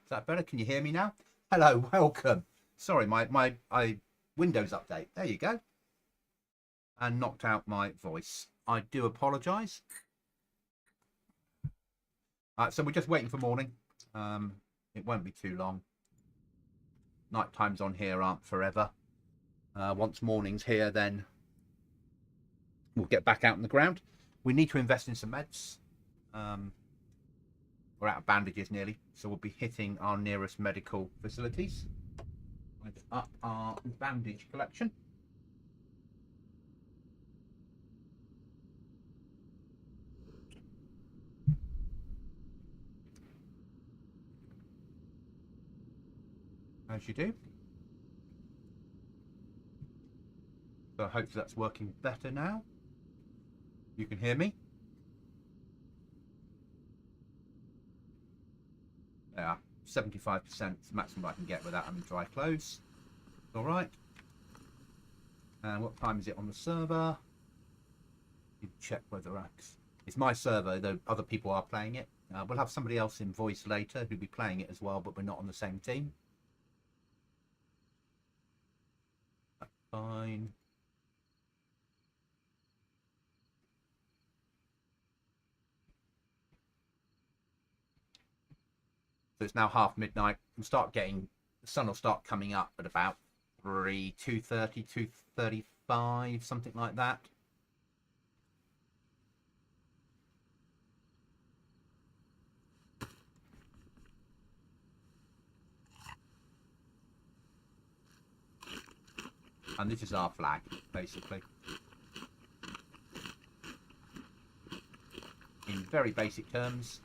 Is that better? Can you hear me now? Hello, welcome. Sorry, my Windows update. There you go. And knocked out my voice. I do apologise. So we're just waiting for morning. It won't be too long. Night times on here aren't forever. Once morning's here, then we'll get back out on the ground. We need to invest in some meds. We're out of bandages nearly, so we'll be hitting our nearest medical facilities. Let's up our bandage collection. As you do. So hopefully that's working better now. You can hear me. Yeah, 75% is the maximum I can get without having dry clothes. All right. And what time is it on the server? You check whether it's my server, though other people are playing it. We'll have somebody else in voice later who'll be playing it as well, but we're not on the same team. That's fine. So it's now half midnight. We'll start getting, the sun will start coming up at about 2:30, 2:35, something like that. And this is our flag, basically. In very basic terms,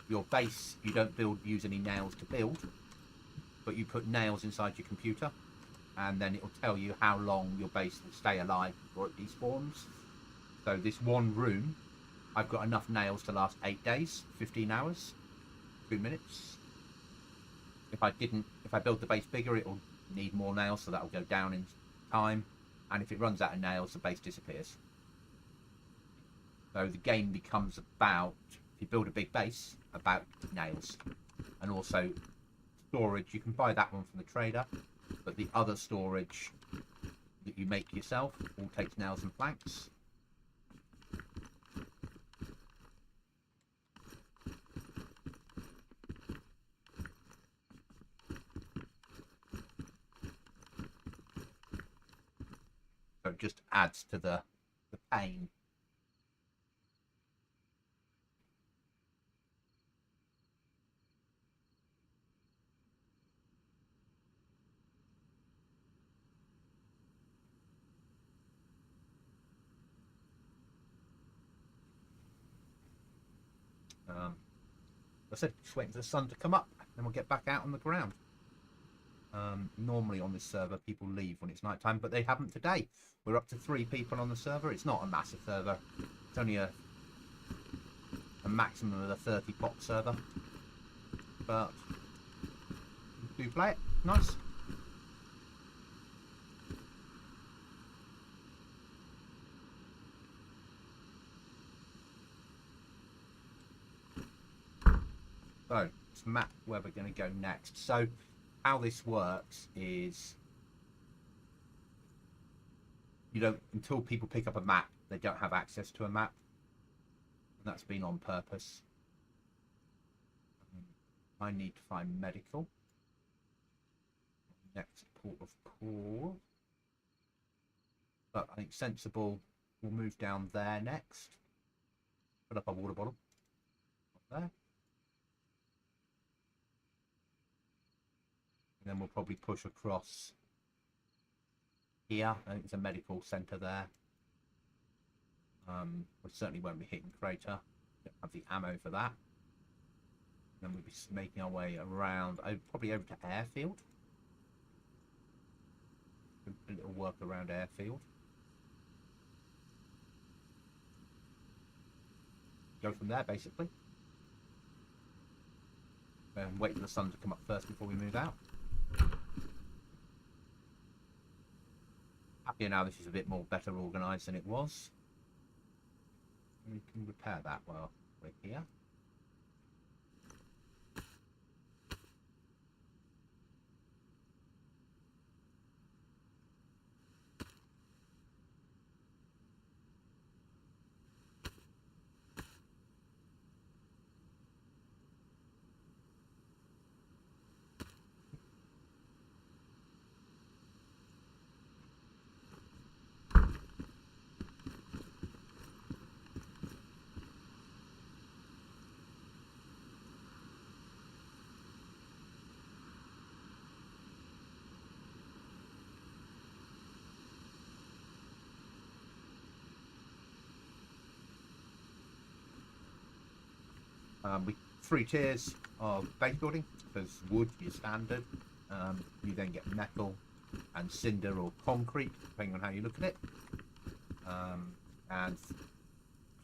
your base, you don't use any nails to build, but you put nails inside your computer, and then it will tell you how long your base will stay alive before it despawns. So this one room, I've got enough nails to last 8 days, 15 hours, 2 minutes. If I build the base bigger, it will need more nails, so that will go down in time. And if it runs out of nails, the base disappears. So the game becomes about, if you build a big base, about nails. And also storage. You can buy that one from the trader, but the other storage that you make yourself all takes nails and planks. So it just adds to the pain. I said, just waiting for the sun to come up, then we'll get back out on the ground. Normally on this server, people leave when it's nighttime, but they haven't today. We're up to 3 people on the server. It's not a massive server. It's only a maximum of a 30 pot server. But do play it. Nice. So let's map where we're going to go next. So how this works is, you don't, until people pick up a map, they don't have access to a map, and that's been on purpose. I need to find medical. Next port of call, but I think sensible. We'll move down there next. Put up a water bottle up there. And then we'll probably push across here. I think there's a medical centre there. We certainly won't be hitting Crater. Don't have the ammo for that. Then we'll be making our way around, probably over to Airfield. A little work around Airfield. Go from there, basically. And wait for the sun to come up first before we move out. Happier now this is a bit more better organised than it was. We can repair that while we're here. Three tiers of base building. There's wood, your standard. You then get metal and cinder or concrete, depending on how you look at it. And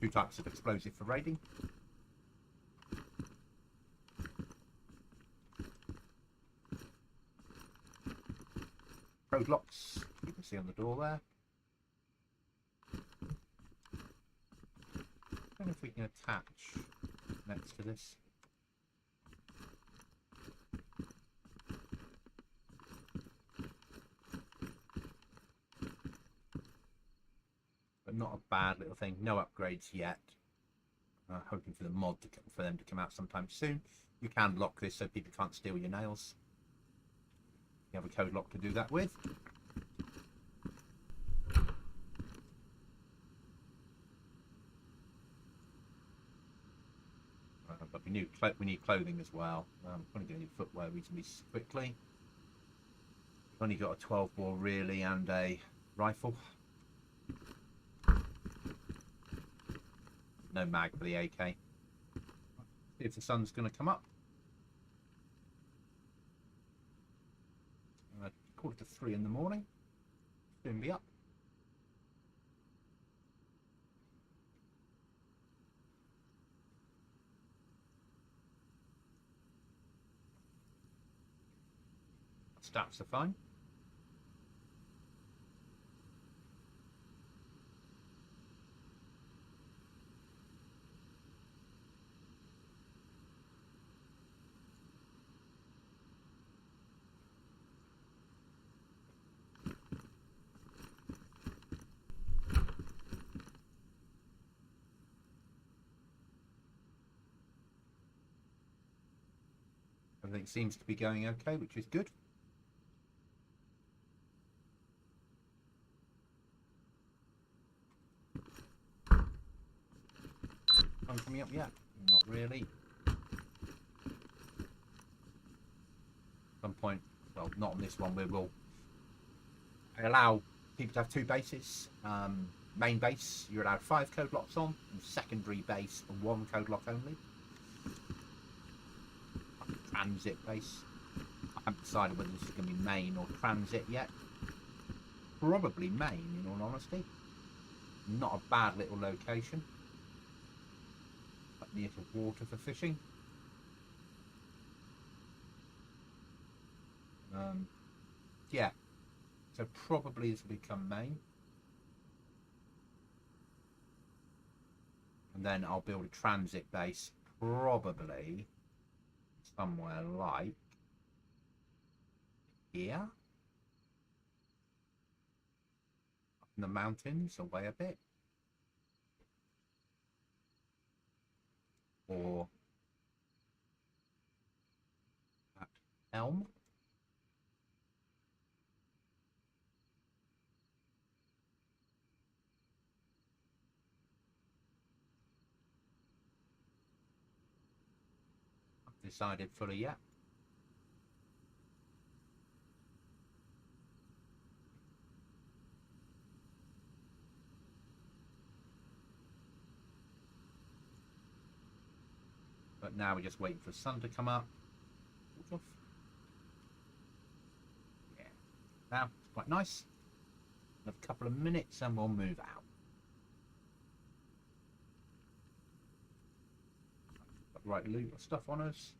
two types of explosive for raiding. Code locks, you can see on the door there. I don't know if we can attach next to this. But not a bad little thing. No upgrades yet. Hoping for the mod for them to come out sometime soon. You can lock this so people can't steal your nails. You have a code lock to do that with. But we need clothing as well. I'm going to do any footwear reasonably quickly. We've only got a 12 bore really and a rifle. No mag for the AK. See if the sun's going to come up. 2:45 in the morning. Soon be up. Stats are fine. Everything seems to be going okay, which is good. Sun coming up yet? Not really. At some point, well, not on this one, we will allow people to have two bases. Main base, you're allowed 5 code locks on, and secondary base, 1 code lock only. Transit base. I haven't decided whether this is going to be main or transit yet. Probably main, in all honesty. Not a bad little location. Up near to water for fishing. Yeah. So probably this will become main. And then I'll build a transit base, probably somewhere like here. Up in the mountains, away a bit. Or at Elm. Decided fully yet. But now we're just waiting for the sun to come up. Yeah. Now it's quite nice. Another couple of minutes and we'll move out. Got the right loot of stuff on us.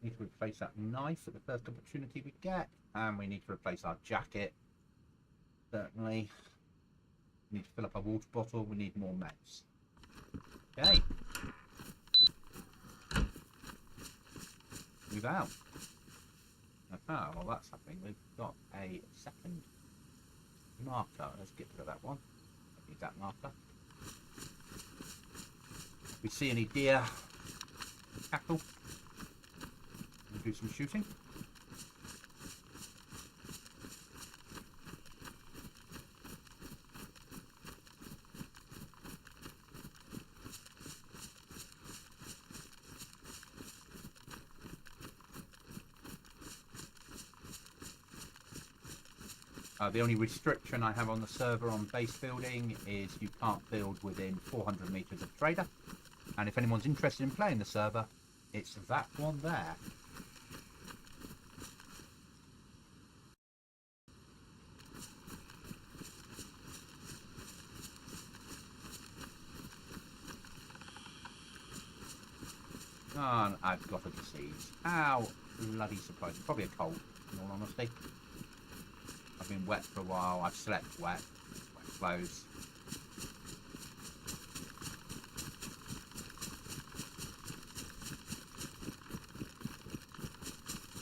Need to replace that knife at the first opportunity we get, and we need to replace our jacket. Certainly. We need to fill up our water bottle. We need more meds. Okay. Move out. Aha, well that's happening. We've got a second marker. Let's get rid of that one. I need that marker. If we see any deer, cattle, we'll do some shooting. The only restriction I have on the server on base building is you can't build within 400 meters of trader. And if anyone's interested in playing the server, it's that one there. And I've got a disease. How bloody surprising. Probably a cold, in all honesty. I've been wet for a while. I've slept wet. Wet clothes.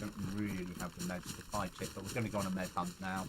Don't really have the meds to fight it, but we're going to go on a med hunt now.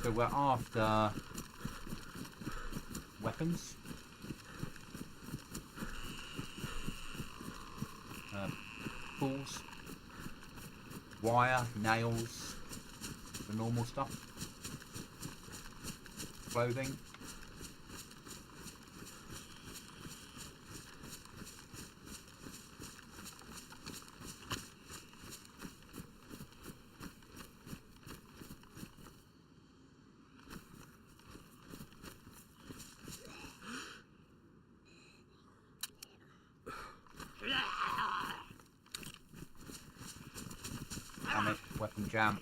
So we're after weapons, tools, wire, nails, the normal stuff, clothing. Damn it, weapon jam.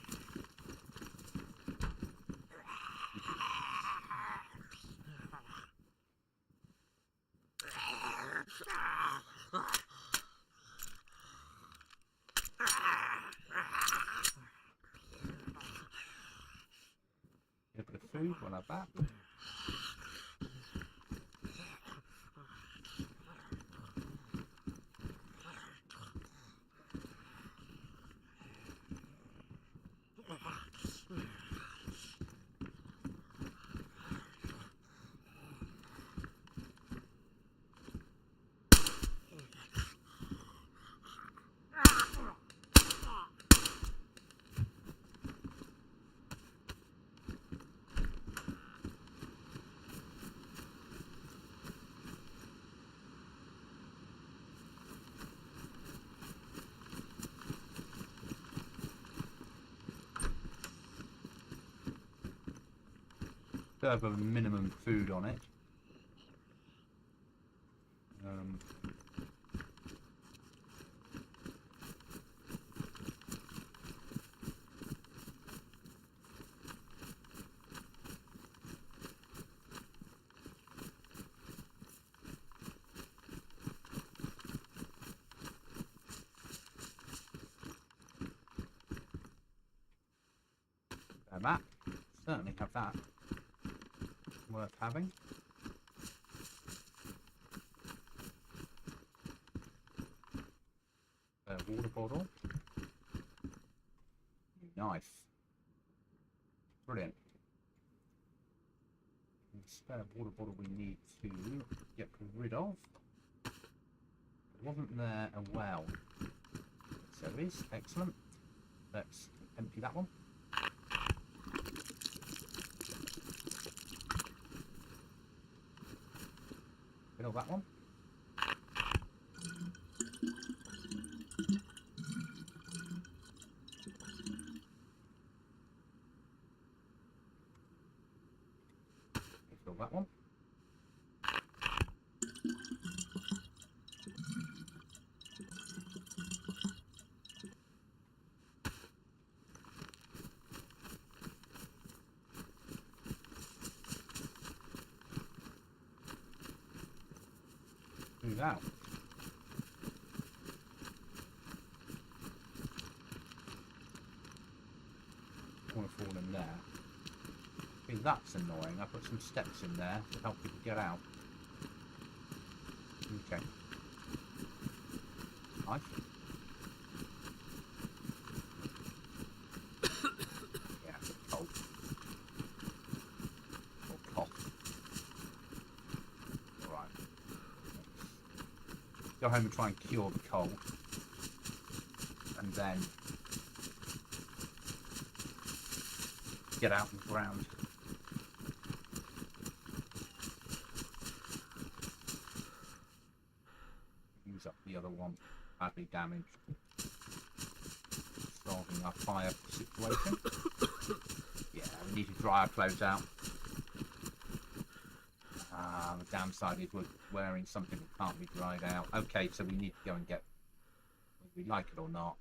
Get a bit of food, we'll have that. Have a minimum food on it. That certainly have that. Worth having. A water bottle. Nice. Brilliant. And spare water bottle we need to get rid of. It wasn't there a well. So it is. Excellent. Let's empty that one. Fill that one. Fill that one. Do that. Don't want to fall in there. Okay, that's annoying. I put some steps in there to help people get out. Okay. Nice. Yeah, cold. Or cough. Alright. Go home and try and cure the cold. And then get out on the ground. Use up the other one. Badly damaged. Solving our fire situation. Yeah, we need to dry our clothes out. The downside is we're wearing something that can't be dried out. Okay, so we need to go and get, whether we like it or not,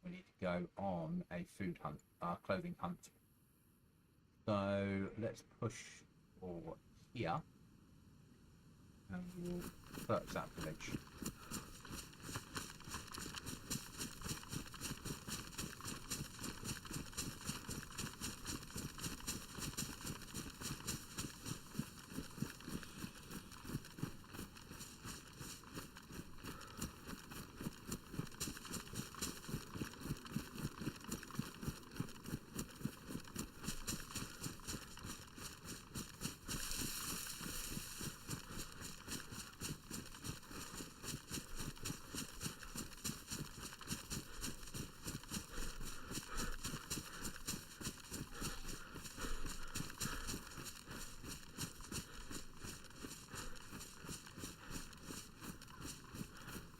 we need to go on a food hunt, clothing hunt. So let's push forward here. And we'll search that village.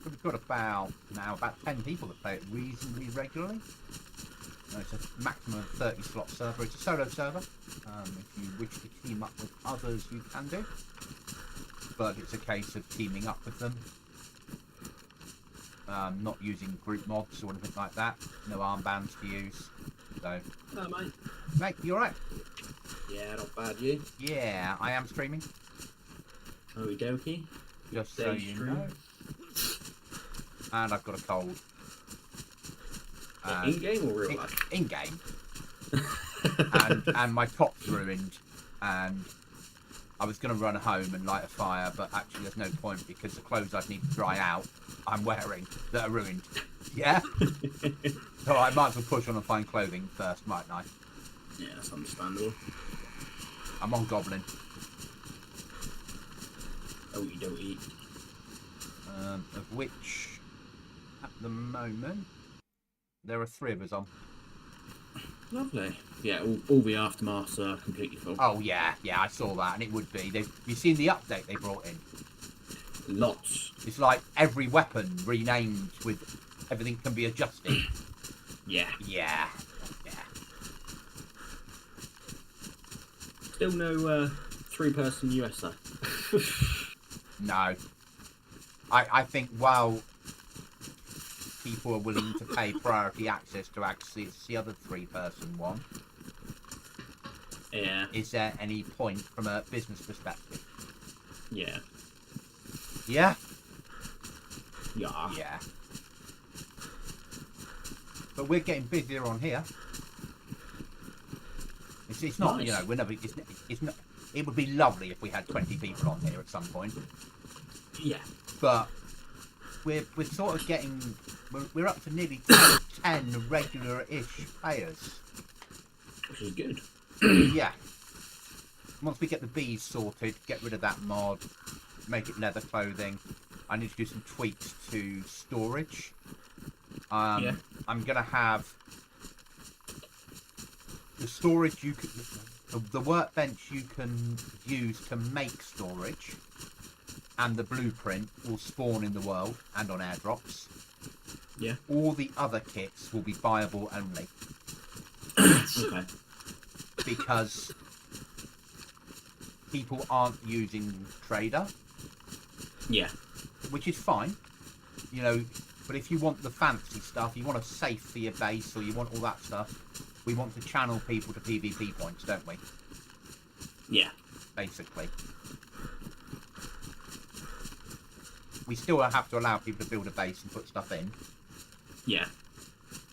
We've got about 10 people that play it reasonably regularly. It's a maximum of 30 slot server. It's a solo server. If you wish to team up with others, you can do. But it's a case of teaming up with them. Not using group mods or anything like that. No armbands to use. So. Hello, mate. Mate, you alright? Yeah, not bad, you? Yeah, I am streaming. Okie dokie. Just so you know. And I've got a cold. In game or real life? In game. and my top's ruined. And I was going to run home and light a fire, but actually there's no point because the clothes I need to dry out, I'm wearing, that are ruined. Yeah? So I might as well push on and find clothing first, mightn't I? Yeah, that's understandable. I'm on Goblin. Okie dokie. Of which, at the moment, there are 3 of us on. Lovely. Yeah, all the aftermaths are completely full. Oh yeah, I saw that, and it would be. You seen the update they brought in? Lots. It's like every weapon renamed with everything can be adjusted. Yeah. Yeah. Still no 3-person US though. No. I think while people are willing to pay priority access to access the other 3-person one, yeah. Is there any point from a business perspective? Yeah. Yeah? Yeah. Yeah. But we're getting busier on here. It's not, nice. You know, we're never, it's not, it would be lovely if we had 20 people on here at some point. Yeah. But we're sort of getting, we're up to nearly 10 regular-ish players. Which is good. Yeah. Once we get the bees sorted, get rid of that mod, make it leather clothing. I need to do some tweaks to storage. Yeah. I'm gonna have the storage you can, the workbench you can use to make storage, and the blueprint will spawn in the world and on airdrops. Yeah. All the other kits will be buyable only. Okay. Because people aren't using Trader. Yeah. Which is fine. You know, but if you want the fancy stuff, you want a safe for your base, or you want all that stuff, we want to channel people to PvP points, don't we? Yeah. Basically. We still have to allow people to build a base and put stuff in. Yeah.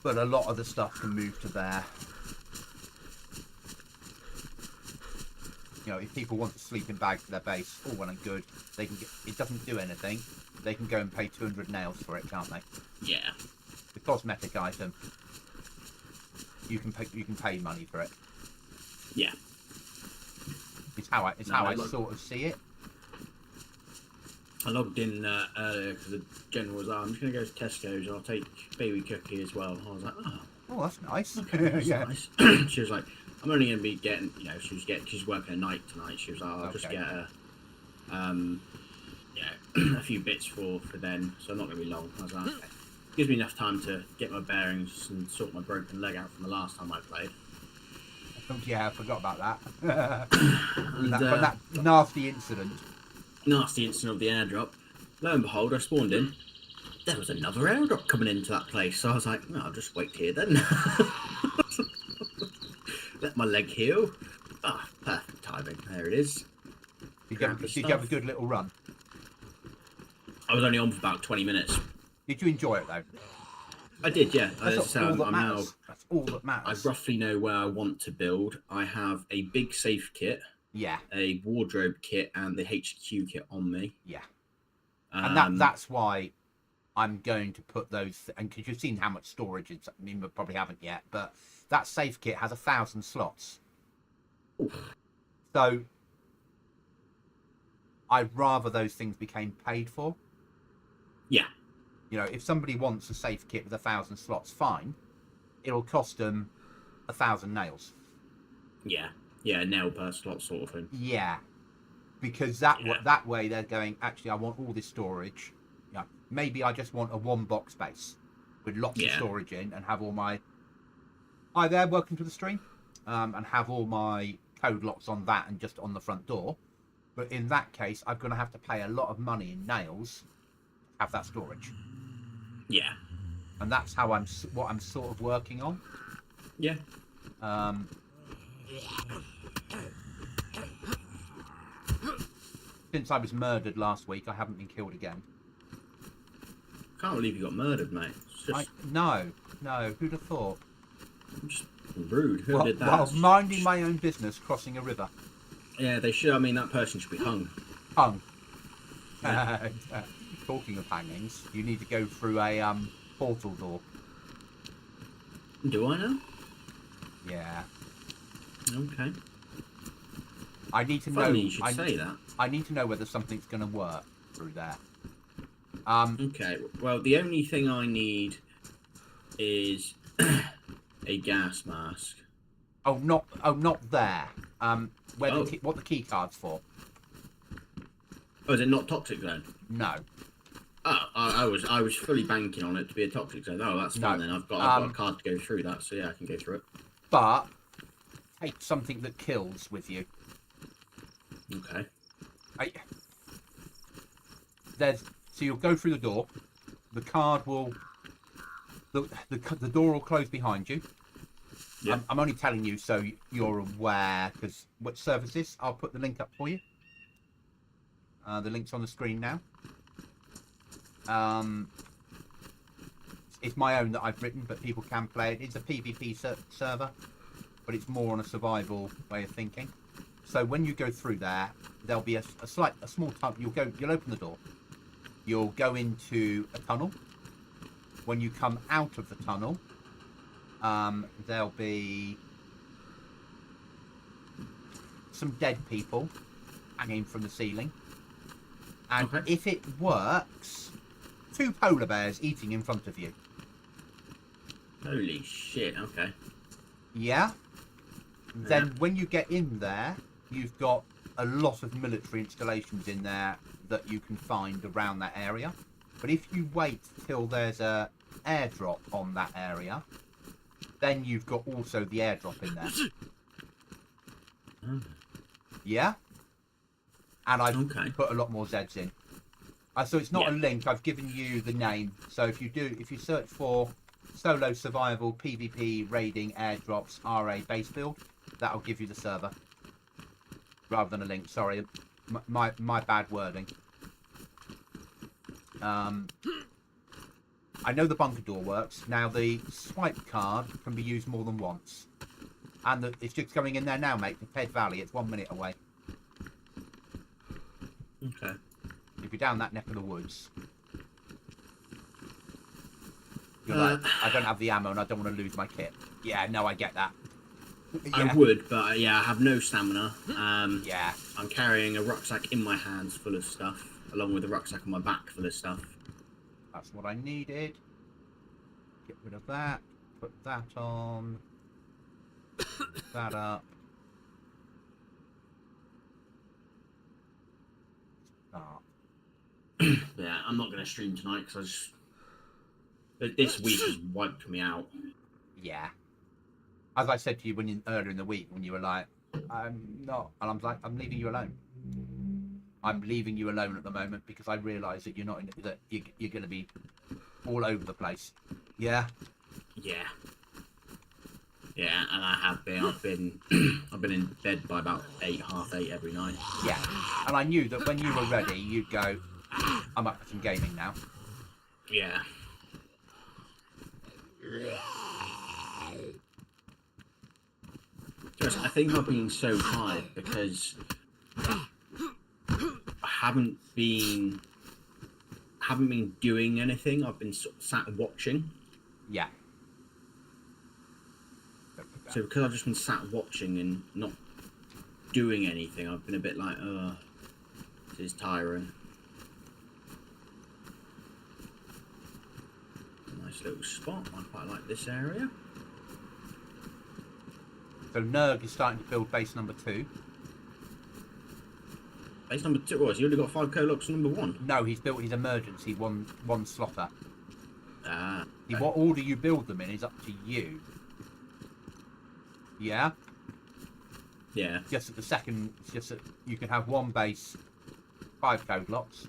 But a lot of the stuff can move to there. You know, if people want a sleeping bag for their base, all well and good. They can get, it doesn't do anything. They can go and pay 200 nails for it, can't they? Yeah. The cosmetic item, you can pay money for it. Yeah. It's how I sort of see it. I logged in earlier because the general was, I'm just going to go to Tesco's and I'll take baby cookie as well. I was like, oh, that's nice. Okay, that's yeah. Nice. She was like, I'm only going to be getting, you know, she's working a night tonight. She was like, I'll just get her, a few bits for then, so I'm not going to be long. I was like, okay. Gives me enough time to get my bearings and sort my broken leg out from the last time I played. Yeah, I forgot about that. From that nasty incident. Nasty incident of the airdrop. Lo and behold, I spawned in. There was another airdrop coming into that place. So I was like, no, I'll just wait here then. Let my leg heal. Perfect timing. There it is. Did you have a good little run? I was only on for about 20 minutes. Did you enjoy it though? I did, yeah. That's all that matters. That's all that matters. I roughly know where I want to build. I have a big safe kit. Yeah. A wardrobe kit and the HQ kit on me. Yeah. And that's why I'm going to put those, and because you've seen how much storage it's, I mean, we probably haven't yet, but that safe kit has 1,000 slots. Oof. So I'd rather those things became paid for. Yeah. You know, if somebody wants a safe kit with 1,000 slots, fine. It'll cost them 1,000 nails. Yeah. Yeah, nail per slot sort of thing. Yeah. Because that way they're going, actually, I want all this storage. Yeah. Maybe I just want a one box base with lots of storage in and have all my... Hi there, welcome to the stream. And have all my code locks on that and just on the front door. But in that case, I'm going to have to pay a lot of money in nails to have that storage. Yeah. And that's how what I'm sort of working on. Yeah. Since I was murdered last week, I haven't been killed again. Can't believe you got murdered, mate. No. Who'd have thought? Just rude. Who did that? While minding my own business, crossing a river. Yeah, they should. I mean, that person should be hung. Hung. Yeah. Talking of hangings, you need to go through a portal door. Do I know? Yeah. Okay. I need to know. Funny you should say that. I need to know whether something's going to work through there. Okay. Well, the only thing I need is a gas mask. Not there. What the key card's for? Oh, is it not toxic zone? No. Oh, I was fully banking on it to be a toxic zone. Oh, that's fine then. I've got a card to go through that, so yeah, I can go through it. But take something that kills with you. Okay. So you'll go through the door. The card will... The door will close behind you. Yeah. I'm only telling you so you're aware, because what service is? I'll put the link up for you. The link's on the screen now. It's my own that I've written, but people can play it. It's a PvP server, but it's more on a survival way of thinking. So when you go through there, there'll be a small tunnel. You'll open the door. You'll go into a tunnel. When you come out of the tunnel, there'll be some dead people hanging from the ceiling. And if it works, 2 polar bears eating in front of you. Holy shit, okay. Yeah? Then when you get in there, you've got a lot of military installations in there that you can find around that area. But if you wait till there's a airdrop on that area, then you've got also the airdrop in there. Yeah? And I've put a lot more Zs in. So it's not a link, I've given you the name. So if you search for Solo Survival PvP Raiding Airdrops RA Base Build, that'll give you the server. Rather than a link, sorry. My bad wording. I know the bunker door works. Now the swipe card can be used more than once. And it's just going in there now, mate, to Ped Valley. It's 1 minute away. Okay. If you're down that neck of the woods, you're like, I don't have the ammo and I don't want to lose my kit. Yeah, no, I get that. I would, but yeah, I have no stamina. Yeah. I'm carrying a rucksack in my hands full of stuff, along with a rucksack on my back full of stuff. That's what I needed. Get rid of that. Put that on. Put that up. Start. Yeah, I'm not going to stream tonight because this week has wiped me out. Yeah. As I said to you earlier in the week when you were like, I'm not, and I'm like, I'm leaving you alone. I'm leaving you alone at the moment because I realise that you're not in, that you're going to be all over the place. Yeah. Yeah. Yeah, and I have been. I've been in bed by about 8, half 8 every night. Yeah. And I knew that when you were ready, you'd go, I'm up for some gaming now. Yeah. Just, I think I've been so tired because I haven't been doing anything. I've been sort of sat watching. Yeah. So because I've just been sat watching and not doing anything, I've been a bit like, this is tiring. Nice little spot. I quite like this area. So Nerg is starting to build base number 2. Base number 2. What? Has he already got 5 co-locks on number 1? No, he's built his emergency one slother. Ah. See, what order you build them in is up to you. Yeah? Yeah. Just at the second, just that you can have one base, 5 code locks,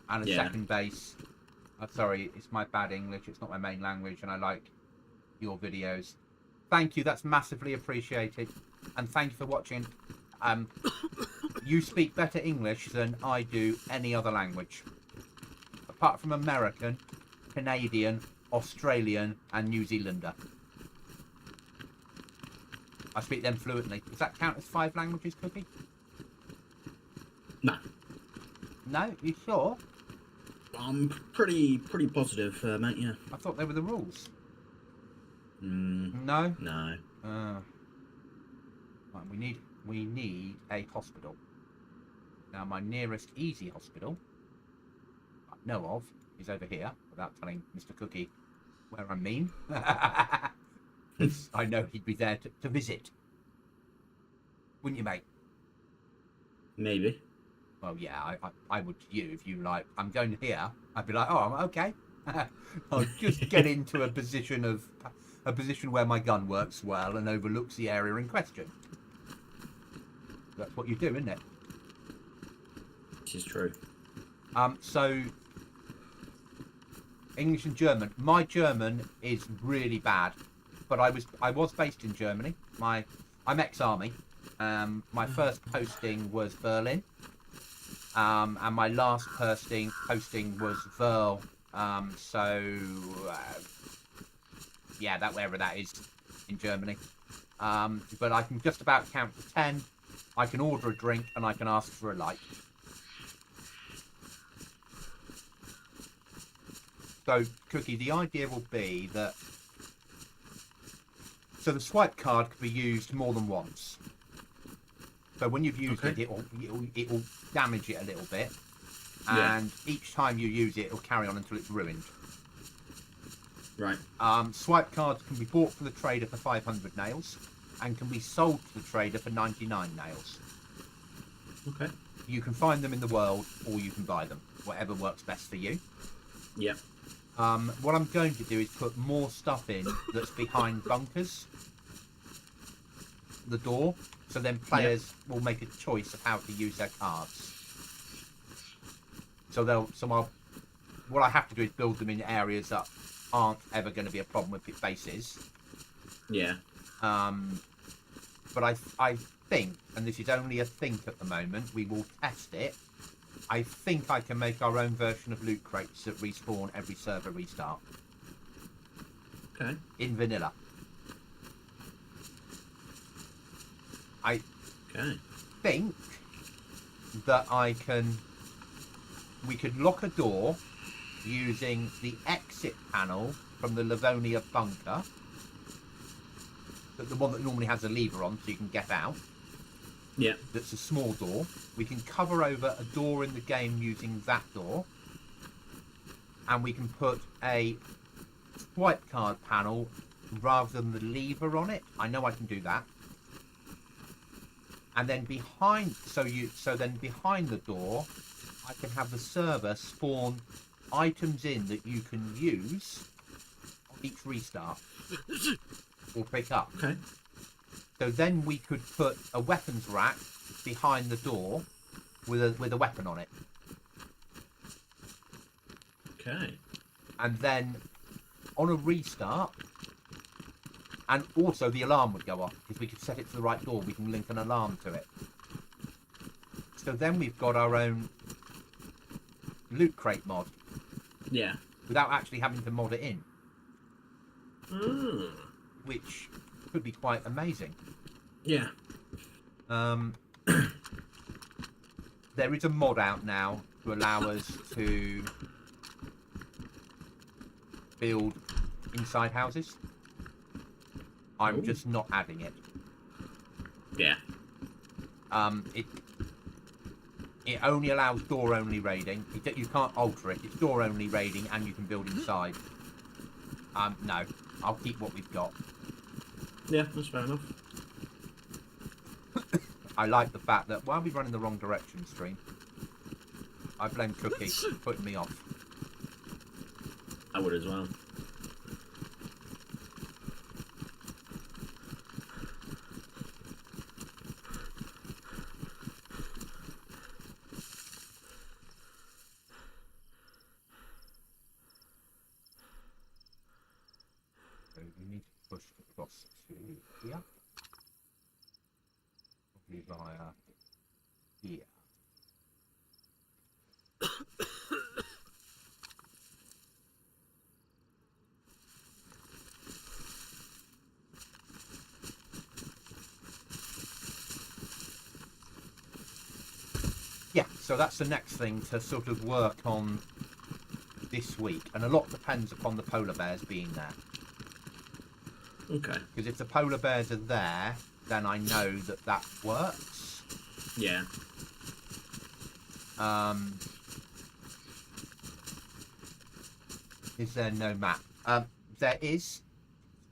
and a second base. Sorry, it's my bad English. It's not my main language, and I like your videos. Thank you. That's massively appreciated, and thank you for watching. You speak better English than I do any other language, apart from American, Canadian, Australian, and New Zealander. I speak them fluently. Does that count as 5 languages, Cookie? No. No? You sure? I'm pretty positive, mate, yeah. I thought they were the rules. Mm, No? no. Right, we need a hospital. Now, my nearest easy hospital I know of is over here, without telling Mr. Cookie where I mean. I know he'd be there to visit. Wouldn't you, mate? Maybe. Well, yeah, I would to you if you like, I'm going here. I'd be like, oh, I'm okay. I'll just get into a position where my gun works well and overlooks the area in question. That's what you do, isn't it? This is true. So English and German. My German is really bad, but I was based in Germany. I'm ex-army. My first posting was Berlin, and my last posting was Verl. Yeah, that wherever that is in Germany. But I can just about count to 10. I can order a drink and I can ask for a light. So, Cookie, the idea will be that... So the swipe card could be used more than once. So when you've used it, it'll damage it a little bit. And each time you use it, it'll carry on until it's ruined. Right. Swipe cards can be bought from the trader for 500 nails and can be sold to the trader for 99 nails. Okay. You can find them in the world or you can buy them, whatever works best for you. Yep. What I'm going to do is put more stuff in that's behind bunkers, the door, so then players will make a choice of how to use their cards. What I have to do is build them in areas that aren't ever going to be a problem with bases. Yeah. But I think, and this is only a think at the moment, we will test it. I think I can make our own version of loot crates that respawn every server restart. Okay. In vanilla. I think that we could lock a door using the exit panel from the Livonia bunker, the one that normally has a lever on so you can get out. Yeah. That's a small door. We can cover over a door in the game using that door, and we can put a swipe card panel rather than the lever on it. I know I can do that. And then behind the door, I can have the server spawn items in that you can use on each restart or pick up. Okay. So then we could put a weapons rack behind the door with a weapon on it. Okay. And then on a restart, and also the alarm would go off because we could set it to the right door. We can link an alarm to it. So then we've got our own loot crate mod. Yeah. Without actually having to mod it in. Mm. Which could be quite amazing. Yeah. There is a mod out now to allow us to build inside houses. I'm just not adding it. Yeah. It only allows door-only raiding. You can't alter it. It's door-only raiding, and you can build inside. No, I'll keep what we've got. Yeah, that's fair enough. I like the fact that while we're running the wrong direction stream, I blame Cookie for putting me off. I would as well. So we need to push across to here. Probably via here. Yeah, so that's the next thing to sort of work on this week, and a lot depends upon the polar bears being there. Okay. Because if the polar bears are there, then I know that works. Yeah. Is there no map? There is.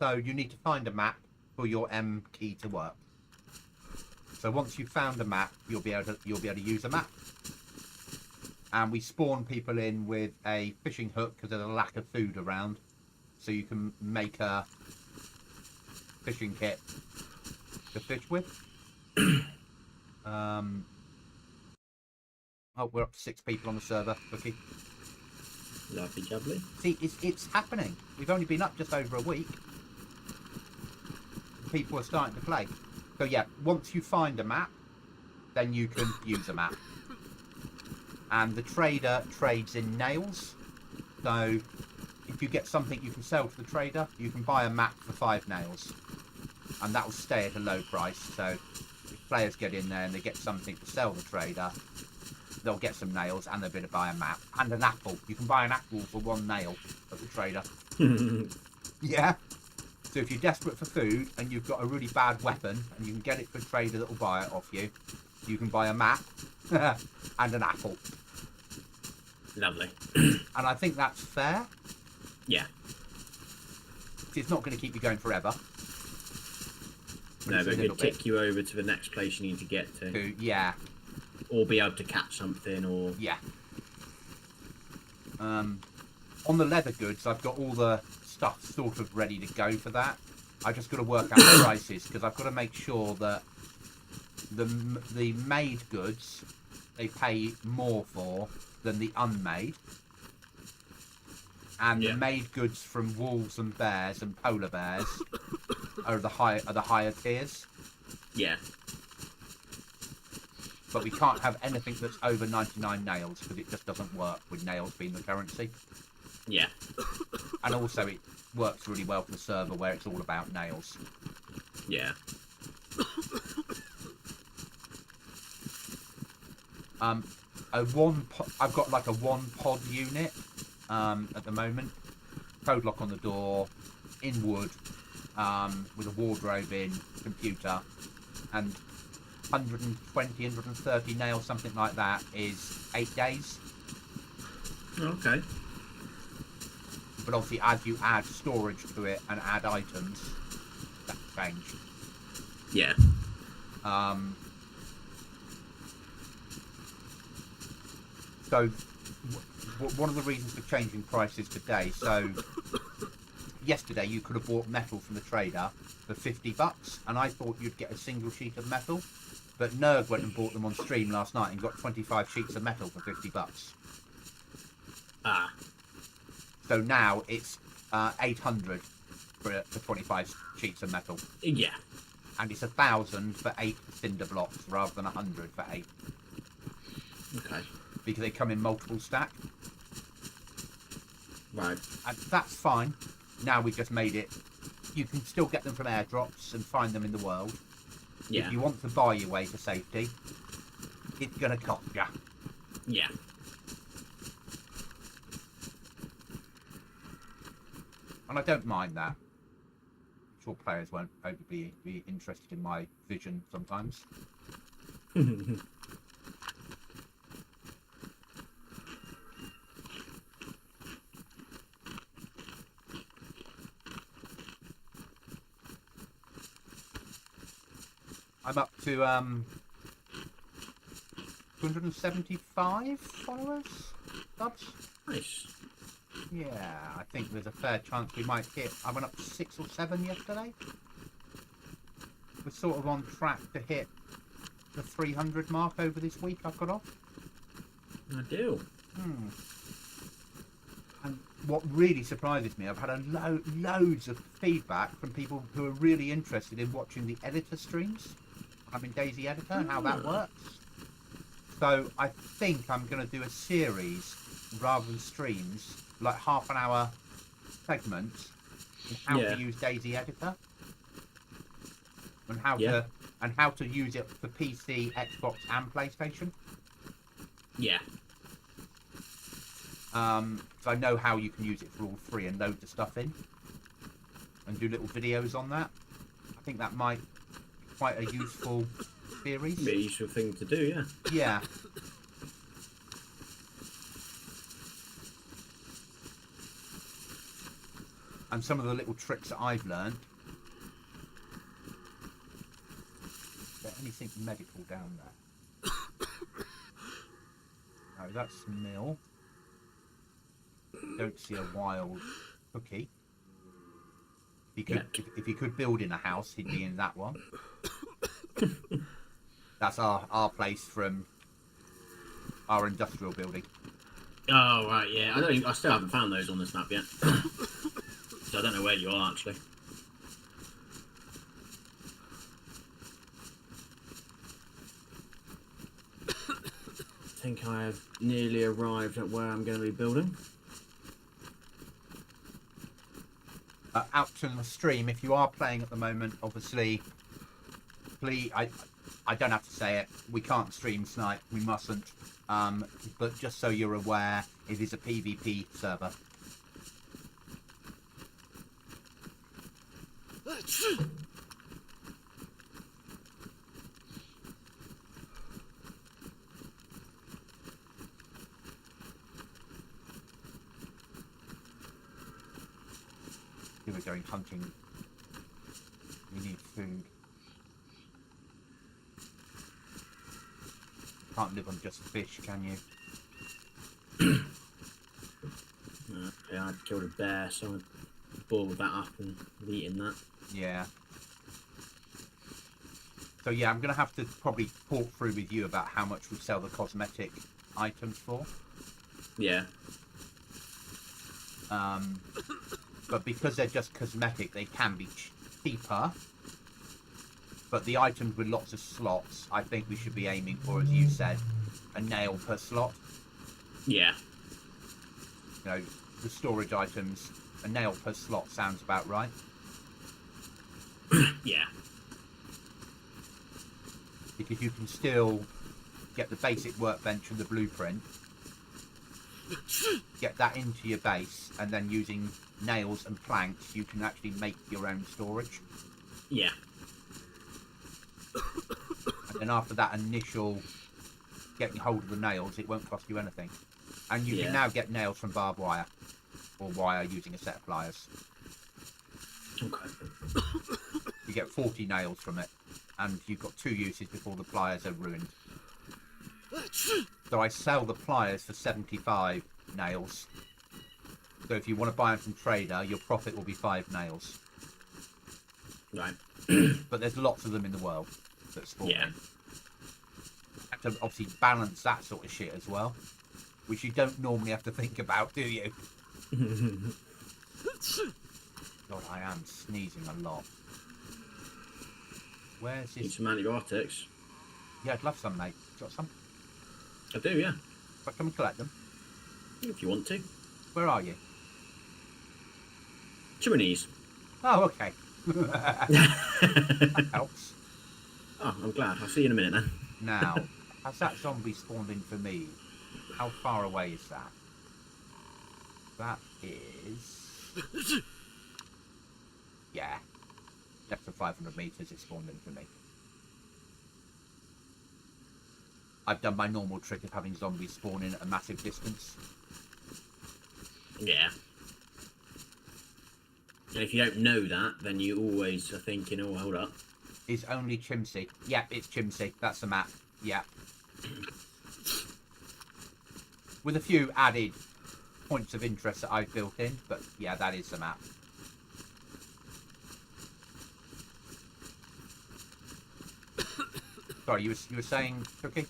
So you need to find a map for your M key to work. So once you've found a map, you'll be able to use a map. And we spawn people in with a fishing hook because there's a lack of food around. So you can make a fishing kit to fish with. Oh, we're up to 6 people on the server, Cookie. Lovely jubbly. See, it's happening. We've only been up just over a week. People are starting to play. So yeah, once you find a map, then you can use a map. And the trader trades in nails. So if you get something you can sell to the trader, you can buy a map for 5 nails. And that will stay at a low price. So if players get in there and they get something to sell the trader, they'll get some nails and they'll be able to buy a map. And an apple. You can buy an apple for 1 nail at the trader. Yeah. So if you're desperate for food and you've got a really bad weapon and you can get it for a trader that will buy it off you, you can buy a map and an apple. Lovely. And I think that's fair. Yeah. It's not going to keep you going forever. No, but it could tick you over to the next place you need to get to. Yeah. Or be able to catch something, or... Yeah. On the leather goods, I've got all the stuff sort of ready to go for that. I just got to work out the prices, because I've got to make sure that the made goods, they pay more for than the unmade. And the made goods from wolves and bears and polar bears are the higher tiers. Yeah. But we can't have anything that's over 99 nails because it just doesn't work with nails being the currency. Yeah. And also it works really well for the server where it's all about nails. Yeah. I've got like a one pod unit at the moment. Code lock on the door, in wood, with a wardrobe in, computer, and 120, 130 nails, something like that, is 8 days. Okay. But obviously, as you add storage to it and add items, that change. Yeah. So, one of the reasons for changing prices today, so yesterday you could have bought metal from the trader for $50, and I thought you'd get a single sheet of metal, but Nerg went and bought them on stream last night and got 25 sheets of metal for $50. Ah. So now it's 800 for 25 sheets of metal. Yeah. And it's 1,000 for 8 cinder blocks rather than 100 for 8. Okay. Because they come in multiple stack. Right. And that's fine. Now we just made it. You can still get them from airdrops and find them in the world. Yeah. If you want to buy your way to safety, it's going to cost you. Yeah. And I don't mind that. I'm sure players won't be interested in my vision sometimes. I'm up to 275 followers, subs. Nice. Yeah, I think there's a fair chance we might hit. I went up to 6 or 7 yesterday. We're sort of on track to hit the 300 mark over this week. I've got off. I do. And what really surprises me, I've had loads of feedback from people who are really interested in watching the editor streams. I'm in DayZ Editor and how that works. So I think I'm going to do a series rather than streams, like half an hour segments on how to use DayZ Editor and how to use it for PC, Xbox, and PlayStation. Yeah. So I know how you can use it for all three and load the stuff in and do little videos on that. I think that might be quite a useful series. Be a useful thing to do, yeah. Yeah. And some of the little tricks that I've learned. Is there anything medical down there? No, that's Mill. Don't see a wild cookie. If he could build in a house, he'd be in that one. That's our place from our industrial building. Oh right, yeah. I still haven't found those on this map yet. So I don't know where you are actually. I think I have nearly arrived at where I'm going to be building. Out to the stream, if you are playing at the moment, obviously, please, I don't have to say it, we can't stream snipe, we mustn't, but just so you're aware, it is a PvP server. We're going hunting. We need food. Can't live on just fish, can you? Yeah, I killed a bear, so I boiled that up and eaten that. Yeah. So yeah, I'm going to have to probably talk through with you about how much we sell the cosmetic items for. Yeah. But because they're just cosmetic, they can be cheaper. But the items with lots of slots, I think we should be aiming for, as you said, a nail per slot. Yeah. You know, the storage items, a nail per slot sounds about right. Yeah. Because you can still get the basic workbench and the blueprint, get that into your base, and then using nails and planks, you can actually make your own storage. Yeah. And then after that initial getting hold of the nails, it won't cost you anything. And you can now get nails from barbed wire or wire using a set of pliers. Okay. You get 40 nails from it, and you've got 2 uses before the pliers are ruined. So I sell the pliers for 75 nails. So if you want to buy them from trader, your profit will be 5 nails. Right. But there's lots of them in the world that spawn Yeah. in. You have to obviously balance that sort of shit as well, which you don't normally have to think about, do you? God, I am sneezing a lot. Where's Need this? some antibiotics. Yeah, I'd love some, mate. Got some? I do, yeah. But can we collect them? If you want to. Where are you? Chimneys. Oh, okay. That helps. Oh, I'm glad. I'll see you in a minute then. Now, has that zombie spawned in for me? How far away is that? That is... Yeah. Less than 500 metres it spawned in for me. I've done my normal trick of having zombies spawn in at a massive distance. Yeah. And if you don't know that, then you always are thinking, oh, hold up. Is only Chimsey. Yep, it's Chimsey. That's the map. Yep. With a few added points of interest that I've built in, but yeah, that is the map. Sorry, you were saying, Cookie?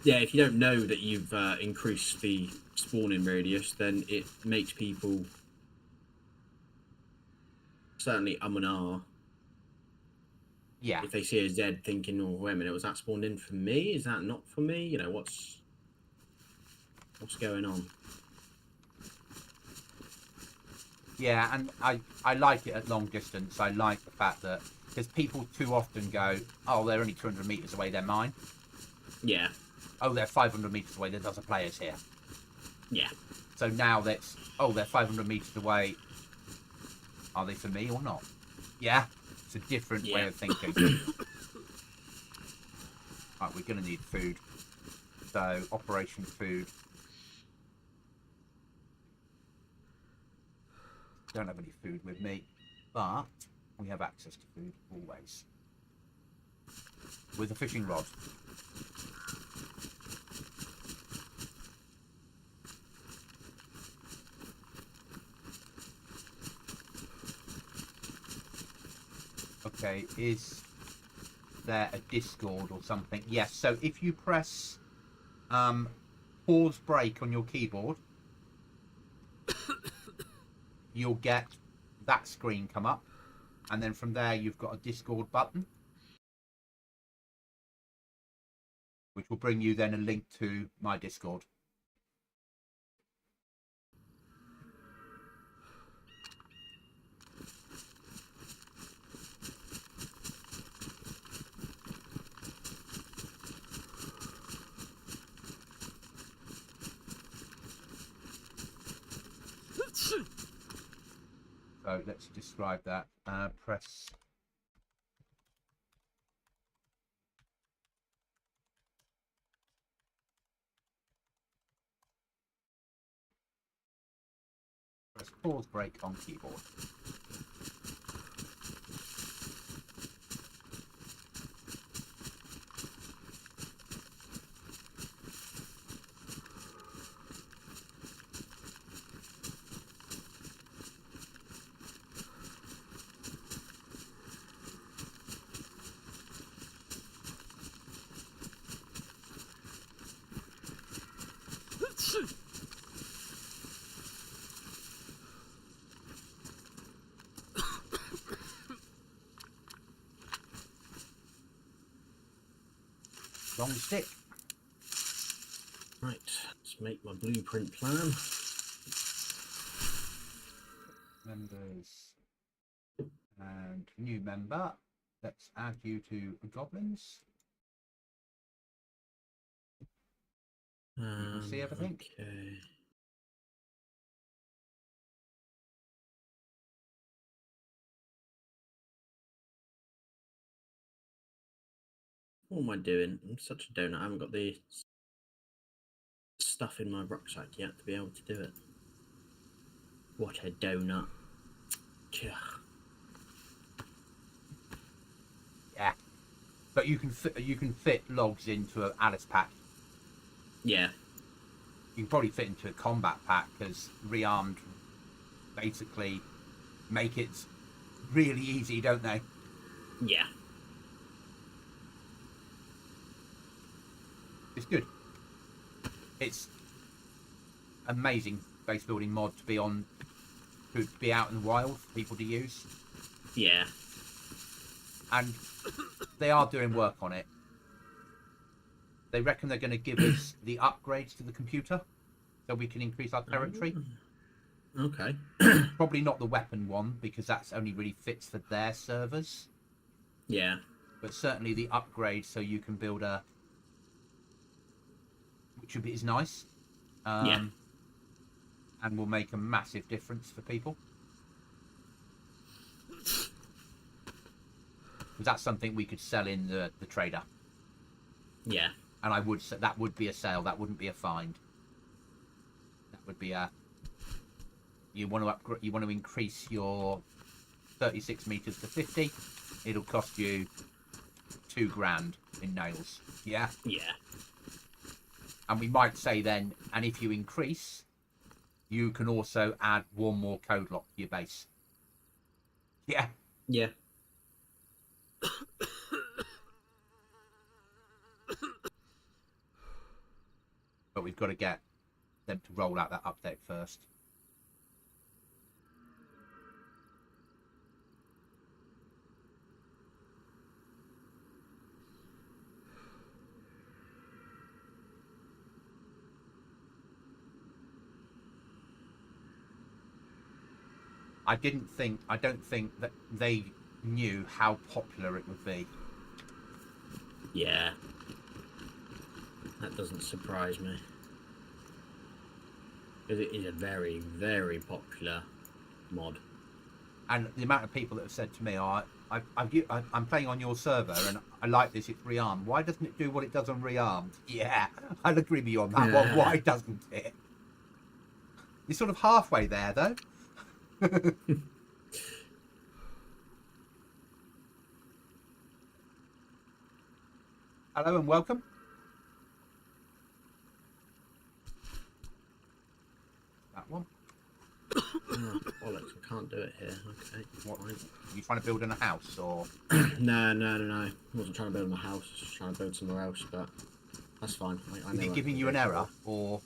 Yeah, if you don't know that you've increased the spawning radius, then it makes people certainly and ah. Yeah. If they see a Z thinking, oh, wait a minute, was that spawned in for me? Is that not for me? You know, what's going on? Yeah, and I like it at long distance. I like the fact that, because people too often go, oh, they're only 200 metres away, they're mine. Yeah. Oh, they're 500 metres away, there's other players here. Yeah. So now that's, oh, they're 500 metres away, are they for me or not? Yeah, it's a different way of thinking. Right, we're going to need food. So, Operation Food. Don't have any food with me, but we have access to food always. With a fishing rod. Okay, is there a Discord or something? Yes, so if you press pause break on your keyboard, you'll get that screen come up, and then from there you've got a Discord button, which will bring you then a link to my Discord. So let's describe that. Press pause break on keyboard. Long stick. Right, let's make my blueprint plan. Members and new member. Let's add you to Goblins. You can see everything. Okay. What am I doing? I'm such a donut. I haven't got the stuff in my rucksack yet to be able to do it. What a donut. Ugh. Yeah. But you can fit logs into an Alice pack. Yeah. You can probably fit into a combat pack because rearmed basically make it really easy, don't they? Yeah. It's good. It's amazing base building mod to be on, to be out in the wild for people to use. Yeah. And they are doing work on it. They reckon they're going to give us the upgrades to the computer so we can increase our territory. Okay. Probably not the weapon one because that's only really fits for their servers. Yeah. But certainly the upgrade so you can build a, which is nice. Yeah. And will make a massive difference for people. Because that's something we could sell in the trader. Yeah. And I would say that would be a sale. That wouldn't be a find. That would be a. You want to upgrade. You want to increase your 36 meters to 50. It'll cost you $2,000 in nails. Yeah. Yeah. And we might say then, and if you increase, you can also add one more code lock to your base. Yeah. Yeah. But we've got to get them to roll out that update first. I don't think that they knew how popular it would be. Yeah. That doesn't surprise me. Because it is a very, very popular mod. And the amount of people that have said to me, oh, I'm playing on your server and I like this, it's rearmed. Why doesn't it do what it does on rearmed? Yeah, I'll agree with you on that one. Why doesn't it? You're sort of halfway there, though. Hello and welcome. That one. Oh, bollocks, I can't do it here. Okay. What? Are you trying to build in a house or? No. I wasn't trying to build my house, just trying to build somewhere else, but that's fine. I Is it giving you an error or?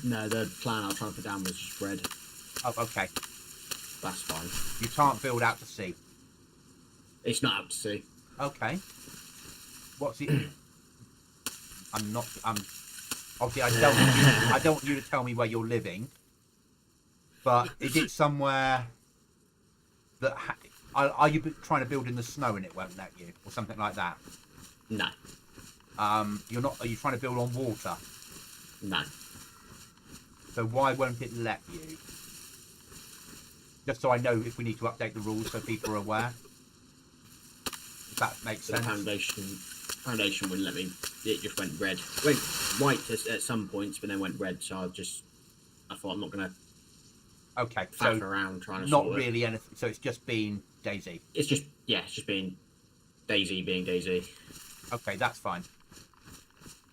No, the plan I was trying to put down was just red. Oh, okay. That's fine. You can't build out to sea. It's not out to sea. Okay. What's it? Obviously, I don't want you to tell me where you're living. But is it somewhere that are you trying to build in the snow and it won't let you, or something like that? No. You're not. Are you trying to build on water? No. So why won't it let you? Just so I know if we need to update the rules so people are aware. If that makes sense. The foundation wouldn't let me. It just went red. It went white at some points, but then went red. So I thought I'm not gonna. Okay, faff around trying to not sort really anything. So it's just been DayZ. It's just been DayZ being DayZ. Okay, that's fine.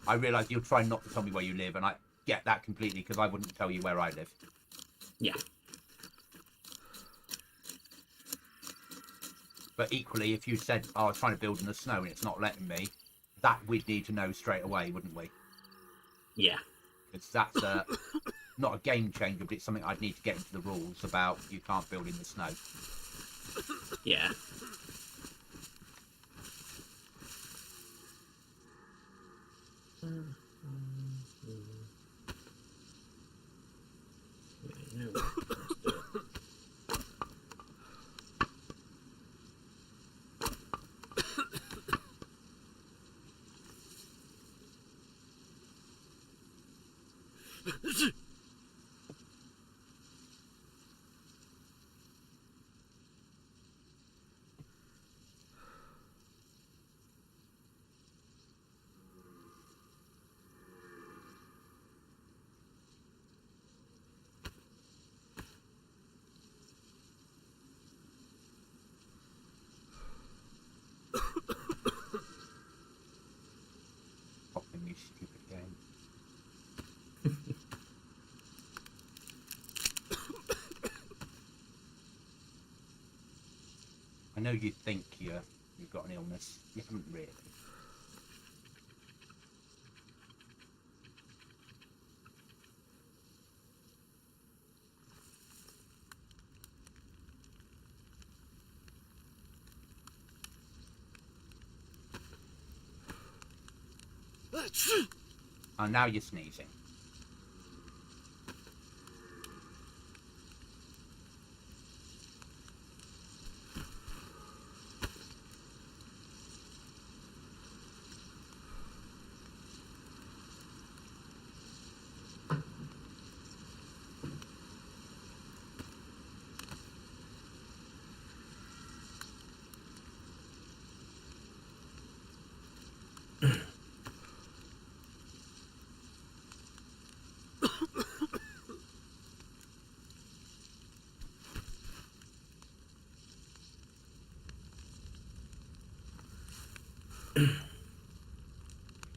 I realise you're trying not to tell me where you live, and I get that completely because I wouldn't tell you where I live. Yeah. But equally, if you said, "Oh, I was trying to build in the snow and it's not letting me," that we'd need to know straight away, wouldn't we? Yeah. Because that's not a game changer, but it's something I'd need to get into the rules about. You can't build in the snow. Yeah. know you think you've got an illness. You haven't really. Oh, now you're sneezing.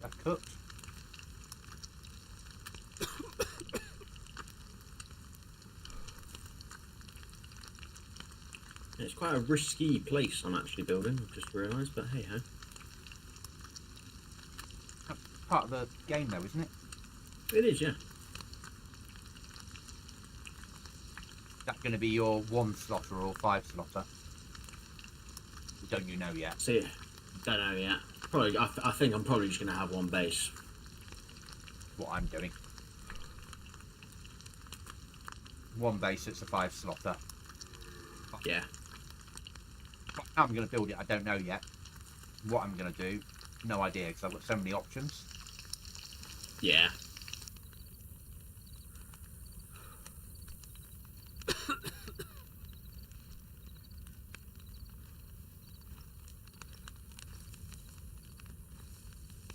That's cooked. It's quite a risky place I'm actually building, I've just realised, but hey ho. That's part of the game though, isn't it? It is, yeah. That's going to be your 1 slaughter or 5 slaughter. Don't you know yet? See, don't know yet. Probably, I think I'm probably just going to have 1 base. What I'm doing. 1 base, it's a 5 slaughter. Yeah. How I'm going to build it, I don't know yet. What I'm going to do, no idea, because I've got so many options. Yeah.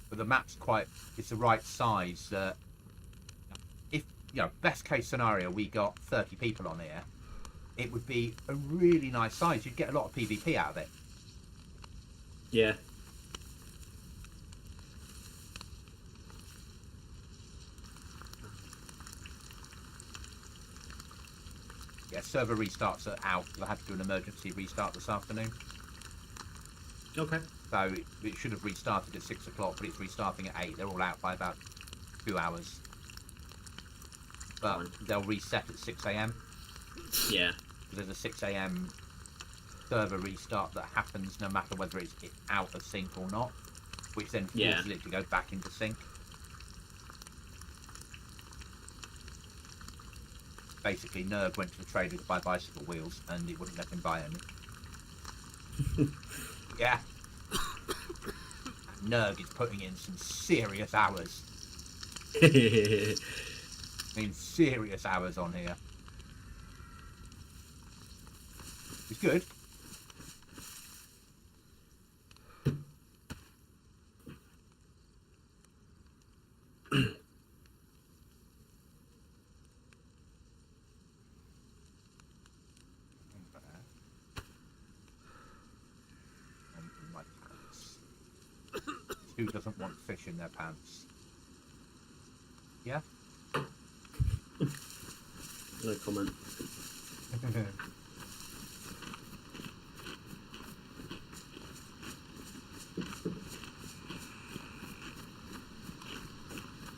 But the map's it's the right size. If, best case scenario, we got 30 people on here, it would be a really nice size. You'd get a lot of PvP out of it. Yeah. Yeah, server restarts are out because I had to do an emergency restart this afternoon. Okay. So it should have restarted at 6 o'clock, but it's restarting at 8. They're all out by about 2 hours. But Fine. they'll reset at 6 a.m. Yeah. There's a 6 a.m. server restart that happens no matter whether it's out of sync or not, which then forces it to go back into sync. Basically, Nerg went to the trader to buy bicycle wheels, and he wouldn't let him buy any. Yeah. Nerg is putting in some serious hours. I mean, serious hours on here. It's good. Who doesn't want fish in their pants? Yeah? No comment.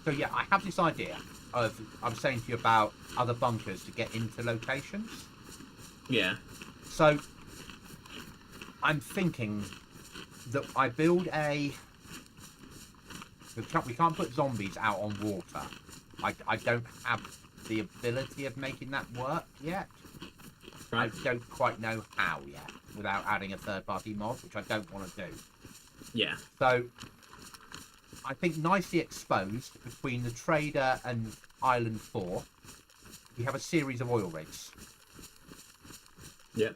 So yeah, I have this idea of, I'm saying to you about other bunkers to get into locations. Yeah. So, I'm thinking that I build we can't put zombies out on water. I don't have the ability of making that work yet. Right. I don't quite know how yet, without adding a third-party mod, which I don't want to do. Yeah. So, I think nicely exposed between the trader and Island 4, we have a series of oil rigs. Yeah.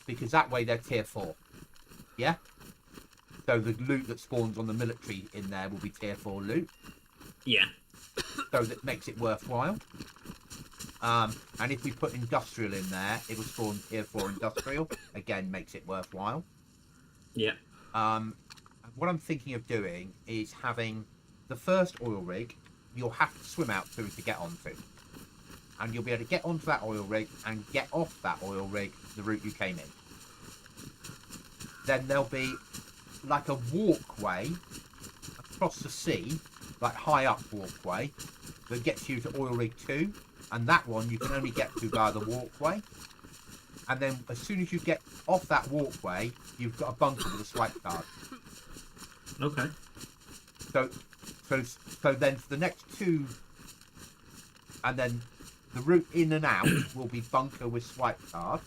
Because that way they're tier 4. Yeah? So the loot that spawns on the military in there will be tier 4 loot. Yeah. So that makes it worthwhile. And if we put industrial in there, it will spawn tier 4 industrial. Again, makes it worthwhile. Yeah. What I'm thinking of doing is having the first oil rig you'll have to swim out to get onto. and you'll be able to get onto that oil rig and get off that oil rig the route you came in. Then there'll be like a walkway across the sea, like high up walkway, that gets you to oil rig 2, and that one you can only get to via the walkway. And then as soon as you get off that walkway, you've got a bunker with a swipe card. Okay. So then for the next 2, and then the route in and out will be bunker with swipe card,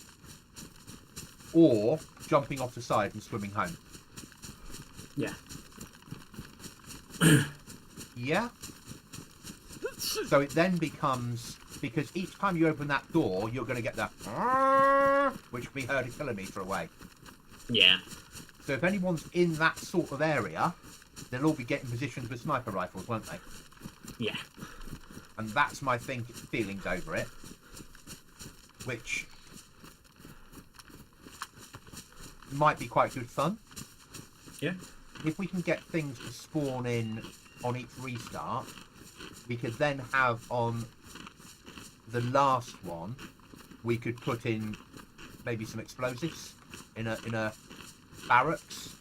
or jumping off the side and swimming home. Yeah. Yeah. So it then becomes, because each time you open that door, you're going to get the which can be heard a kilometre away. Yeah. So if anyone's in that sort of area, they'll all be getting positions with sniper rifles, won't they? Yeah. And that's my feelings over it, which might be quite good fun. Yeah. If we can get things to spawn in on each restart, we could then have on the last one, we could put in maybe some explosives in a barracks,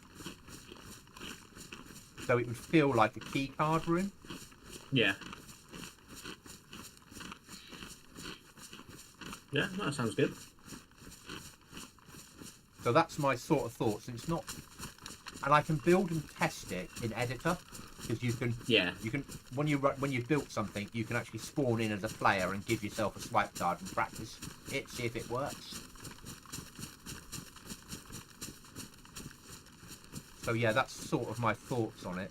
so it would feel like a key card room. Yeah. Yeah, that sounds good. So that's my sort of thoughts. And it's not, and I can build and test it in editor, because you can. Yeah. You can when you've built something, you can actually spawn in as a player and give yourself a swipe card and practice it, see if it works. So yeah, that's sort of my thoughts on it.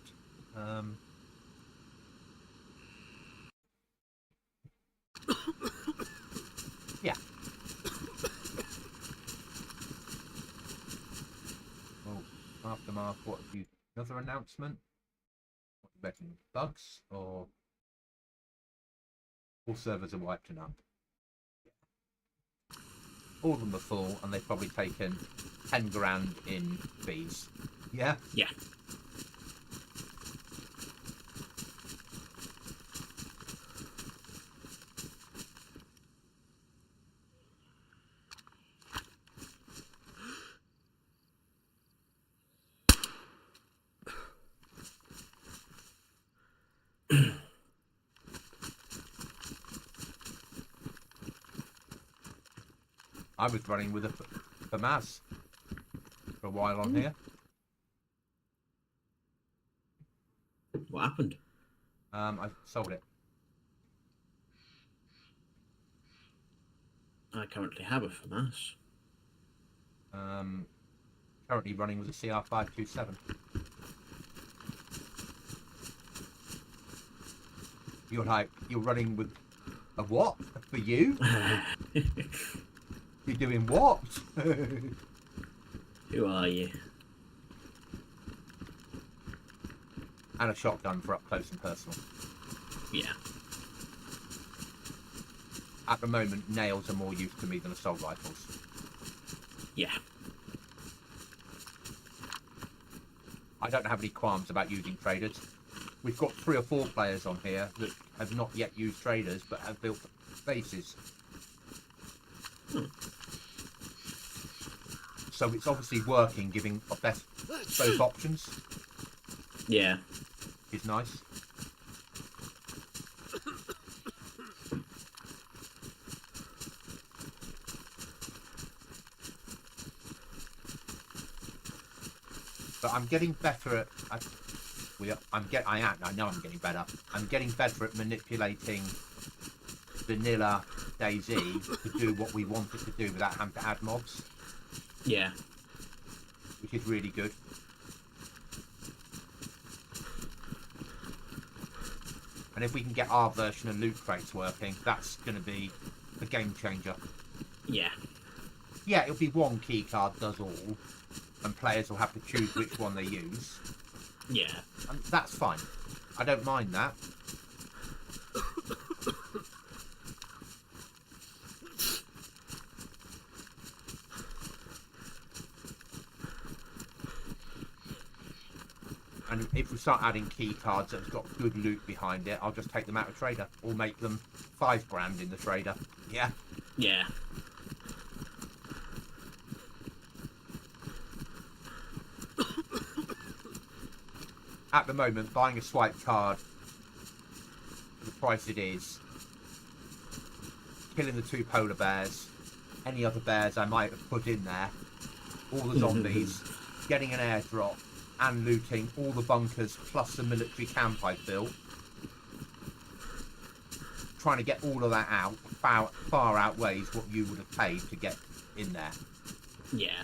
Yeah. Well, Aftermath, what have you? Another announcement? What you betting? Bugs or all servers are wiped and up? All of them are full, and they've probably taken 10 grand in fees. Yeah. Yeah. I was running with a FAMAS for a while on here. What happened? I sold it. I currently have a FAMAS. Currently running with a CR527. You're running with a what? For you? You're doing what? Who are you? And a shotgun for up close and personal. Yeah. At the moment, nails are more used to me than assault rifles. Yeah. I don't have any qualms about using traders. We've got 3 or 4 players on here that have not yet used traders but have built bases. So it's obviously working, giving both options. Yeah. Is nice. But I'm getting better at. I know I'm getting better. I'm getting better at manipulating vanilla DayZ to do what we want it to do without having to add mobs. Yeah. Which is really good. And if we can get our version of loot crates working, that's going to be a game changer. Yeah. Yeah, it'll be one key card does all, and players will have to choose which one they use. Yeah. And that's fine. I don't mind that. And if we start adding key cards that's got good loot behind it, I'll just take them out of trader or make them 5 grand in the trader. Yeah. Yeah. At the moment, buying a swipe card, the price it is, killing the 2 polar bears, any other bears I might have put in there, all the zombies, getting an airdrop, and looting all the bunkers plus the military camp I built. Trying to get all of that out far outweighs what you would have paid to get in there. Yeah.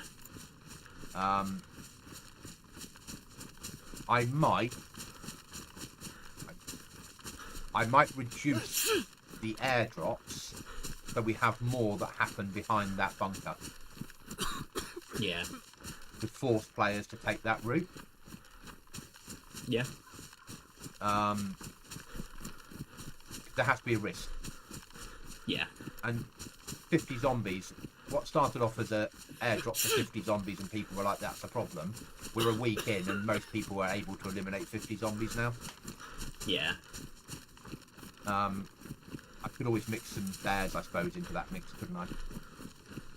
I might reduce the airdrops so we have more that happen behind that bunker. Yeah. To force players to take that route. Yeah. There has to be a risk. Yeah. And 50 zombies, what started off as a airdrop for 50 zombies and people were like, that's a problem. We're a week in and most people are able to eliminate 50 zombies now. Yeah. I could always mix some bears, I suppose, into that mix, couldn't I?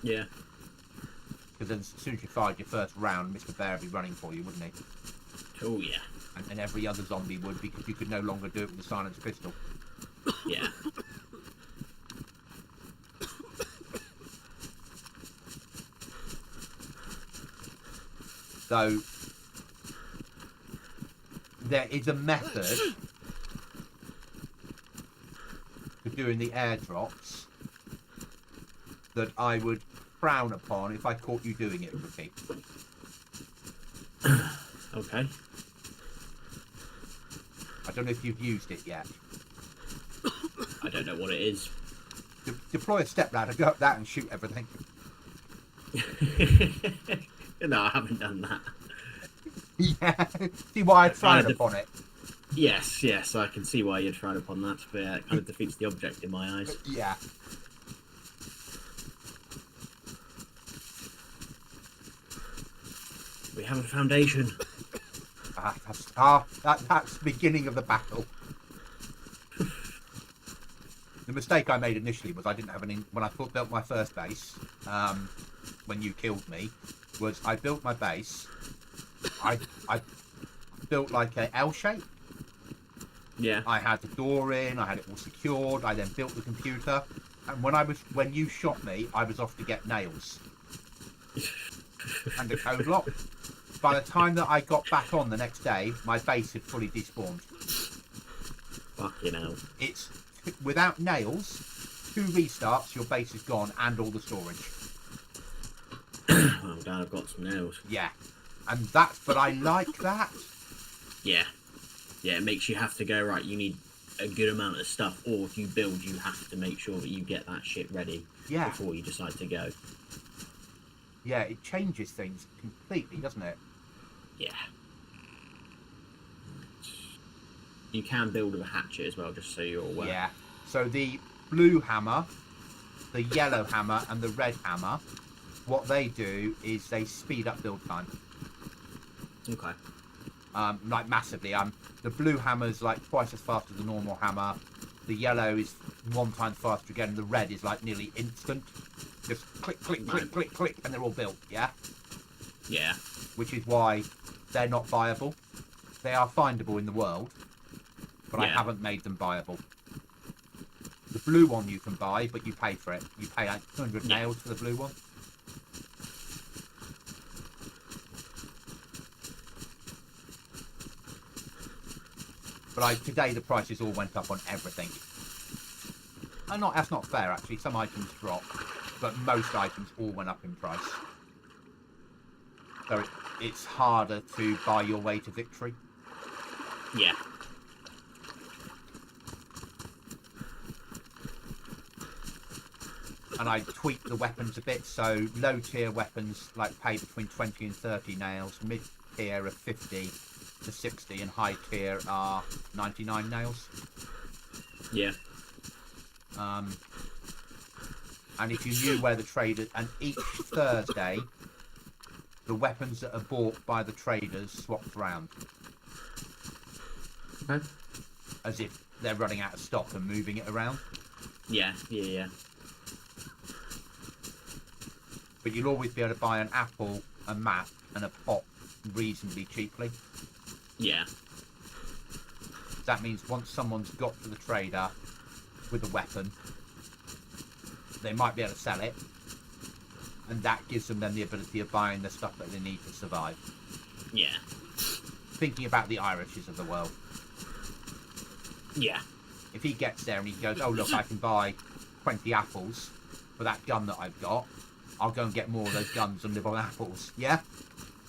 Yeah. Because as soon as you fired your first round, Mr. Bear would be running for you, wouldn't he? Oh, yeah. And every other zombie would, because you could no longer do it with a silenced pistol. Yeah. So, there is a method for doing the airdrops that I would frown upon if I caught you doing it, Rookie. Okay. I don't know if you've used it yet. I don't know what it is. Deploy a step ladder, go up that and shoot everything. No, I haven't done that. Yeah. See why I'd frown upon it. Yes, I can see why you'd frown upon that, but it kind of defeats the object in my eyes. Yeah. We have a foundation. That's the beginning of the battle. The mistake I made initially was I didn't have when I built my first base, when you killed me, was I built my base, I built like a L shape. Yeah. I had the door in, I had it all secured, I then built the computer, and when you shot me, I was off to get nails. And a code lock. By the time that I got back on the next day, my base had fully despawned. Fucking hell. It's without nails, 2 restarts, your base is gone, and all the storage. I'm glad I've got some nails. Yeah, but I like that. Yeah. Yeah, it makes you have to go, right, you need a good amount of stuff, or if you build, you have to make sure that you get that shit ready before you decide to go. Yeah, it changes things completely, doesn't it? Yeah. You can build with a hatchet as well, just so you're aware. Yeah. So the blue hammer, the yellow hammer, and the red hammer, what they do is they speed up build time. Okay. Like massively. The blue hammer's like twice as fast as the normal hammer. The yellow is 1 time faster again. The red is like nearly instant. Just click, click, click, click, click, and they're all built. Yeah. Yeah. Which is why they're not viable. They are findable in the world, but I haven't made them viable. The blue one you can buy, but you pay for it. You pay like 200 nails for the blue one. But today the prices all went up on everything. And that's not fair actually. Some items dropped, but most items all went up in price. So it's harder to buy your way to victory. Yeah. And I tweaked the weapons a bit, so low tier weapons like pay between 20 and 30 nails, mid tier are 50 to 60, and high tier are 99 nails. Yeah. And if you knew where the traders, and each Thursday, the weapons that are bought by the traders swapped around. Okay. As if they're running out of stock and moving it around. Yeah. But you'll always be able to buy an apple, a map, and a pot reasonably cheaply. Yeah. That means once someone's got to the trader with a weapon, they might be able to sell it, and that gives them then the ability of buying the stuff that they need to survive. Yeah. Thinking about the Irishes of the world. Yeah. If he gets there and he goes, oh look, I can buy 20 apples for that gun that I've got, I'll go and get more of those guns and live on apples. Yeah?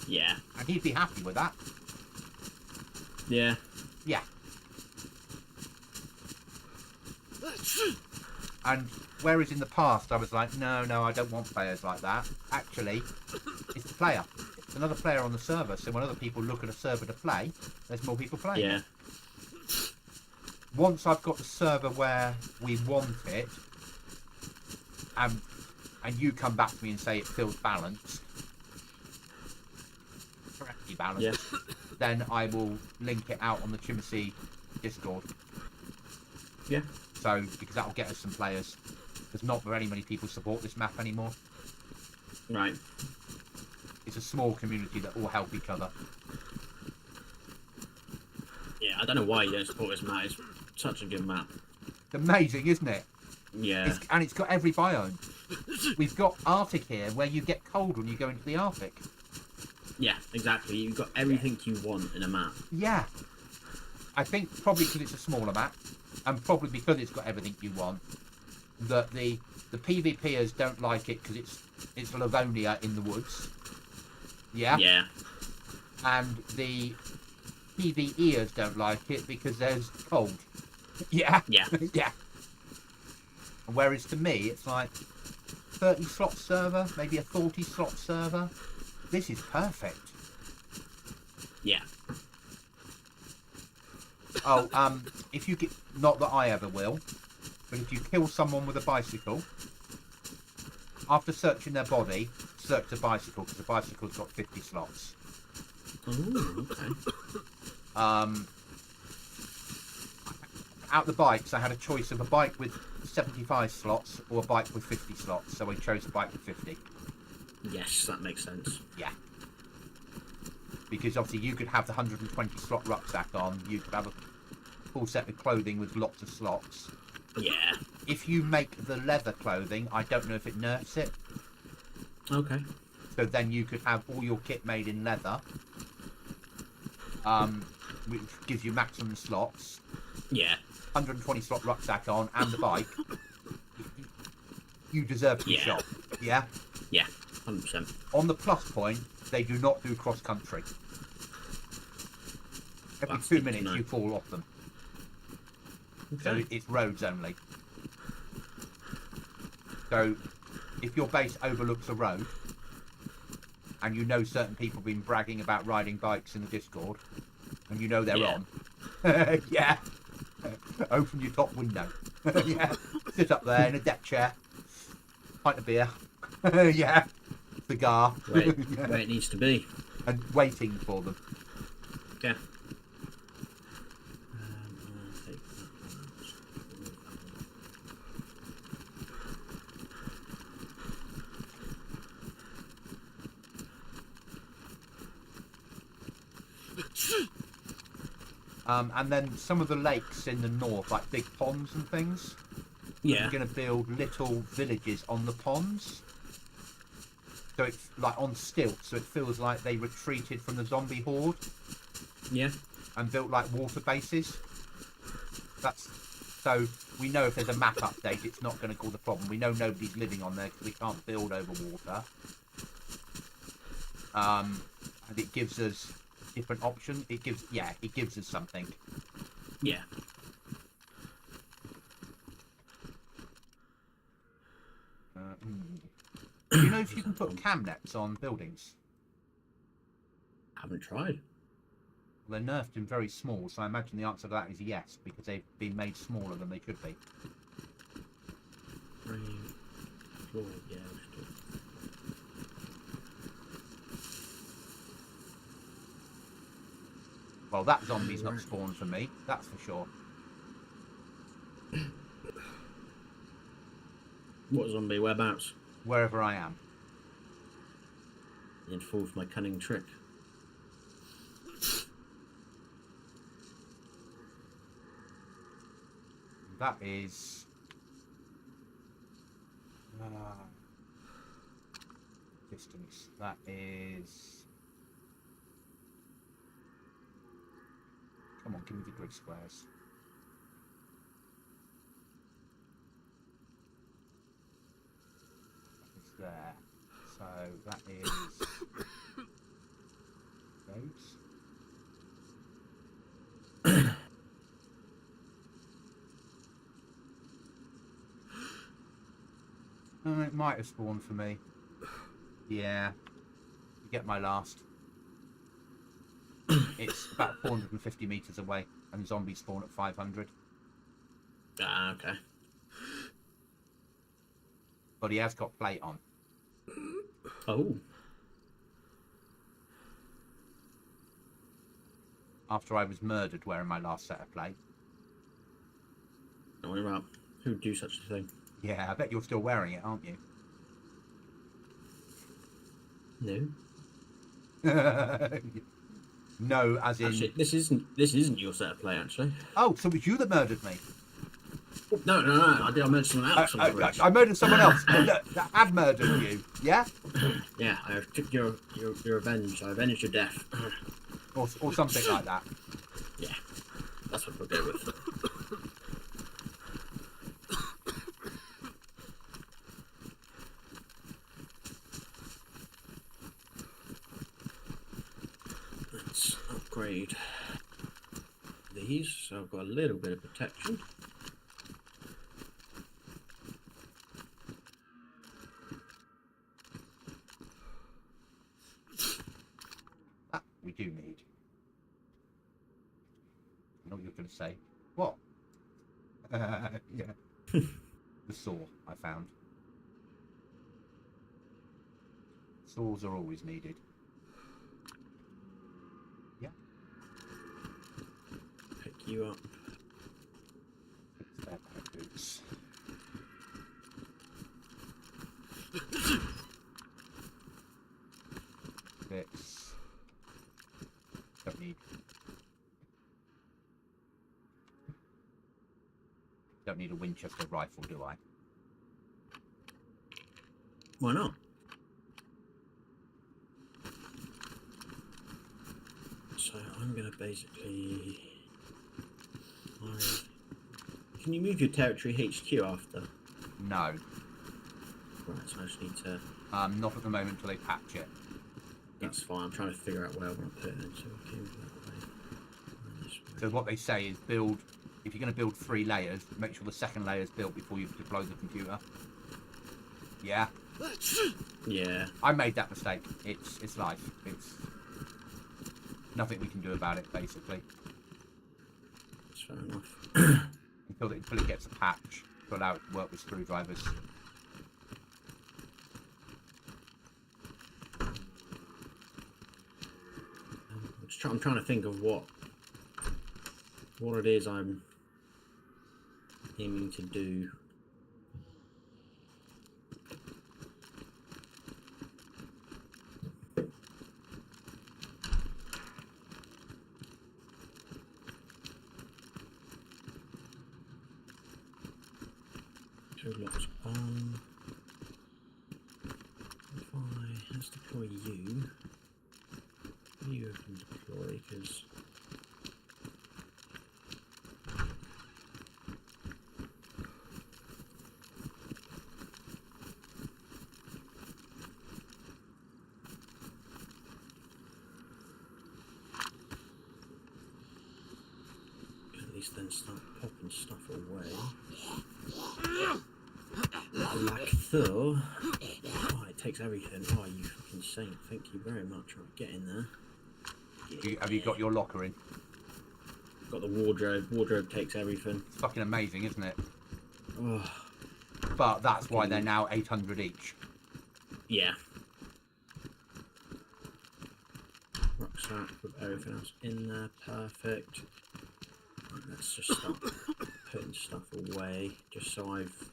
Yeah. And he'd be happy with that. Yeah. Yeah. And whereas in the past I was like, no, I don't want players like that. Actually, it's the player. It's another player on the server. So when other people look at a server to play, there's more people playing. Yeah. Once I've got the server where we want it, and you come back to me and say it feels balanced, correctly balanced, then I will link it out on the Chimsey Discord. Yeah. So, because that'll get us some players. There's not very many people support this map anymore. Right. It's a small community that all help each other. Yeah, I don't know why you don't support this map. It's such a good map. It's amazing, isn't it? Yeah. And it's got every biome. We've got Arctic here, where you get cold when you go into the Arctic. Yeah, exactly. You've got everything you want in a map. Yeah. I think probably because it's a smaller map, and probably because it's got everything you want, that the PvPers don't like it because it's Livonia in the woods. Yeah? Yeah. And the PvEers don't like it because there's cold. Yeah? Yeah. Yeah. Whereas to me, it's like 30 slot server, maybe a 40 slot server. This is perfect. Yeah. Oh, if you get, not that I ever will, but if you kill someone with a bicycle, after searching their body, search the bicycle, because the bicycle's got 50 slots. Ooh, okay. Out the bikes, I had a choice of a bike with 75 slots or a bike with 50 slots, so I chose a bike with 50. Yes, that makes sense. Yeah. Because obviously you could have the 120 slot rucksack on, you could have a full set of clothing with lots of slots. Yeah. If you make the leather clothing, I don't know if it nerfs it. Okay. So then you could have all your kit made in leather, which gives you maximum slots. Yeah. 120 slot rucksack on and the bike. You deserve to be shot. Yeah? Yeah, 100%. On the plus point, they do not do cross country. Every That's 2 good to minutes know. you fall off them. Okay. So it's roads only. So if your base overlooks a road, and you know certain people have been bragging about riding bikes in the Discord, and you know they're on, yeah, open your top window, yeah, sit up there in a deck chair, pint of beer, yeah, cigar, Where it needs to be. and waiting for them. Yeah. And then some of the lakes in the north, like big ponds and things, Yeah. you're going to build little villages on the ponds. So it's like on stilts, so it feels like they retreated from the zombie horde Yeah. and built like water bases. That's so we know if there's a map update, it's not going to cause a problem. We know nobody's living on there because we can't build over water. And it gives us different options. It gives us something. Yeah. Do you know if you can put cam nets on buildings? Haven't tried. Well, they're nerfed and very small, so I imagine the answer to that is yes, because they've been made smaller than they should be. 3 floor, yeah, let's do it. Well, that zombie's not spawned for me, that's for sure. What zombie? Whereabouts? Wherever I am. You'd fall for my cunning trick. That is... distance. That is... Come on, give me the grid squares. That is there. So that is... those. It might have spawned for me. Yeah. You get my last. It's about 450 meters away, and zombies spawn at 500. Ah, okay. But he has got plate on. Oh. After I was murdered wearing my last set of plate. Don't worry about who would do such a thing. Yeah, I bet you're still wearing it, aren't you? No. No, as in... Actually, this isn't your set of play, actually. Oh, so it was you that murdered me? No. I murdered someone else. I murdered someone else that had murdered you, yeah? Yeah, I took your revenge. I avenged your death. Or something like that. Yeah, that's what we'll go with. Let's upgrade these, so I've got a little bit of protection. That we do need. I know what you're going to say. What? Yeah. The saw I found. Saws are always needed. Yeah. Pick you up. Spare pair of boots. Bits. Don't need a Winchester rifle, do I? Why not? So I'm going to basically... Can you move your territory HQ after? No. Right, so I just need to... Not at the moment until they patch it. That's fine, I'm trying to figure out where I want to put it in, so we can move that way. So what they say is build... If you're going to build 3 layers, make sure the second layer is built before you deploy the computer. Yeah? Yeah. I made that mistake. It's life. It's... nothing we can do about it, basically. That's fair enough. until it gets a patch to allow it to work with screwdrivers. I'm trying to think of what it is I'm aiming to do. So locks on. If let's deploy you. You can deploy because at least then start popping stuff away. Like though, oh, it takes everything. Oh, you fucking saint! Thank you very much. Right, get in there. Have you got your locker in? Got the wardrobe. Wardrobe takes everything. It's fucking amazing, isn't it? Oh. But that's why they're now 800 each. Yeah. Right, rucksack with everything else in there. Perfect. Right, let's just start putting stuff away, just so I've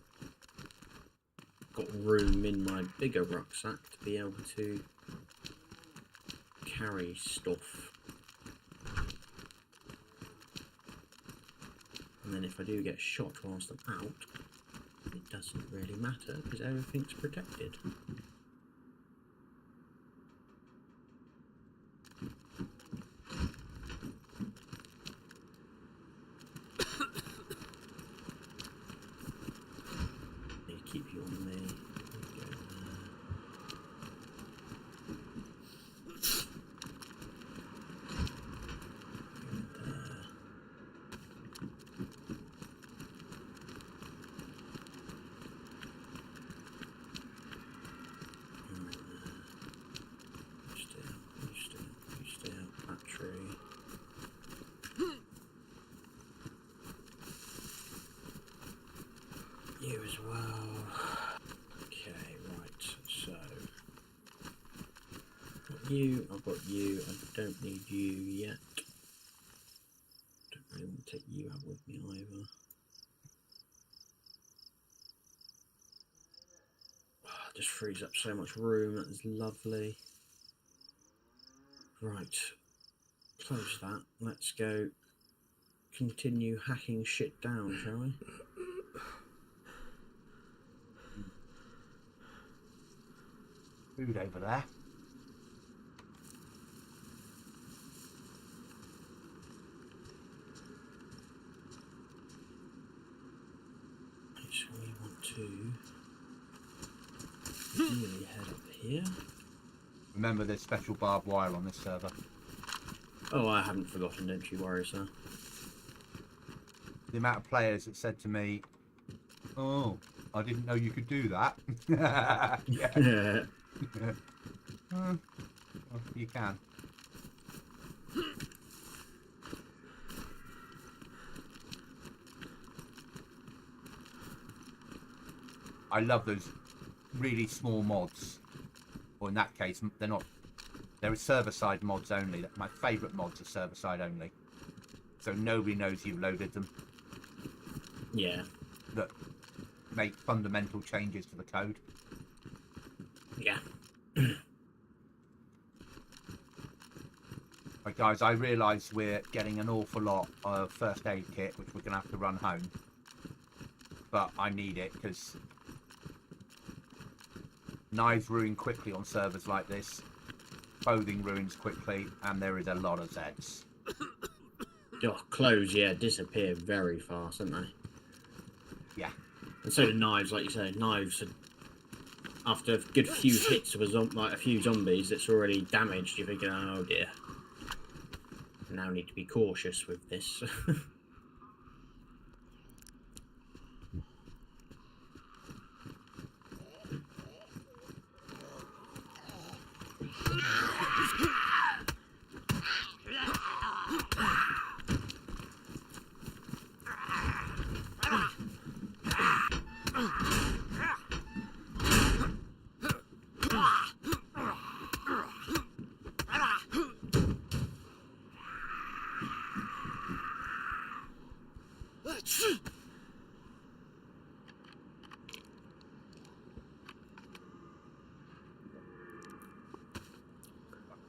got room in my bigger rucksack to be able to carry stuff. And then if I do get shot whilst I'm out, it doesn't really matter because everything's protected. Keep you on me. Go there. Stay out. Battery. You as well. Okay, right, so got you, I've got you, I don't need you yet. Don't really want to take you out with me either. Just frees up so much room, that is lovely. Right, close that, let's go continue hacking shit down, shall we? Food over there. So we want to really head up here. Remember, there's special barbed wire on this server. Oh, I haven't forgotten, don't you worry, sir. The amount of players that said to me, "Oh, I didn't know you could do that." Yeah. Well, you can. I love those really small mods, or in that case they're not, they're server side mods only. My favourite mods are server side only, so nobody knows you've loaded them. Yeah. That make fundamental changes to the code. Yeah. Right, guys, I realise we're getting an awful lot of first aid kit, which we're going to have to run home. But I need it, because knives ruin quickly on servers like this. Clothing ruins quickly, and there is a lot of Zeds. Oh, clothes, yeah, disappear very fast, don't they? Yeah. And so do knives, like you say. Knives, after a good few hits of a few zombies, it's already damaged. You're thinking, oh dear. I now need to be cautious with this.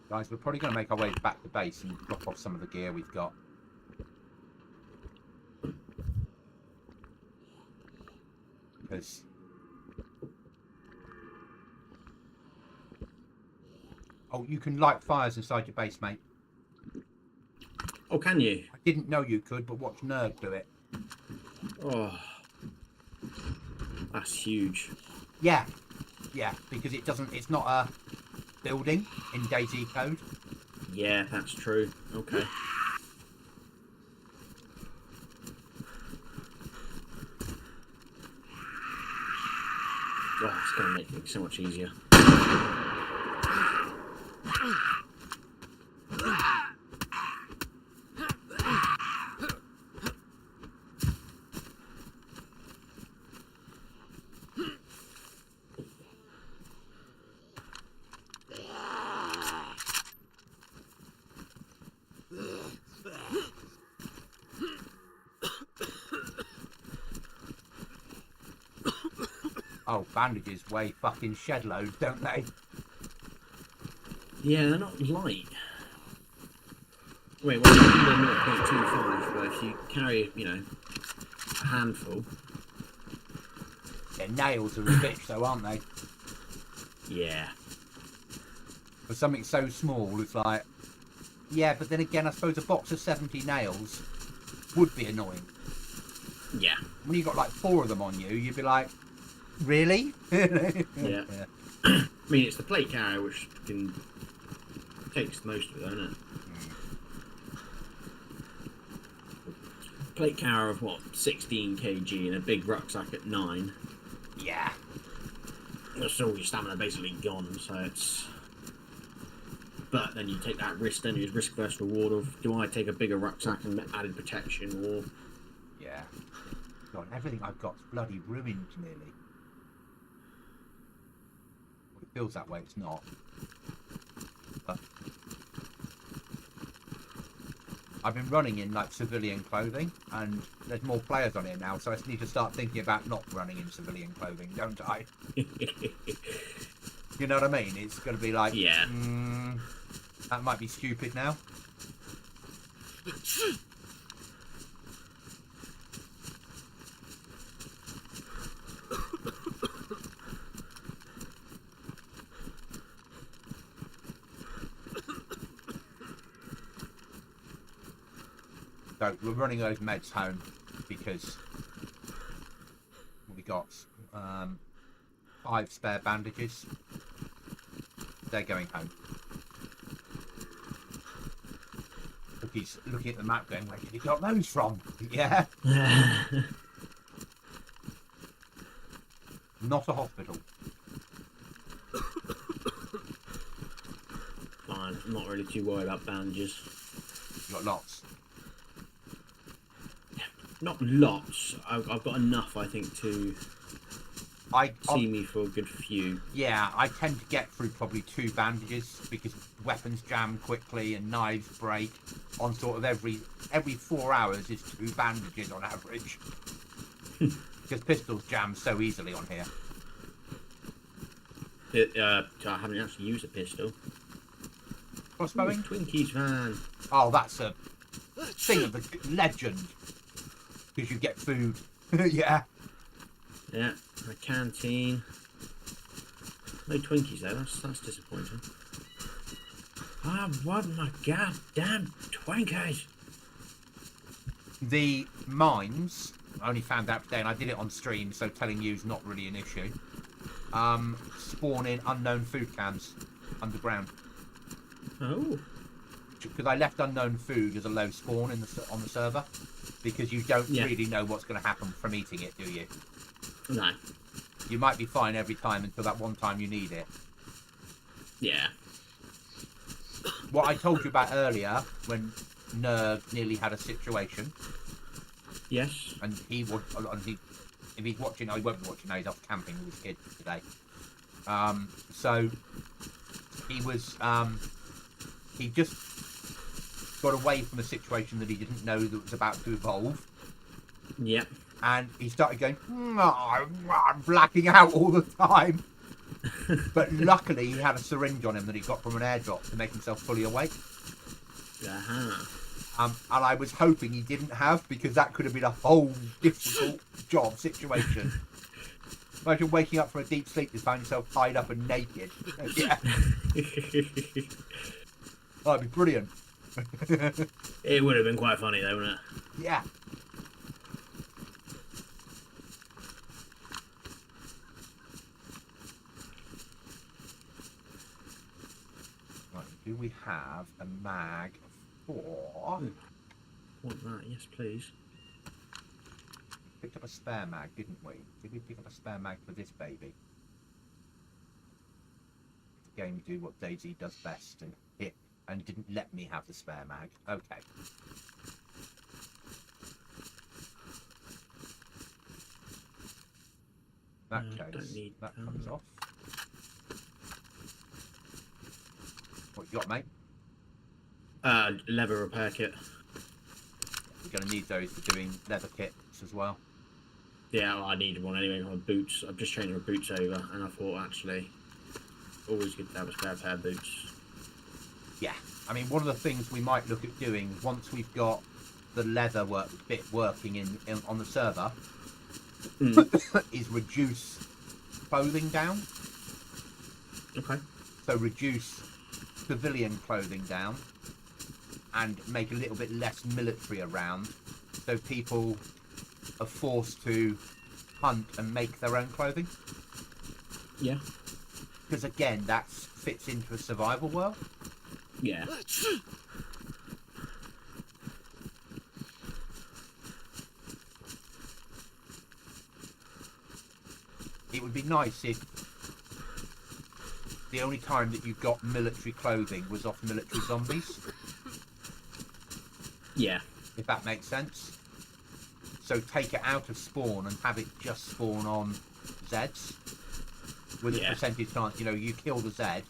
Guys, we're probably going to make our way back to base and drop off some of the gear we've got. Because... Oh, you can light fires inside your base, mate. Oh, can you? I didn't know you could, but watch Nerd do it. Oh. That's huge. Yeah. Yeah, because it doesn't... It's not a building in DayZ code. Yeah, that's true. Okay. Oh, it's going to make things so much easier. Oh, bandages weigh fucking shed loads, don't they? Yeah, they're not light. Wait, well, they're 0.25, but if you carry, you know, a handful. Their nails are a bitch, though, aren't they? Yeah. For something so small, it's like, yeah, but then again, I suppose a box of 70 nails would be annoying. Yeah. When you got like 4 of them on you, you'd be like, really? Yeah. I mean, it's the plate carrier which takes most of it, isn't it? Plate carrier of what, 16 kg and a big rucksack at 9. Yeah. That's all your stamina basically gone, so it's. But then you take that risk, then you risk versus reward of do I take a bigger rucksack and added protection, or. Yeah. God, everything I've got's bloody ruined nearly. Well, it feels that way, it's not. But I've been running in like civilian clothing, and there's more players on here now, so I just need to start thinking about not running in civilian clothing, don't I? You know what I mean? It's going to be like, yeah. That might be stupid now. So we're running those meds home because we got 5 spare bandages. They're going home. He's looking at the map going, where did he got those from? Yeah. Not a hospital. Fine, I'm not really too worried about bandages. You've got lots. Not lots. I've got enough, I think, to see me for a good few. Yeah, I tend to get through probably 2 bandages because weapons jam quickly and knives break. On sort of every 4 hours is 2 bandages on average. Because pistols jam so easily on here. I haven't actually used a pistol. Crossbowing? Twinkies van. Oh, that's a thing of the legend. Because you get food. Yeah. Yeah, a canteen. No Twinkies though, that's disappointing. I want my goddamn Twinkies. The mines, I only found out today, and I did it on stream, so telling you is not really an issue. Spawn in unknown food cans underground. Oh. Because I left unknown food as a low spawn on the server, because you don't really know what's going to happen from eating it, do you? No. You might be fine every time until that one time you need it. Yeah. What I told you about earlier, when Nerve nearly had a situation. Yes. And if he's watching, he won't be watching now, he's off camping with his kids today. So he was, he just got away from a situation that he didn't know that was about to evolve. Yep. And he started going, I'm blacking out all the time. But luckily he had a syringe on him that he got from an airdrop to make himself fully awake. Uh-huh. And I was hoping he didn't have, because that could have been a whole difficult job situation. Imagine waking up from a deep sleep to find yourself tied up and naked. Yeah. That'd be brilliant. It would have been quite funny though, wouldn't it? Yeah. Right, do we have a mag for... Want that? Yes, please. Picked up a spare mag, didn't we? Did we pick up a spare mag for this baby? The game do what DayZ does best and hit and didn't let me have the spare mag. Okay. That case, that comes off. What you got, mate? Leather repair kit. We're going to need those for doing leather kits as well. Yeah, well, I needed one anyway. My boots. I've just changed my boots over, and I thought actually, always good to have a spare pair of boots. Yeah, I mean, one of the things we might look at doing once we've got the leather bit working in on the server is reduce clothing down. Okay. So reduce civilian clothing down and make a little bit less military around, so people are forced to hunt and make their own clothing. Yeah. Because again, that fits into a survival world. Yeah. It would be nice if the only time that you got military clothing was off military zombies. Yeah. If that makes sense. So take it out of spawn and have it just spawn on Zeds. With a percentage chance, you know, you kill the Zed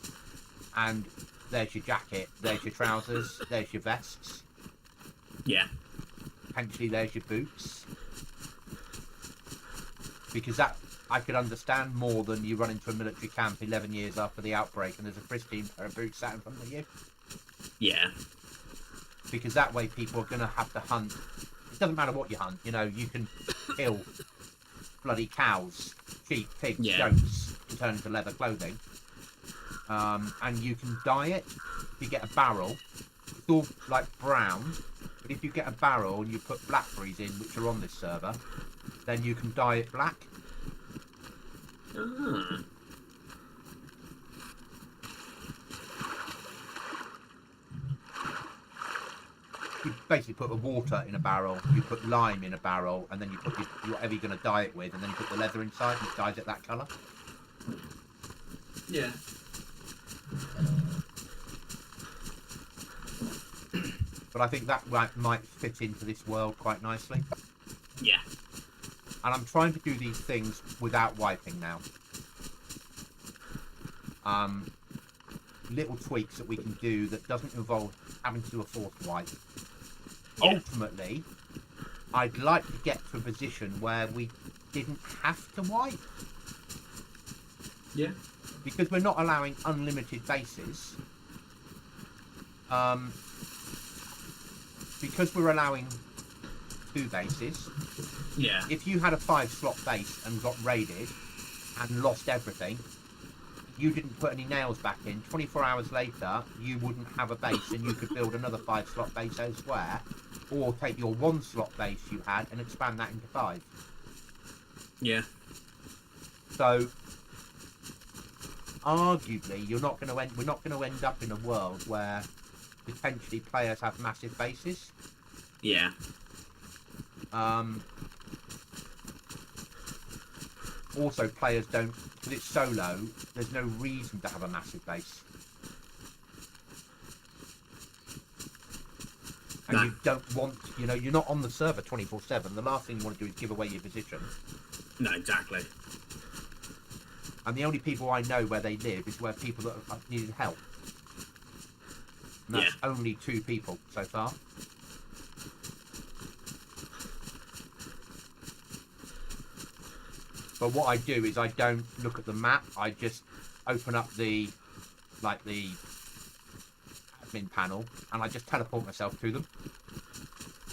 and there's your jacket, there's your trousers, there's your vests. Yeah. Potentially there's your boots. Because that, I could understand more than you run into a military camp 11 years after the outbreak and there's a pristine pair of boots sat in front of you. Yeah. Because that way people are going to have to hunt. It doesn't matter what you hunt, you know, you can kill bloody cows, sheep, pigs, goats and turn into leather clothing. And you can dye it. If you get a barrel, it's all like brown, but if you get a barrel and you put blackberries in, which are on this server, then you can dye it black. Ah. You basically put the water in a barrel, you put lime in a barrel, and then you put whatever you're going to dye it with, and then you put the leather inside and it dyes it that colour. Yeah. But I think that might fit into this world quite nicely. Yeah. And I'm trying to do these things without wiping now. Little tweaks that we can do that doesn't involve having to do a forced wipe. Yeah. Ultimately, I'd like to get to a position where we didn't have to wipe. Yeah. Because we're not allowing unlimited bases. Because we're allowing 2 bases. Yeah. If you had a 5-slot base and got raided and lost everything, you didn't put any nails back in, 24 hours later, you wouldn't have a base and you could build another 5-slot base elsewhere, or take your 1-slot base you had and expand that into 5. Yeah. So, arguably, we're not going to end up in a world where potentially players have massive bases. Yeah. Also, players don't, because it's solo, there's no reason to have a massive base. And you don't want, you know, you're not on the server 24/7. The last thing you want to do is give away your position. No, exactly. And the only people I know where they live is where people that have needed help. And that's only 2 people so far. But what I do is I don't look at the map. I just open up the admin panel and I just teleport myself to them.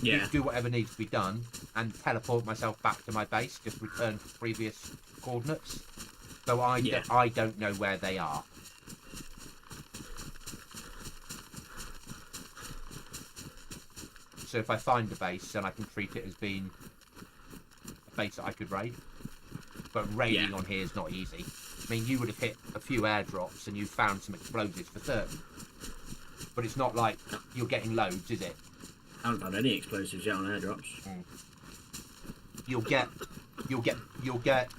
Yeah. Do whatever needs to be done and teleport myself back to my base. Just return to previous coordinates. So I don't know where they are. So if I find a base, then I can treat it as being a base that I could raid. But raiding on here is not easy. I mean, you would have hit a few airdrops and you found some explosives for certain. But it's not like you're getting loads, is it? I haven't found any explosives yet on airdrops. Mm. You'll get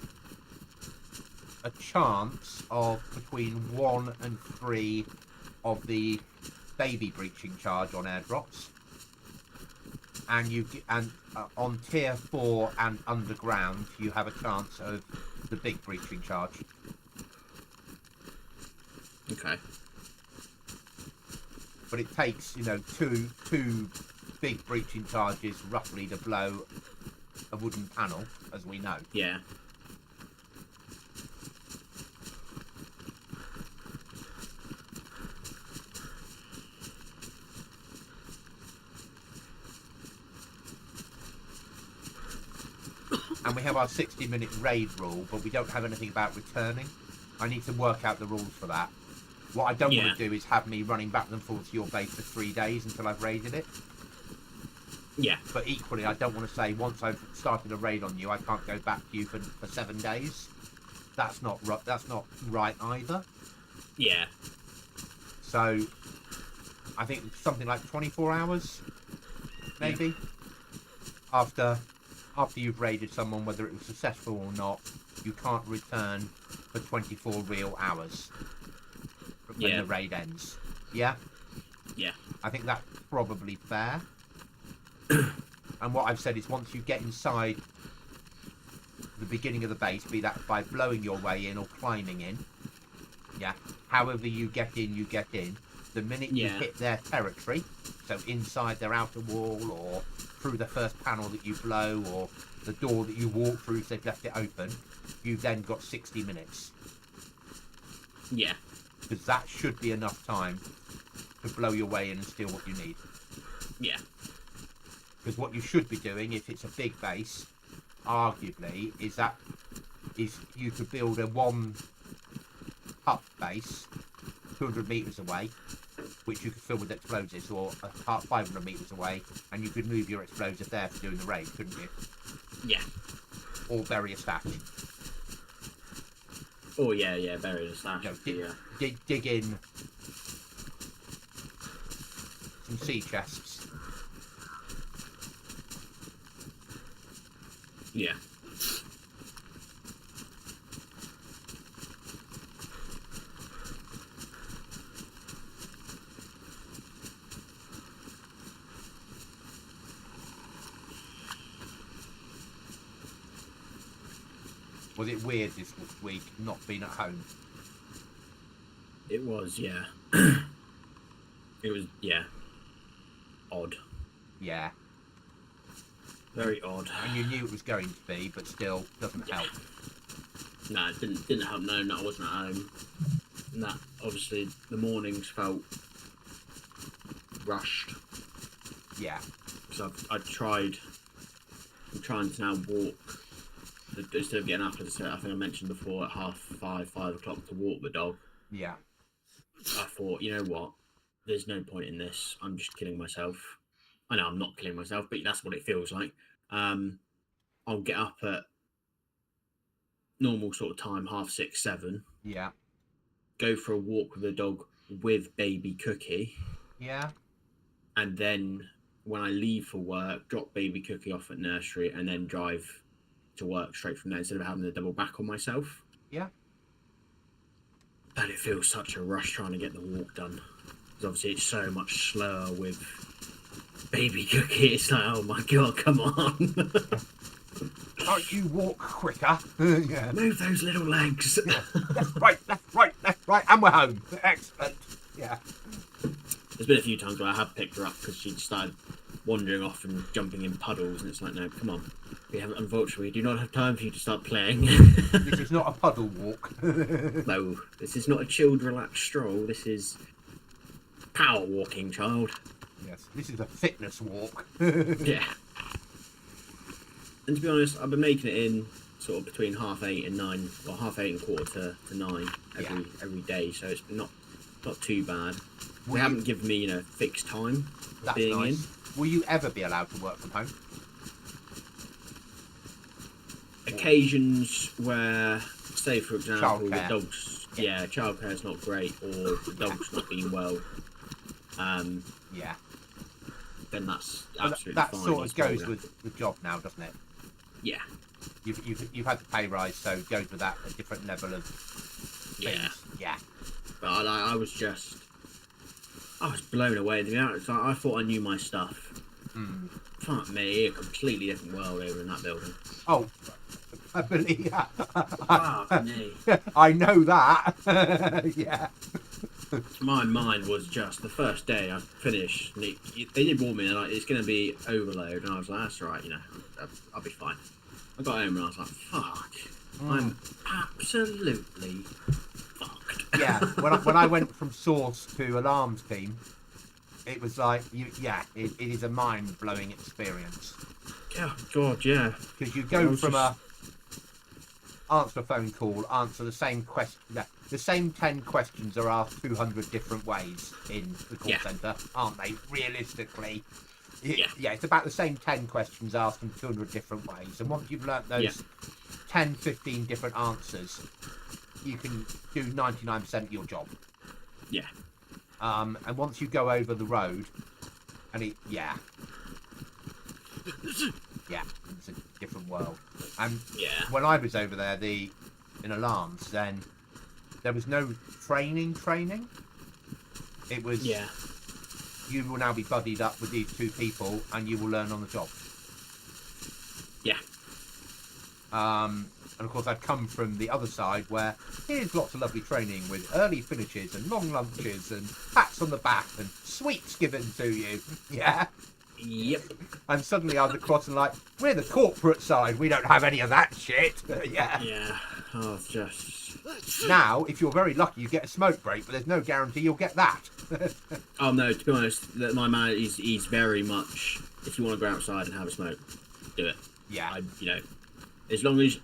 a chance of between 1 and 3 of the baby breaching charge on airdrops. And on tier 4 and underground, you have a chance of the big breaching charge. Okay. But it takes, you know, two big breaching charges roughly to blow a wooden panel, as we know. Yeah. And we have our 60-minute raid rule, but we don't have anything about returning. I need to work out the rules for that. What I don't want to do is have me running back and forth to your base for 3 days until I've raided it. Yeah. But equally, I don't want to say once I've started a raid on you, I can't go back to you for 7 days. That's not right either. Yeah. So I think something like 24 hours, maybe, after you've raided someone, whether it was successful or not, you can't return for 24 real hours when the raid ends. Yeah? Yeah. I think that's probably fair. And what I've said is once you get inside the beginning of the base, be that by blowing your way in or climbing in, yeah, however you get in, you get in. The minute you hit their territory, so inside their outer wall or through the first panel that you blow or the door that you walk through if they've left it open, you've then got 60 minutes. Yeah. Because that should be enough time to blow your way in and steal what you need. Yeah. Because what you should be doing, if it's a big base, arguably, is you could build a one-hut base 200 metres away, which you could fill with explosives, or a hut 500 metres away, and you could move your explosive there for doing the raid, couldn't you? Yeah. Or bury a stash. Oh, yeah, bury a stash. Dig in some sea chests. Yeah. Was it weird this week not being at home? It was, yeah. It was, yeah. Odd. Yeah. Very odd. And you knew it was going to be, but still doesn't help. No, it didn't help knowing that I wasn't at home. And that, obviously, the mornings felt rushed. Yeah. Because I'm trying to now walk, instead of getting after the set, I think I mentioned before, at 5 o'clock to walk the dog. Yeah. I thought, you know what? There's no point in this. I'm just killing myself. I know I'm not killing myself, but that's what it feels like. I'll get up at normal sort of time, 6:30, 7. Yeah. Go for a walk with the dog with baby Cookie. Yeah. And then when I leave for work, drop baby Cookie off at nursery and then drive to work straight from there instead of having to double back on myself. Yeah. And it feels such a rush trying to get the walk done. Because obviously it's so much slower with baby Cookie. It's like, oh my god, come on. Can't you walk quicker? Yeah. Move those little legs. Yeah. Left, right, and we're home. Excellent. Yeah. There's been a few times where I have picked her up because she started wandering off and jumping in puddles, and it's like, no, come on. Unfortunately, we do not have time for you to start playing. This is not a puddle walk. No, this is not a chilled, relaxed stroll. This is power walking, child. Yes, this is a fitness walk. Yeah. And to be honest, I've been making it in sort of between 8:30 and 9, or 8:30 and quarter to 9 every day, so it's not too bad. They haven't given me, fixed time of being nice. in. Will you ever be allowed to work from home? Occasions where, say for example, Childcare. the dog's childcare's not great, or the dog's not being well. Yeah. Then that's absolutely that fine. sort of goes with the job now, doesn't it? Yeah. You've had the pay rise, so it goes with that a different level of things. Yeah. But I was blown away. I thought I knew my stuff. Fuck me, a completely different world over in that building. Oh, I believe. Fuck me. I know that. Yeah. My mind was just the first day I finished. They did warn me, they're like, it's going to be overload, and I was like, that's right, I'll be fine. I got home and I was like, fuck, I'm absolutely fucked. Yeah, when I went from source to alarms team, it was like, it is a mind-blowing experience. Oh, God, yeah. Because you go from answer a phone call, answer the same question. The same 10 questions are asked 200 different ways in the call centre, aren't they? Realistically. Yeah, it's about the same 10 questions asked in 200 different ways. And once you've learnt those 10, 15 different answers, you can do 99% of your job. Yeah. And once you go over the road, and it's a different world. And when I was over there, in alarms, then there was no training. It was you will now be buddied up with these two people, and you will learn on the job. Yeah. And of course, I'd come from the other side where here's lots of lovely training with early finishes and long lunches and pats on the back and sweets given to you. Yeah. Yep. And suddenly I was across and like, we're the corporate side. We don't have any of that shit. Yeah. Yeah. Oh, just. Now, if you're very lucky, you get a smoke break, but there's no guarantee you'll get that. Oh no, to be honest, my man he's very much. If you want to go outside and have a smoke, do it. Yeah. As long as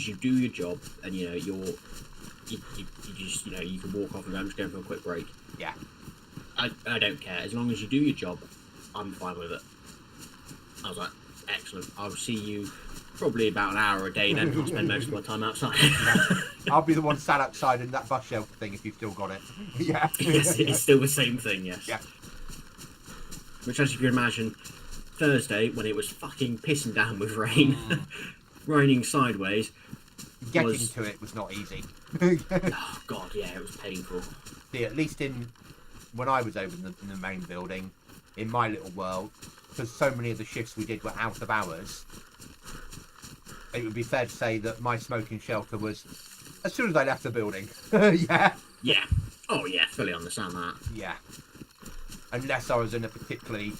you do your job and you just you can walk off and go, I'm just going for a quick break. Yeah. I don't care. As long as you do your job, I'm fine with it. I was like, excellent. I'll see you probably about an hour a day then. I'll spend most of my time outside. I'll be the one sat outside in that bus shelter thing if you've still got it. Yeah. Yes, it's still the same thing, yes. Yeah. Which, as you can imagine, Thursday, when it was fucking pissing down with rain, raining sideways. Getting to it was not easy. Oh, God, yeah, it was painful. See, at least when I was over in the main building, in my little world, because so many of the shifts we did were out of hours, it would be fair to say that my smoking shelter was as soon as I left the building. Yeah. Yeah. Oh, yeah, fully understand that. Yeah. Unless I was in a particularly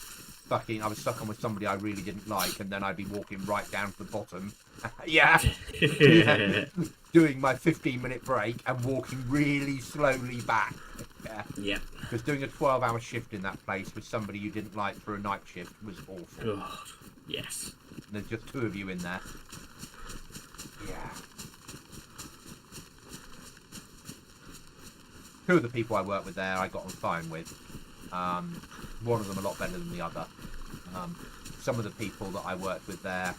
I was stuck on with somebody I really didn't like, and then I'd be walking right down to the bottom. Yeah. Doing my 15-minute break and walking really slowly back. Yeah. Yeah. Because doing a 12-hour shift in that place with somebody you didn't like for a night shift was awful. God, yes. And there's just two of you in there. Yeah. Two of the people I work with there I got on fine with. One of them a lot better than the other. Some of the people that I worked with there,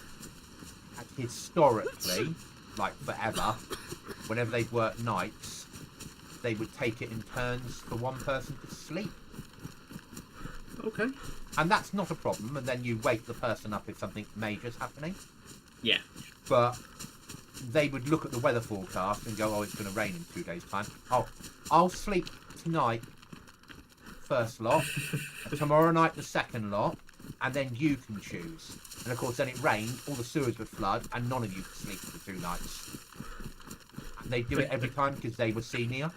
historically, like forever, whenever they'd work nights, they would take it in turns for one person to sleep. Okay. And that's not a problem, and then you wake the person up if something major's happening. Yeah. But they would look at the weather forecast and go, oh, it's going to rain in 2 days' time. Oh, I'll sleep tonight, first lot, tomorrow night the second lot, and then you can choose. And of course, then it rained, all the sewers would flood, and none of you could sleep for the 2 nights. And they do it every time because they were senior.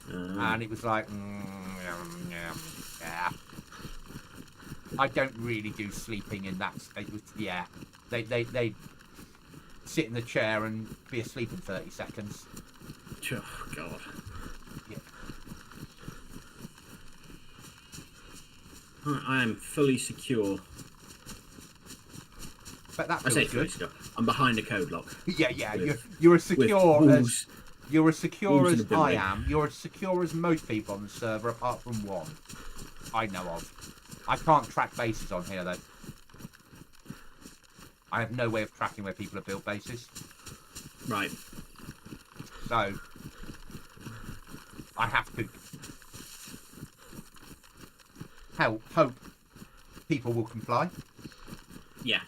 And it was like, yeah. I don't really do sleeping in that. It was, yeah. They sit in the chair and be asleep in 30 seconds. Oh, God. Yeah. I am fully secure. But that I say feels fully good. secure. I'm behind a code lock. Yeah. With, You're as secure as you're as secure Wolves in as a building. I am. You're as secure as most people on the server, apart from one I know of. I can't track bases on here though. I have no way of tracking where people have built bases. Right. So I have to hope people will comply. Yeah.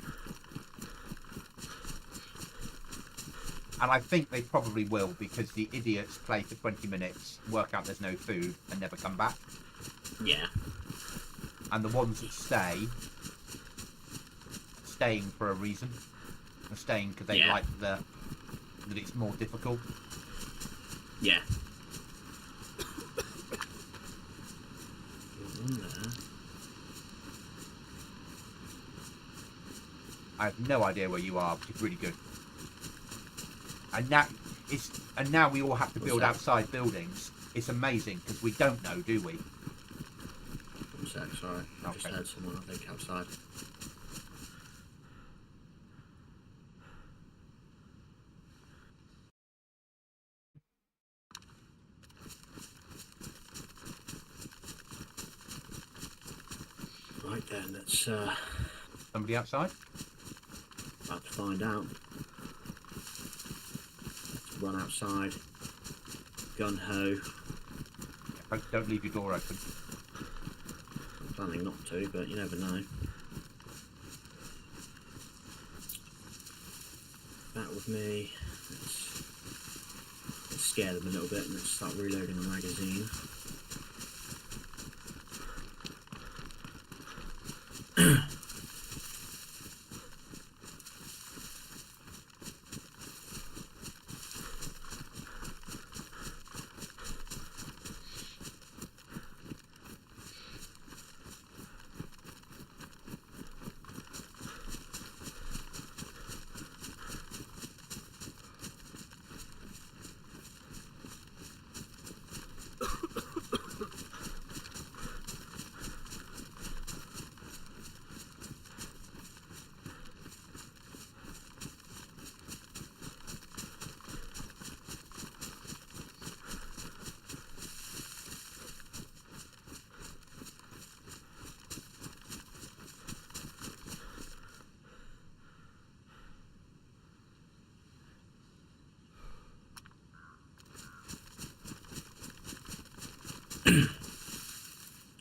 And I think they probably will, because the idiots play for 20 minutes, work out there's no food, and never come back. Yeah. And the ones that staying for a reason. They're staying because they like that it's more difficult. Yeah. in there. I have no idea where you are, but it's really good. And now we all have to build outside buildings. It's amazing because we don't know, do we? One sec, sorry. I just heard someone, I think, outside. Right then, let's Somebody outside? about to find out. Let's run outside. Gun ho. Don't leave your door open. I'm planning not to, but you never know. Back with me. Let's scare them a little bit and let's start reloading the magazine.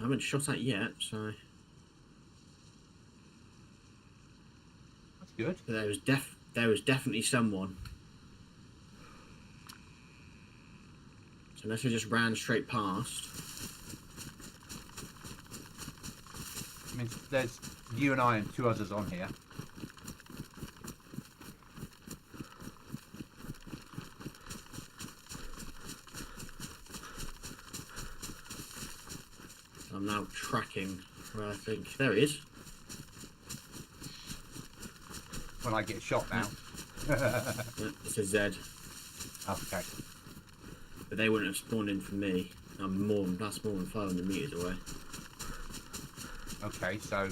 I haven't shot at yet, so That's good. there was definitely someone. So unless I just ran straight past. I mean, there's you and I and two others on here. I'm now tracking where I think there he is. When I get shot now. Yeah, it's a Z. Okay. But they wouldn't have spawned in from me. That's more than 500 meters away. Okay, so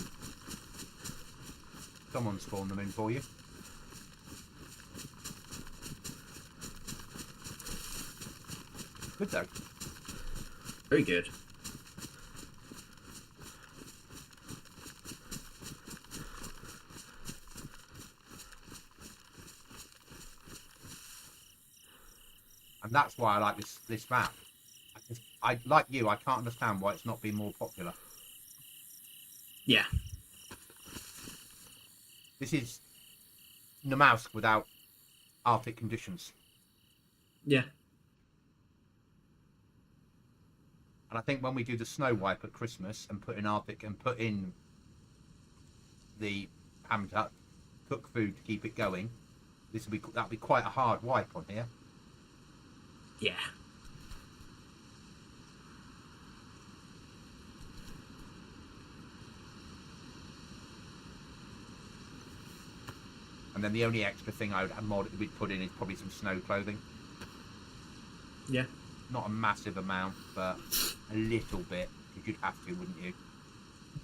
someone spawned them in for you. Good though. Very good. And that's why I like this map. I like you, I can't understand why it's not been more popular. Yeah. This is Namalsk without Arctic conditions. Yeah. And I think when we do the snow wipe at Christmas and put in Arctic and put in the ham hut, cook food to keep it going, that'll be quite a hard wipe on here. Yeah. And then the only extra thing we'd put in is probably some snow clothing. Yeah. Not a massive amount, but a little bit, because you'd have to, wouldn't you?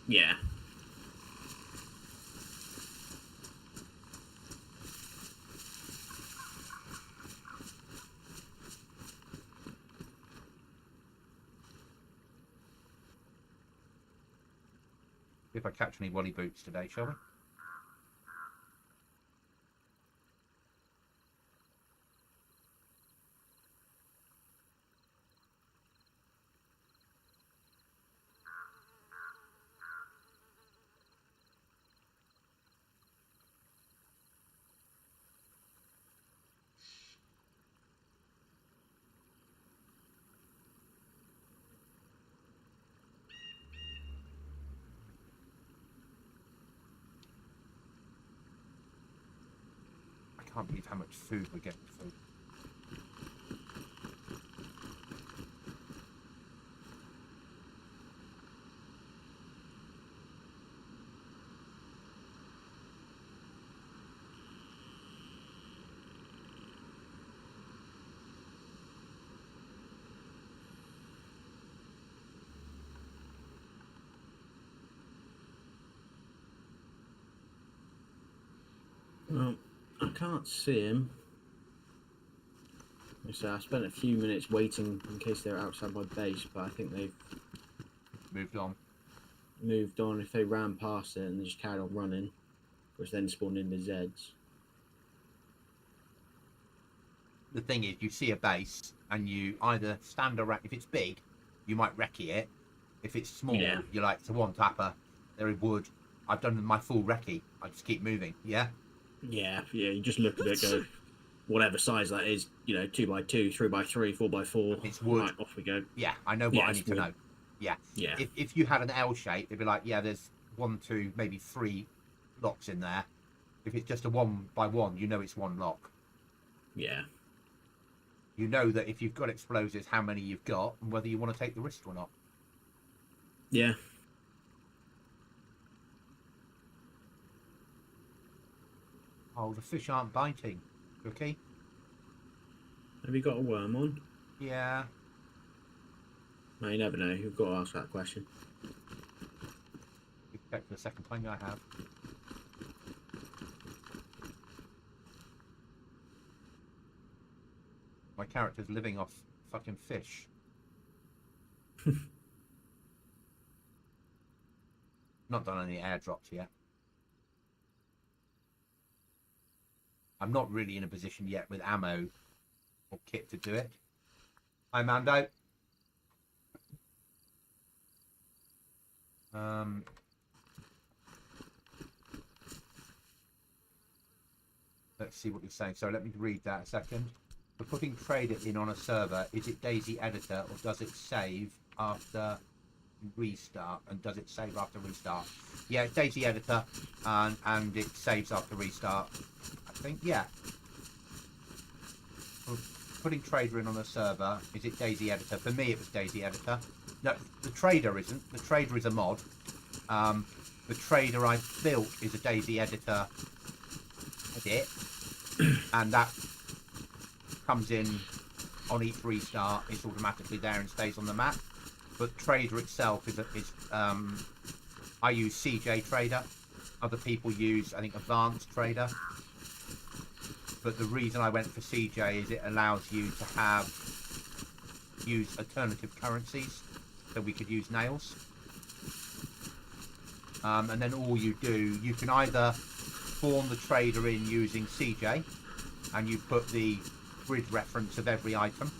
Yeah. If I catch any Wally boots today, shall we? I can't believe how much food we're getting through. Well, I can't see him. So I spent a few minutes waiting in case they're outside my base, but I think they've Moved on. moved on. If they ran past it and just carried on running, which then spawned in the Zeds. The thing is, you see a base and you either stand around. If it's big, you might recce it. If it's small, you're like, it's a one tapper. They're in wood. I've done my full recce. I just keep moving. Yeah. Yeah. You just look at it, go, whatever size that is. 2x2, 3x3, 4x4. It's wood. Right, off we go. Yeah, I know what I need to know. Yeah. Yeah. If you had an L shape, it'd be like, yeah, there's 1, 2, maybe 3 locks in there. If it's just a 1x1, you know it's one lock. Yeah. You know that if you've got explosives, how many you've got, and whether you want to take the risk or not. Yeah. Oh, the fish aren't biting. Okay. Have you got a worm on? Yeah. No, you never know. You've got to ask that question. You've checked for the second time. I have. My character's living off fucking fish. Not done any airdrops yet. I'm not really in a position yet with ammo or kit to do it. Hi, Mando. Let's see what he's saying. So let me read that a second. For putting trader in on a server, is it DayZ editor or does it save after restart? And does it save after restart? Yeah, it's DayZ editor and it saves after restart. I think, yeah. For putting trader in on a server, is it DayZ editor? For me, it was DayZ editor. No, the trader isn't. The trader is a mod. The trader I built is a DayZ editor edit, and that comes in on each restart. It's automatically there and stays on the map. But trader itself is I use CJ trader. Other people use, I think, advanced trader. But the reason I went for CJ is it allows you to use alternative currencies. So we could use nails. And then all you do, you can either spawn the trader in using CJ, and you put the grid reference of every item,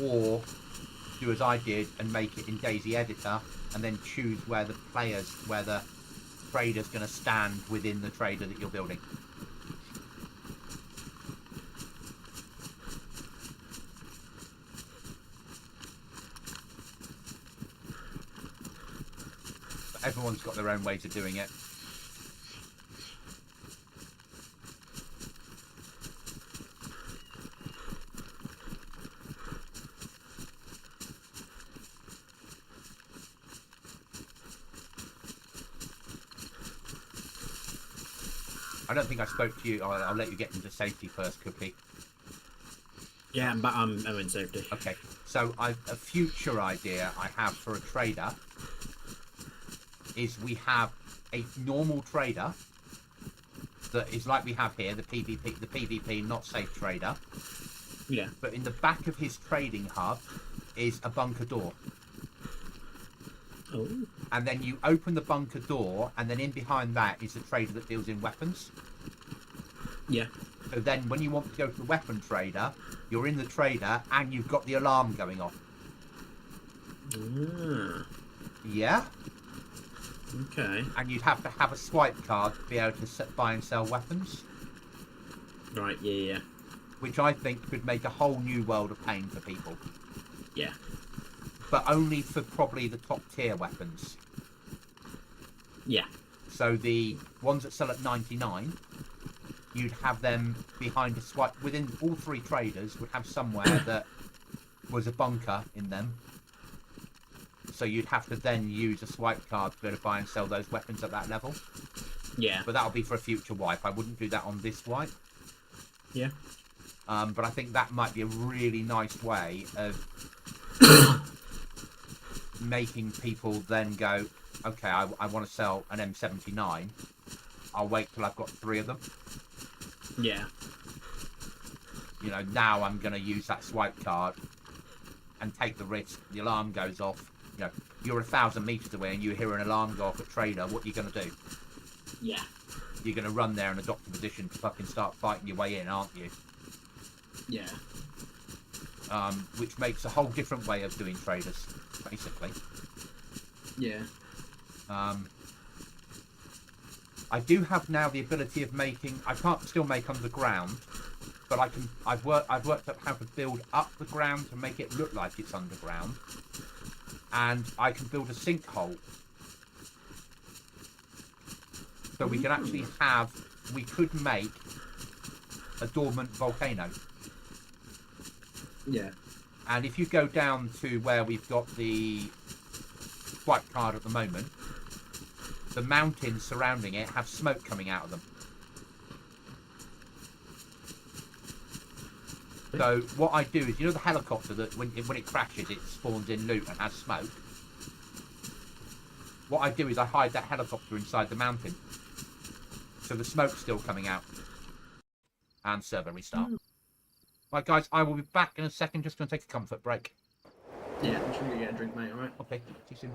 or do as I did and make it in DayZ editor, and then choose where the trader's going to stand within the trader that you're building. Everyone's got their own ways of doing it. I don't think I spoke to you. I'll let you get into safety first, Cookie. Yeah, but I'm in safety. Okay, so a future idea I have for a trader is we have a normal trader that is like we have here, the PvP not safe trader. Yeah. But in the back of his trading hub is a bunker door. Oh. And then you open the bunker door, and then in behind that is the trader that deals in weapons. Yeah. So then when you want to go to the weapon trader, you're in the trader and you've got the alarm going off. Ah. Yeah? Okay. And you'd have to have a swipe card to be able to buy and sell weapons. Right, yeah. Which I think could make a whole new world of pain for people. Yeah. But only for probably the top tier weapons. Yeah. So the ones that sell at 99, you'd have them behind a swipe. Within all three traders would have somewhere that was a bunker in them. So you'd have to then use a swipe card to be able to buy and sell those weapons at that level. Yeah. But that'll be for a future wipe. I wouldn't do that on this wipe. Yeah. But I think that might be a really nice way of making people then go, okay, I want to sell an M79. I'll wait till I've got 3 of them. Yeah. You know, now I'm going to use that swipe card and take the risk. The alarm goes off. You know, you're 1,000 meters away and you hear an alarm go off at trader. What are you going to do? Yeah. You're going to run there and adopt a position to fucking start fighting your way in, aren't you? Yeah. Which makes a whole different way of doing traders, basically. Yeah. I do have now the ability of making. I can't still make underground, but I can. I've worked out how to build up the ground to make it look like it's underground, and I can build a sinkhole. So we can actually have. We could make a dormant volcano. Yeah. And if you go down to where we've got the swipe card at the moment, the mountains surrounding it have smoke coming out of them. So what I do is, you know the helicopter that when it crashes it spawns in loot and has smoke? What I do is I hide that helicopter inside the mountain. So the smoke's still coming out. And server restart. Right guys, I will be back in a second, just going to take a comfort break. Yeah, I'm just going to get a drink, mate, alright? Okay, see you soon.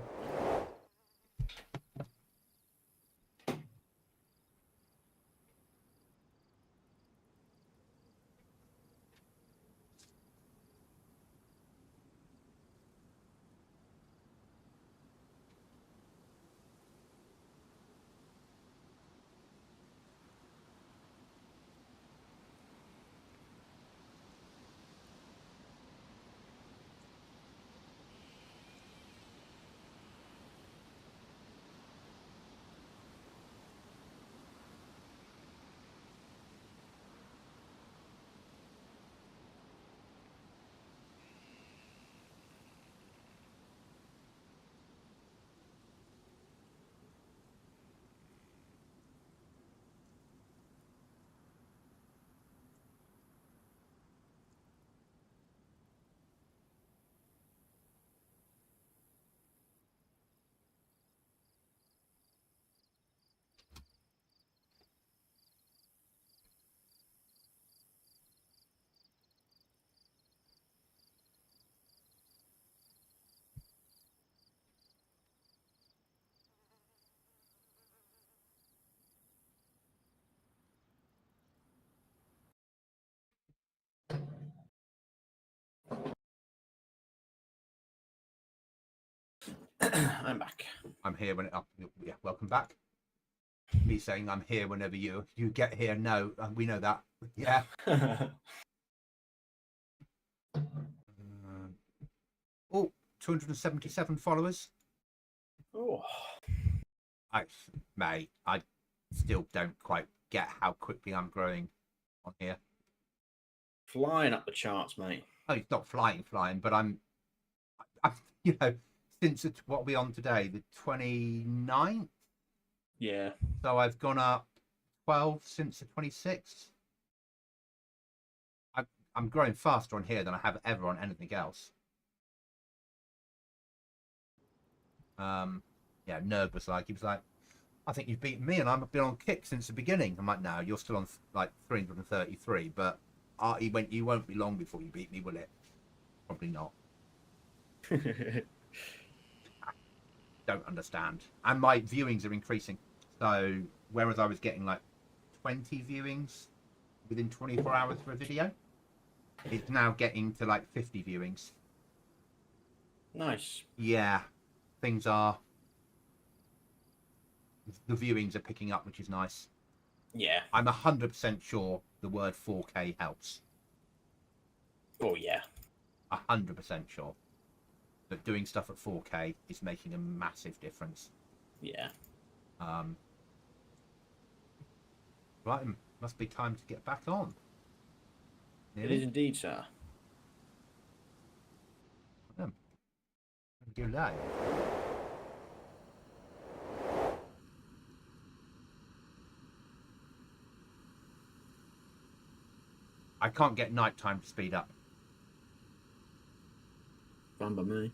I'm back. I'm here when yeah, welcome back. Me saying I'm here whenever you get here. No, we know that. Yeah. Oh, 277 followers. Oh. Mate, I still don't quite get how quickly I'm growing on here. Flying up the charts, mate. Oh, it's not flying, but I'm you know, since what are we on today? The 29th? Yeah. So I've gone up 12 since the 26th. I'm growing faster on here than I have ever on anything else. Yeah, Nerd was like, he was like, I think you've beaten me and I've been on kick since the beginning. I'm like, no, you're still on like 333, but he went, you won't be long before you beat me, will it? Probably not. Don't understand. And my viewings are increasing. So whereas I was getting like 20 viewings within 24 hours for a video, it's now getting to like 50 viewings. Nice. Yeah, things are. The viewings are picking up, which is nice. Yeah. I'm 100% sure the word 4K helps. Oh, yeah. 100% sure that doing stuff at 4K is making a massive difference. Yeah. Right, must be time to get back on. It is indeed, sir. Go live. I can't get nighttime to speed up. Fun by me.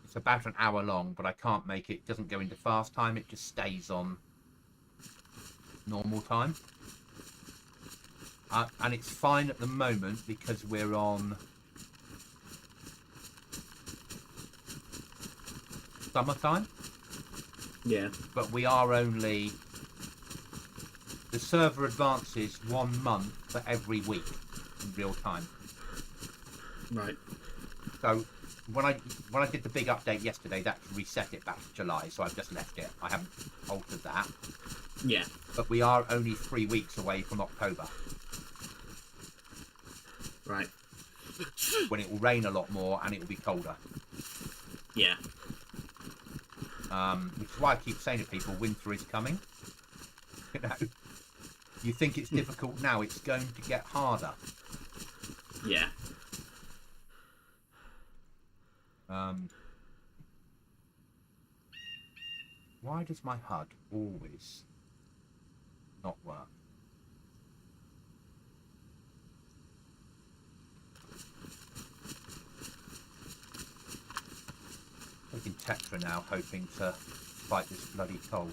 It's about an hour long, but I can't make it. It doesn't go into fast time. It just stays on normal time. And it's fine at the moment because we're on summertime. Yeah. But we are only... The server advances 1 month for every week in real time. Right. So when I did the big update yesterday, that reset it back to July, so I've just left it. I haven't altered that. Yeah. But we are only 3 weeks away from October. Right. When it will rain a lot more and it will be colder. Yeah. Which is why I keep saying to people, winter is coming. You know, you think it's difficult now, it's going to get harder. Yeah. Why does my HUD always not work? Taking Tetra now, hoping to fight this bloody cold.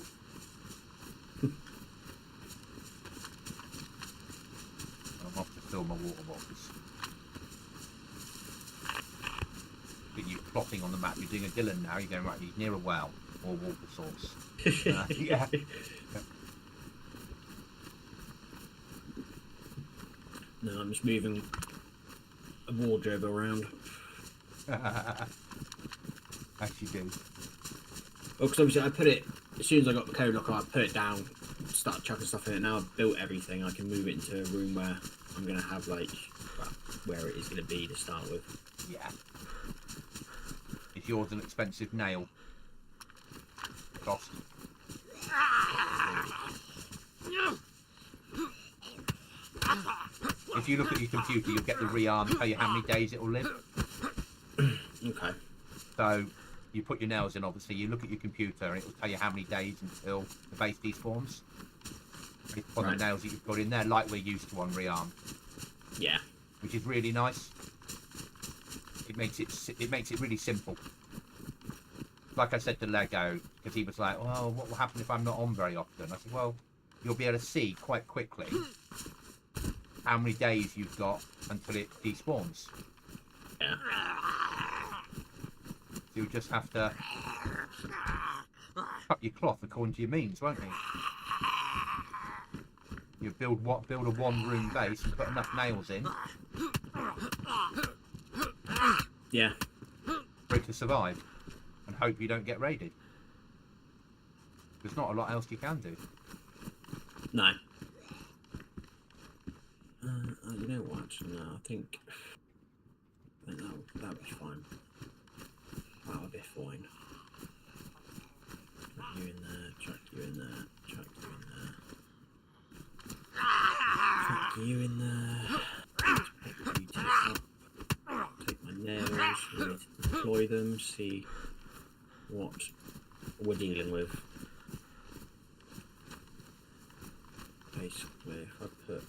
I'm off to fill my water bottles. Look at you plotting on the map. You're doing a Dylan now. You're going, right, he's near a well or water source. Yeah. No, I'm just moving a wardrobe around. As you do. Well, because obviously I put it, as soon as I got the code lock, I put it down, started chucking stuff in it. Now I've built everything, I can move it into a room where I'm going to have, like, well, where it is going to be to start with. Yeah. Is yours an expensive nail? Cost? If you look at your computer, you'll get the rearm, tell you how many days it will live. Okay. So you put your nails in, obviously, you look at your computer and it will tell you how many days until the base despawns. It's on the nails that you've got in there, like we're used to on rearm. Yeah. Which is really nice. It makes it really simple. Like I said to Lego, because he was like, well, what will happen if I'm not on very often? I said, well, you'll be able to see quite quickly how many days you've got until it despawns. Yeah. So you'll just have to cut your cloth according to your means, won't you? You build a one-room base and put enough nails in Yeah. for it to survive, and hope you don't get raided. There's not a lot else you can do. No. You know what? No, I think that'll be fine. That'll be fine. Chuck you in there. Chuck you in there. Chuck you in there. Chuck you in there. You take my nails. We need to deploy them. See what we're dealing with. Basically, if I put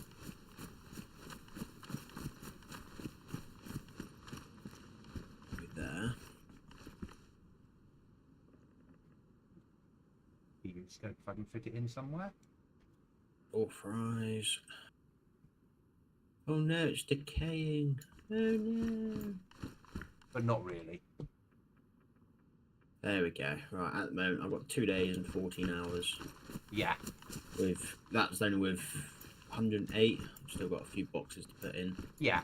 there. You just go if I can fit it in somewhere. Authorize. Oh no, it's decaying. Oh no. But not really. There we go. Right, at the moment I've got 2 days and 14 hours. Yeah. That's only with 108. I've still got a few boxes to put in. Yeah.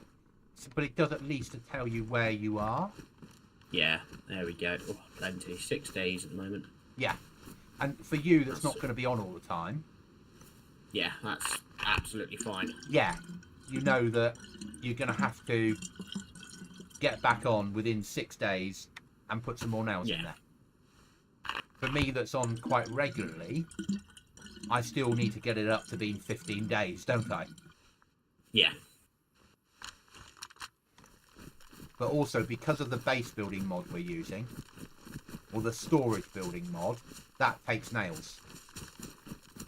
So, but it does at least tell you where you are. Yeah, there we go. Oh, plenty. 6 days at the moment. Yeah. And for you that's not going to be on all the time. Yeah, that's absolutely fine. Yeah. You know that you're going to have to get back on within 6 days and put some more nails in there. For me that's on quite regularly, I still need to get it up to being 15 days, don't I? Yeah. But also because of the base building mod we're using, or the storage building mod, that takes nails.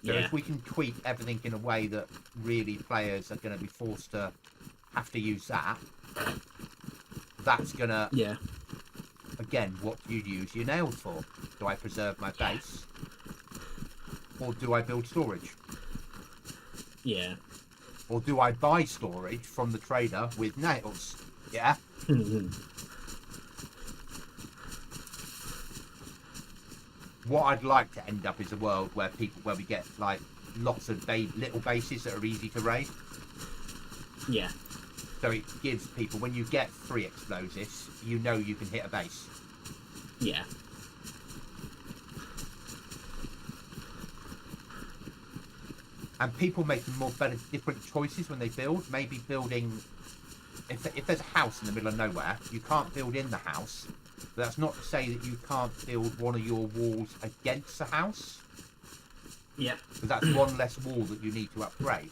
So if we can tweak everything in a way that really players are going to be forced to have to use that, that's going to... Yeah. Again, what do you use your nails for? Do I preserve my base? Or do I build storage? Yeah. Or do I buy storage from the trader with nails? Yeah. What I'd like to end up is a world where we get like lots of little bases that are easy to raid. Yeah. So it gives people, when you get 3 explosives, you know you can hit a base. Yeah. And people make different choices when they build. Maybe building, if there's a house in the middle of nowhere, you can't build in the house. But that's not to say that you can't build one of your walls against the house. Yeah. Because that's one less wall that you need to upgrade.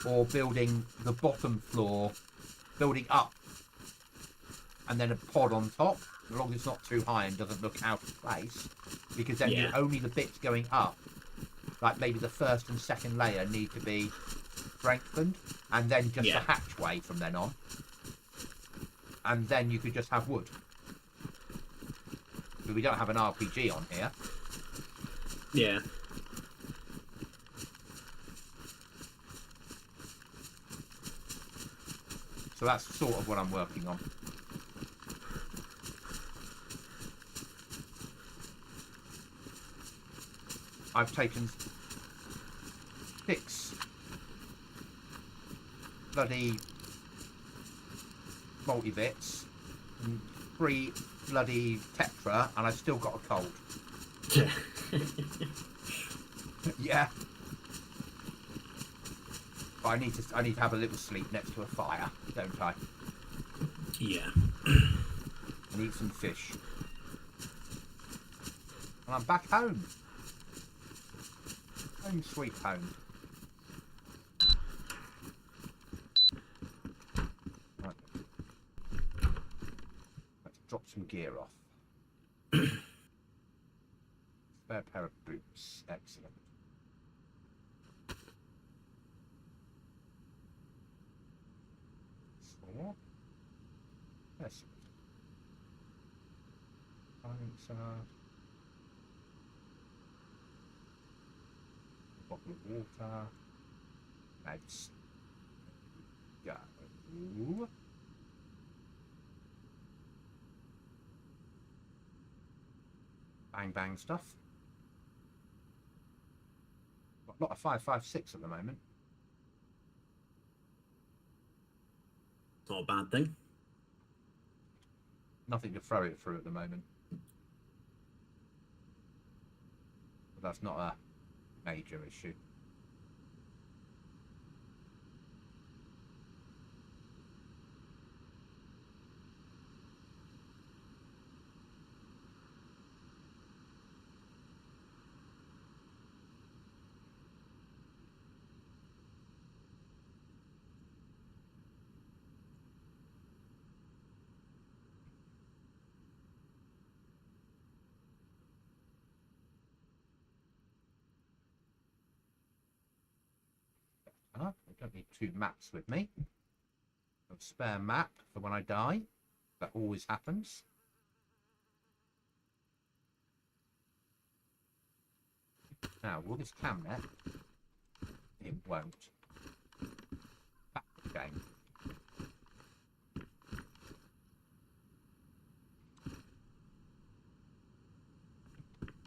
Or building the bottom floor, building up, and then a pod on top, as long as it's not too high and doesn't look out of place. Because then only the bits going up, like maybe the first and second layer, need to be strengthened, and then just a hatchway from then on. And then you could just have wood. But we don't have an RPG on here. Yeah. So that's sort of what I'm working on. I've taken 6 bloody multivits and 3 bloody tetra, and I've still got a cold. Yeah. But I need to have a little sleep next to a fire, don't I? Yeah. And eat some fish. And I'm back home. Home sweet home. Right. Let's drop some gear off. Spare pair of boots. Excellent. Sword. Yes. Bottle of water. Let's go. Bang bang stuff. Got a lot of 5.56 at the moment. Not a bad thing. Nothing to throw it through at the moment. But that's not a major issue. I don't need 2 maps with me. A spare map for when I die. That always happens. Now, will this cam net? It won't. Back to the game.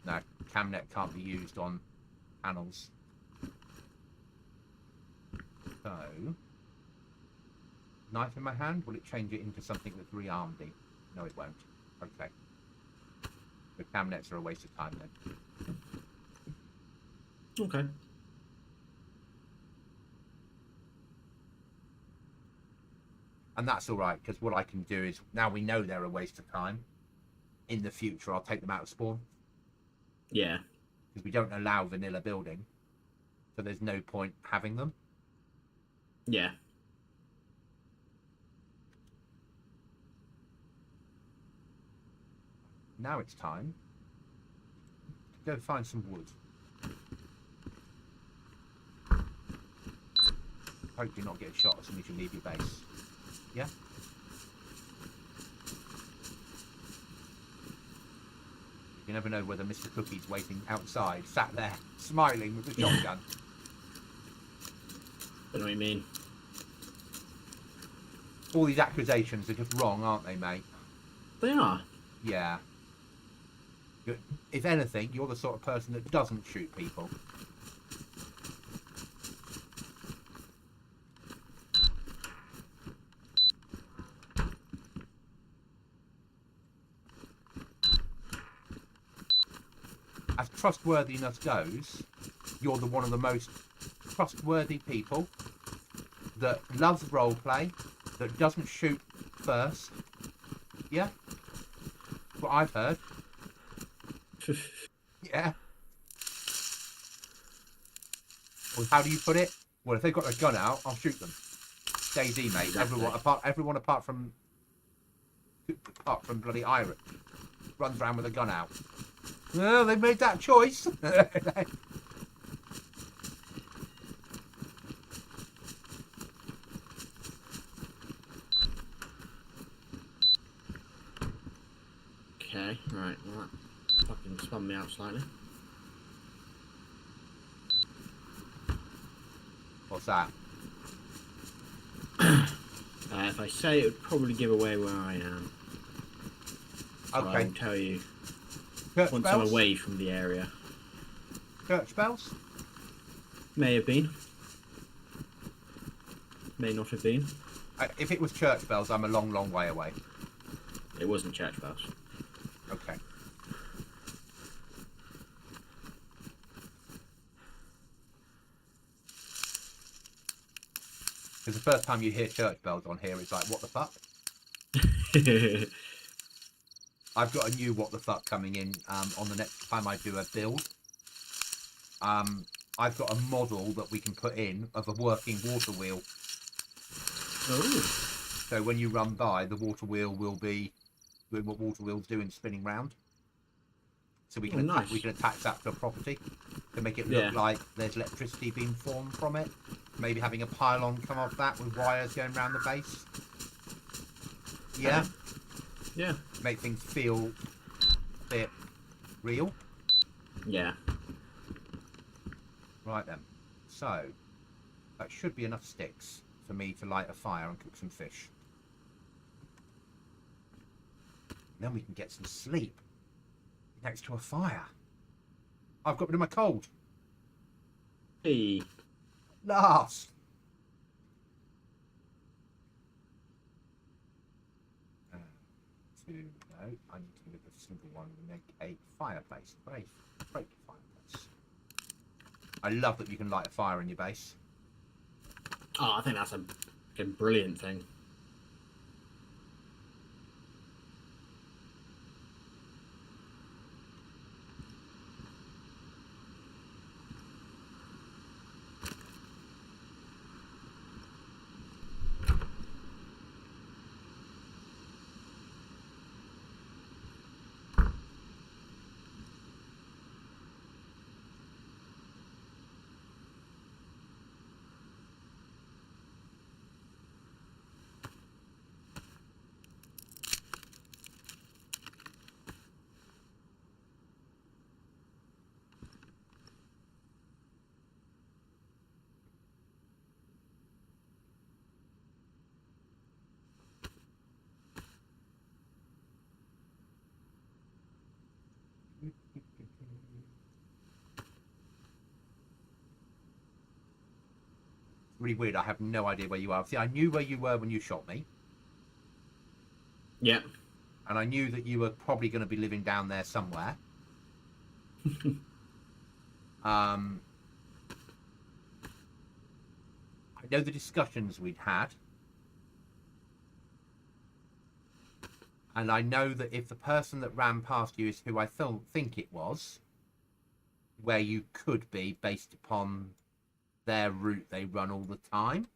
No, camnet can't be used on panels. So, knife in my hand, will it change it into something that's rearmed-y? No, it won't. Okay. The camnets are a waste of time then. Okay. And that's alright, because what I can do is, now we know they're a waste of time, in the future I'll take them out of spawn. Yeah. Because we don't allow vanilla building, so there's no point having them. Yeah. Now it's time to go find some wood. Hope you not get shot as soon as you leave your base. Yeah? You never know whether Mr. Cookie's waiting outside, sat there, smiling with the shotgun. I know what you mean. All these accusations are just wrong, aren't they, mate? They are. Yeah. If anything, you're the sort of person that doesn't shoot people. As trustworthiness goes, you're one of the most trustworthy people that loves roleplay, that doesn't shoot first. Yeah? That's what I've heard. Yeah. Well, how do you put it? Well, if they've got a gun out, I'll shoot them. DayZ, mate. Exactly. Everyone apart from bloody Irish runs around with a gun out. Well, they made that choice. Okay, right, well, that fucking spun me out slightly. What's that? If I say it would probably give away where I am. So Okay. I will tell you Church once bells? I'm away from the area. Church bells? May have been. May not have been. If it was church bells, I'm a long, long way away. It wasn't church bells. Okay. Because the first time you hear church bells on here, it's like, what the fuck? I've got a new what the fuck coming in on the next time I do a build. I've got a model that we can put in of a working water wheel. Oh. So when you run by, the water wheel will be doing what water wheels do in spinning round. So we can nice. we can attach that to a property to make it look like there's electricity being formed from it. Maybe having a pylon come off that with wires going around the base. Yeah. Yeah. Make things feel a bit real. Yeah. Right then. So that should be enough sticks for me to light a fire and cook some fish. And then we can get some sleep next to a fire. I've got rid of my cold. Hey. Last. No, I need to make a simple one and make a fireplace. Great fireplace. I love that you can light a fire in your base. Oh, I think that's a brilliant thing. Really weird. I have no idea where you are. See, I knew where you were when you shot me. Yeah. And I knew that you were probably going to be living down there somewhere. I know the discussions we'd had. And I know that if the person that ran past you is who I think it was, where you could be based upon their route they run all the time.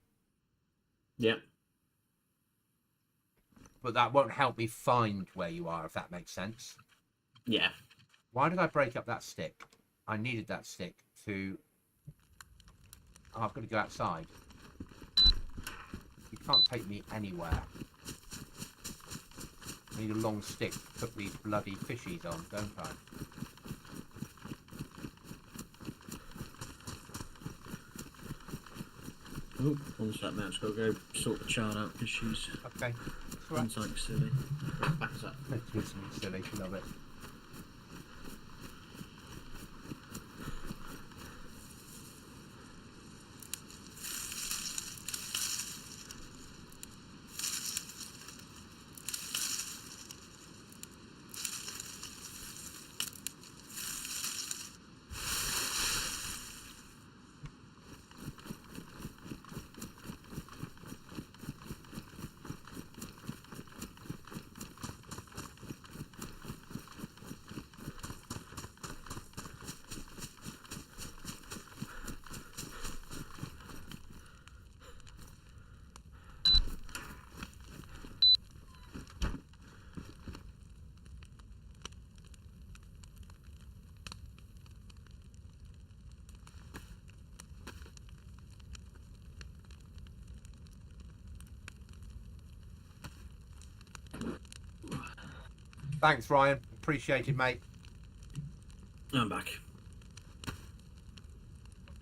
Yeah. But that won't help me find where you are, if that makes sense. Yeah. Why did I break up that stick? I needed that stick to... Oh, I've got to go outside. You can't take me anywhere. I need a long stick to put these bloody fishies on, don't I? Oh, one sec, mate. I've just got to go sort the chart out because she's Okay. That's all right. something silly. Back us up. Let's do something silly. Love it. Thanks, Ryan. Appreciate it, mate. I'm back.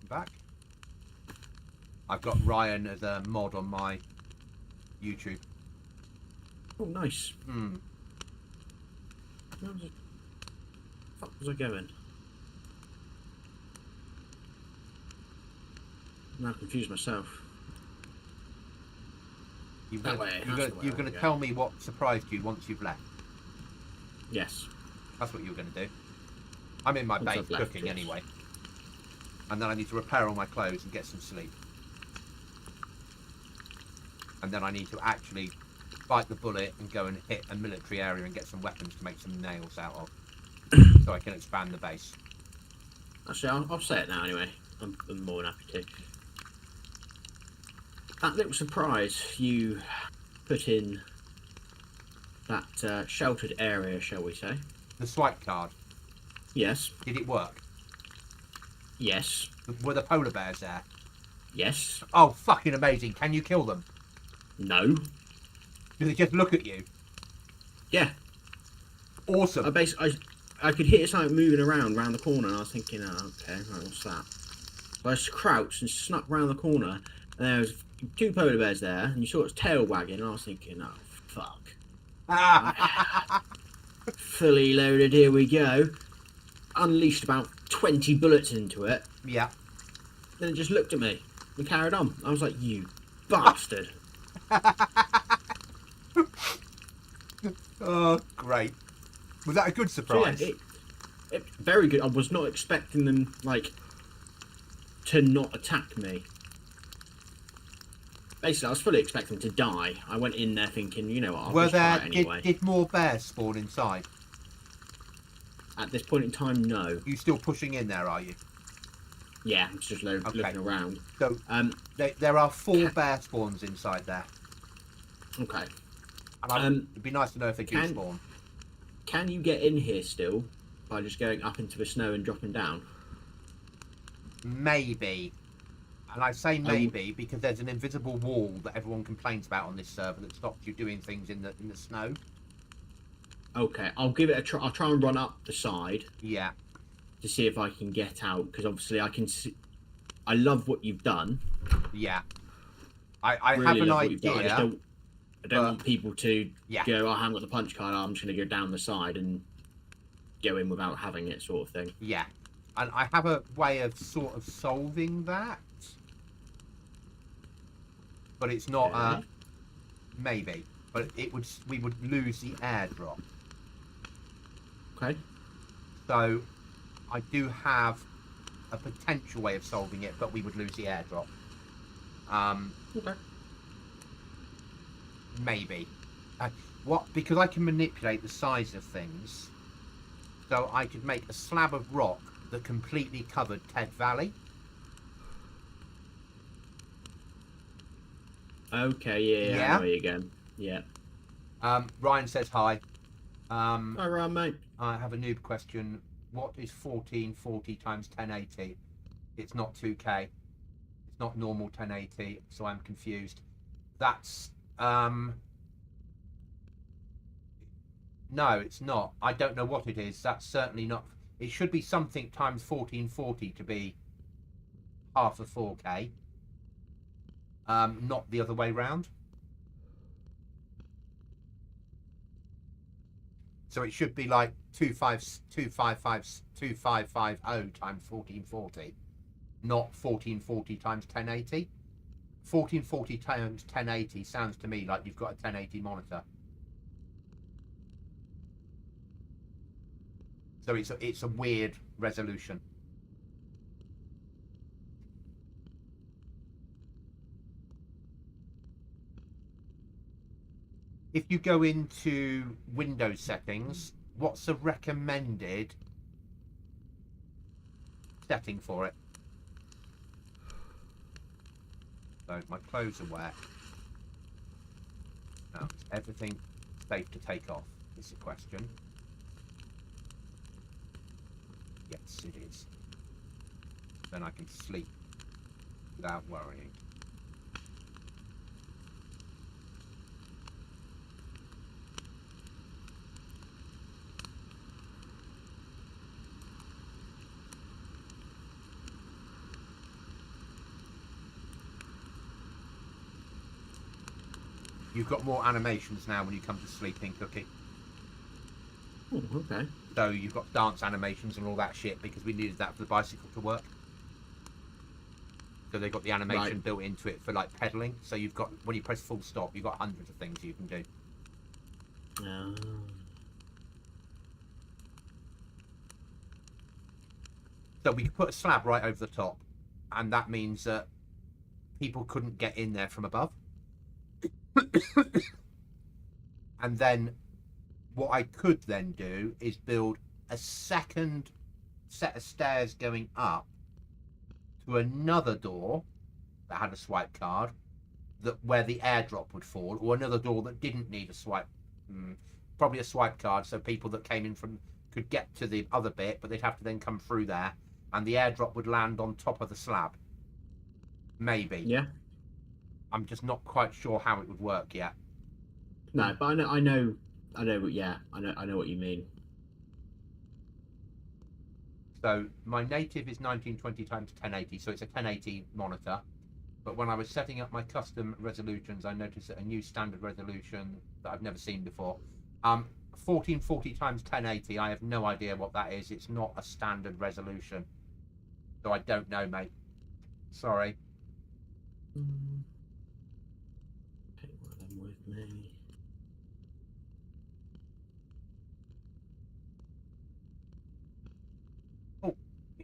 Back. I've got Ryan as a mod on my YouTube. Oh, nice. Hmm. Where was it? Fuck was I going? I'm now confused myself. You're That way, that's the way I going to wanna go. tell me what surprised you once you've left. Yes. That's what you were going to do. I'm in my Once base I've left, cooking yes. anyway. And then I need to repair all my clothes and get some sleep. And then I need to actually bite the bullet and go and hit a military area and get some weapons to make some nails out of. So I can expand the base. Actually, I'll say it now anyway. I'm more than happy to. That little surprise you put in that sheltered area, shall we say? The swipe card, Yes. did it work? Yes. Were the polar bears there? Yes. Oh, fucking amazing. Can you kill them? No. Do they just look at you? Yeah. Awesome. I could hear something moving around the corner, and I was thinking, oh, okay, right, what's that? So I just crouched and snuck round the corner, and there was 2 polar bears there, and you saw its tail wagging, and I was thinking, oh, fuck. Fully loaded, here we go. Unleashed about 20 bullets into it. Yeah. Then it just looked at me and carried on. I was like, you bastard. Oh, great. Was that a good So, surprise? yeah, very good. I was not expecting them, like, to not attack me. Basically, I was fully expecting to die. I went in there thinking, you know what, I'll just try it anyway. Did more bears spawn inside? At this point in time, no. You still pushing in there, are you? Yeah, I'm just looking around. So there are 4 bear spawns inside there. Okay. And it'd be nice to know if they do spawn. Can you get in here still by just going up into the snow and dropping down? Maybe. And I say maybe because there's an invisible wall that everyone complains about on this server that stops you doing things in the snow. Okay, I'll give it a try. I'll try and run up the side. Yeah. To see if I can get out, because obviously I can see. I love what you've done. Yeah. I really have an love what you've done. idea. I don't want people to go, oh, I haven't got the punch card, I'm just going to go down the side and go in without having it, sort of thing. Yeah. And I have a way of sort of solving that. But it's not maybe. But we would lose the airdrop. Okay. So I do have a potential way of solving it, but we would lose the airdrop. Okay. Maybe. Because I can manipulate the size of things, so I could make a slab of rock that completely covered Ted Valley. Okay, yeah. I know where you're going. Yeah. Ryan says hi. All right, mate. I have a noob question. What is 1440 times 1080? It's not 2K. It's not normal 1080, so I'm confused. That's No, it's not. I don't know what it is. That's certainly not. It should be something times 1440 to be half of 4K. Not the other way round. So it should be like 2550 times 1440, not 1440 times 1080. 1440 times 1080 sounds to me like you've got a 1080 monitor. So it's a weird resolution. If you go into Windows settings, what's the recommended setting for it? So my clothes are wet. Now, is everything safe to take off? Is the question. Yes, it is. Then I can sleep without worrying. You've got more animations now when you come to sleeping, Cookie. Oh, okay. So you've got dance animations and all that shit because we needed that for the bicycle to work. So they've got the animation built into it for like pedaling. So you've got, when you press full stop, you've got hundreds of things you can do. So we could put a slab right over the top, and that means that people couldn't get in there from above. And then what I could then do is build a second set of stairs going up to another door that had a swipe card, that where the airdrop would fall, or another door that didn't need a swipe, probably a swipe card, so people that came in from could get to the other bit, but they'd have to then come through there, and the airdrop would land on top of the slab. Maybe. Yeah. I'm just not quite sure how it would work yet. No, but I know. Yeah, I know what you mean. So my native is 1920 times 1080, so it's a 1080 monitor. But when I was setting up my custom resolutions, I noticed that a new standard resolution that I've never seen before. 1440 times 1080, I have no idea what that is. It's not a standard resolution. So I don't know, mate. Sorry. Take one of them with me. Oh,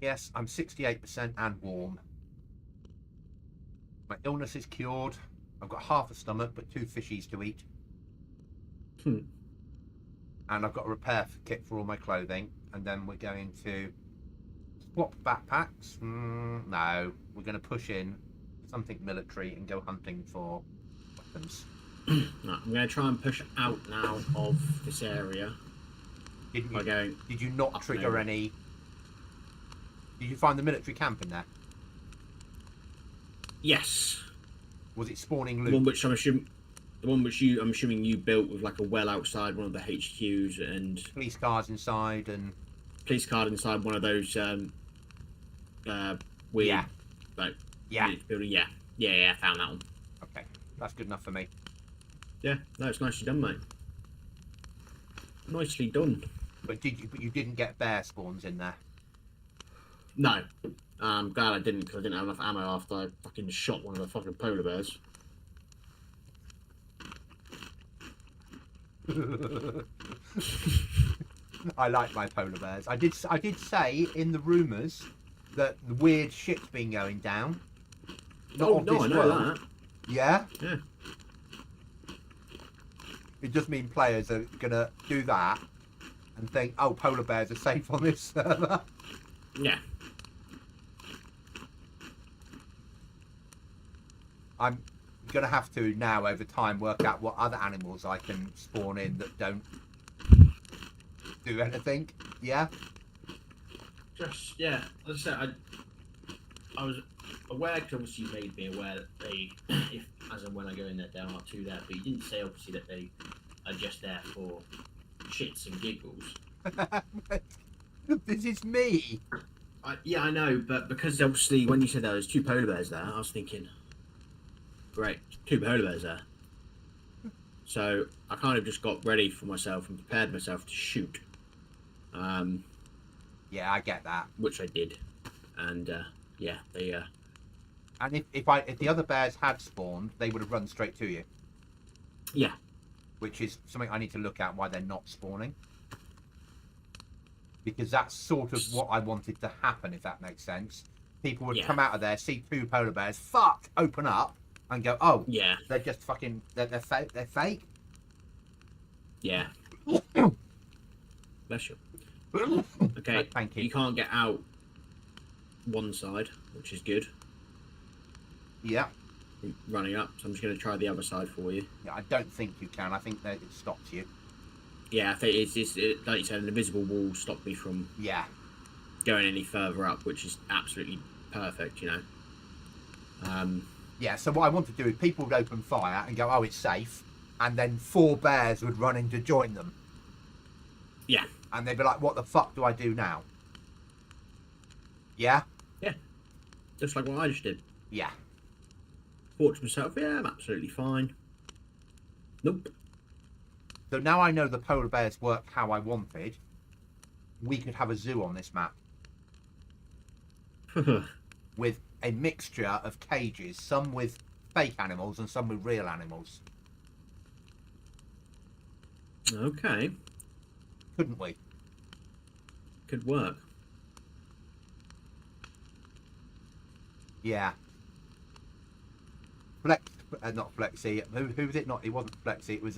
yes, I'm 68% and warm. My illness is cured. I've got half a stomach, but 2 fishies to eat. And I've got a repair kit for all my clothing. And then we're going to swap backpacks. No, we're going to push in something military and go hunting for weapons. No, I'm going to try and push out now of this area. Did you not trigger any? Did you find the military camp in there? Yes. Was it spawning loot? The one which I'm assuming you built with like a well outside one of the HQs and police cars inside and police card inside one of those weird yeah. like Yeah. building. Yeah, I found that one. Okay, that's good enough for me. Yeah, no, it's nicely done, mate. Nicely done. But you didn't get bear spawns in there? No. I'm glad I didn't, because I didn't have enough ammo after I fucking shot one of the fucking polar bears. I like my polar bears. I did say in the rumours that the weird shit's been going down. No, I know that. Yeah? Yeah. It just means players are gonna do that and think, oh, polar bears are safe on this server. Yeah. I'm gonna have to now over time work out what other animals I can spawn in that don't do anything. Yeah. Just as I said, I was aware, because obviously you made me aware that they, if as and when I go in there, there are 2 there, but you didn't say obviously that they are just there for shits and giggles. This is me. Yeah, I know, but because obviously when you said there was 2 polar bears there, I was thinking, great, 2 polar bears there. So I kind of just got ready for myself and prepared myself to shoot. Yeah, I get that. Which I did, and yeah, they. And if the other bears had spawned, they would have run straight to you. Yeah. Which is something I need to look at why they're not spawning. Because that's sort of what I wanted to happen, if that makes sense. People would come out of there, see 2 polar bears, fuck, open up, and go, oh, yeah, they're just fucking, they're fake. Yeah. Bless you. Okay, thank you. You can't get out one side, which is good. Yeah. Running up, so I'm just going to try the other side for you. Yeah, I don't think you can. I think that it stops you. Yeah, I think it's like you said, an invisible wall stopped me from going any further up, which is absolutely perfect, you know. Yeah, so what I want to do is people would open fire and go, oh, it's safe, and then 4 bears would run in to join them. Yeah. And they'd be like, what the fuck do I do now? Yeah? Yeah. Just like what I just did. Yeah. Thought to myself, yeah, I'm absolutely fine. Nope. So now I know the polar bears work how I wanted. We could have a zoo on this map. With a mixture of cages, some with fake animals and some with real animals. Okay. Couldn't we? Could work. Yeah. Flex, not Flexi. Who was it? Not, it wasn't Flexi. It was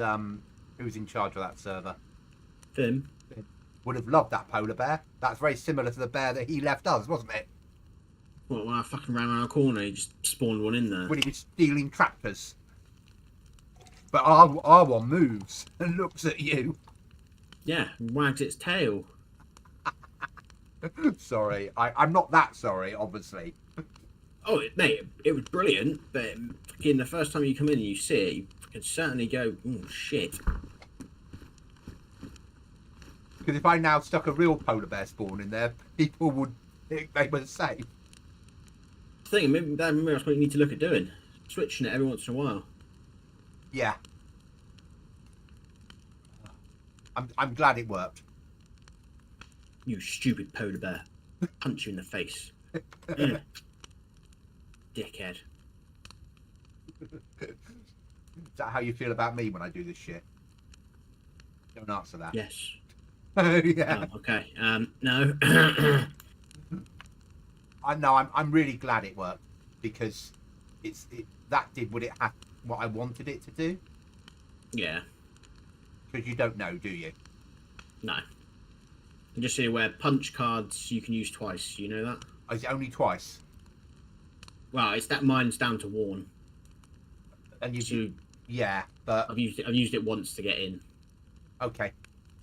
who was in charge of that server? Finn. Would have loved that polar bear. That's very similar to the bear that he left us, wasn't it? Well, when I fucking ran around a corner, he just spawned one in there. When he was stealing tractors. But our one moves and looks at you. Yeah, wags its tail. Sorry, I'm not that sorry, obviously. Oh, mate, it was brilliant, but again, the first time you come in and you see it, you can certainly go, oh, shit. Because if I now stuck a real polar bear spawn in there, people would think they were safe. I think maybe that's what you need to look at doing. Switching it every once in a while. Yeah. I'm glad it worked. You stupid polar bear. Punch you in the face. Dickhead. Is that how you feel about me when I do this shit? Don't answer that. Yes. Yeah. Oh, okay. No. I'm really glad it worked because that did what I wanted it to do. Yeah. Because you don't know, do you? No. And just so you're aware, punch cards you can use twice. You know that? Is it only twice? Well, it's that mine's down to warn. And you So do, yeah, but I've used it once to get in. okay.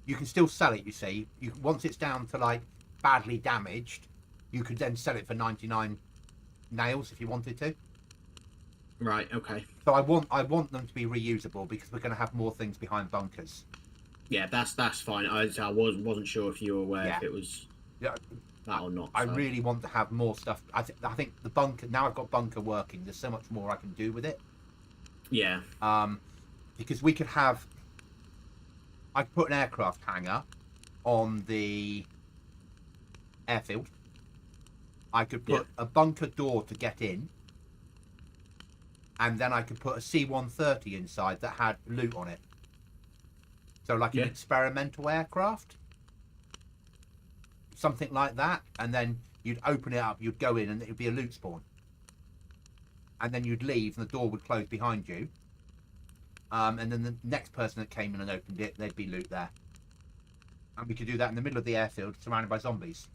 You can still sell it, you see. Once it's down to like badly damaged, you could then sell it for 99 nails if you wanted to. Right. Okay. So I want them to be reusable because we're going to have more things behind bunkers. Yeah, that's fine. I wasn't sure if you were aware if it was that or not. I so. really want to have more stuff. I think the bunker, now I've got bunker working, there's so much more I can do with it. Yeah. Because we could have, I could put an aircraft hangar on the airfield. I could put a bunker door to get in. And then I could put a C-130 inside that had loot on it. So like an experimental aircraft. Something like that. And then you'd open it up, you'd go in and it would be a loot spawn. And then you'd leave and the door would close behind you. And then the next person that came in and opened it, there'd be loot there. And we could do that in the middle of the airfield, surrounded by zombies.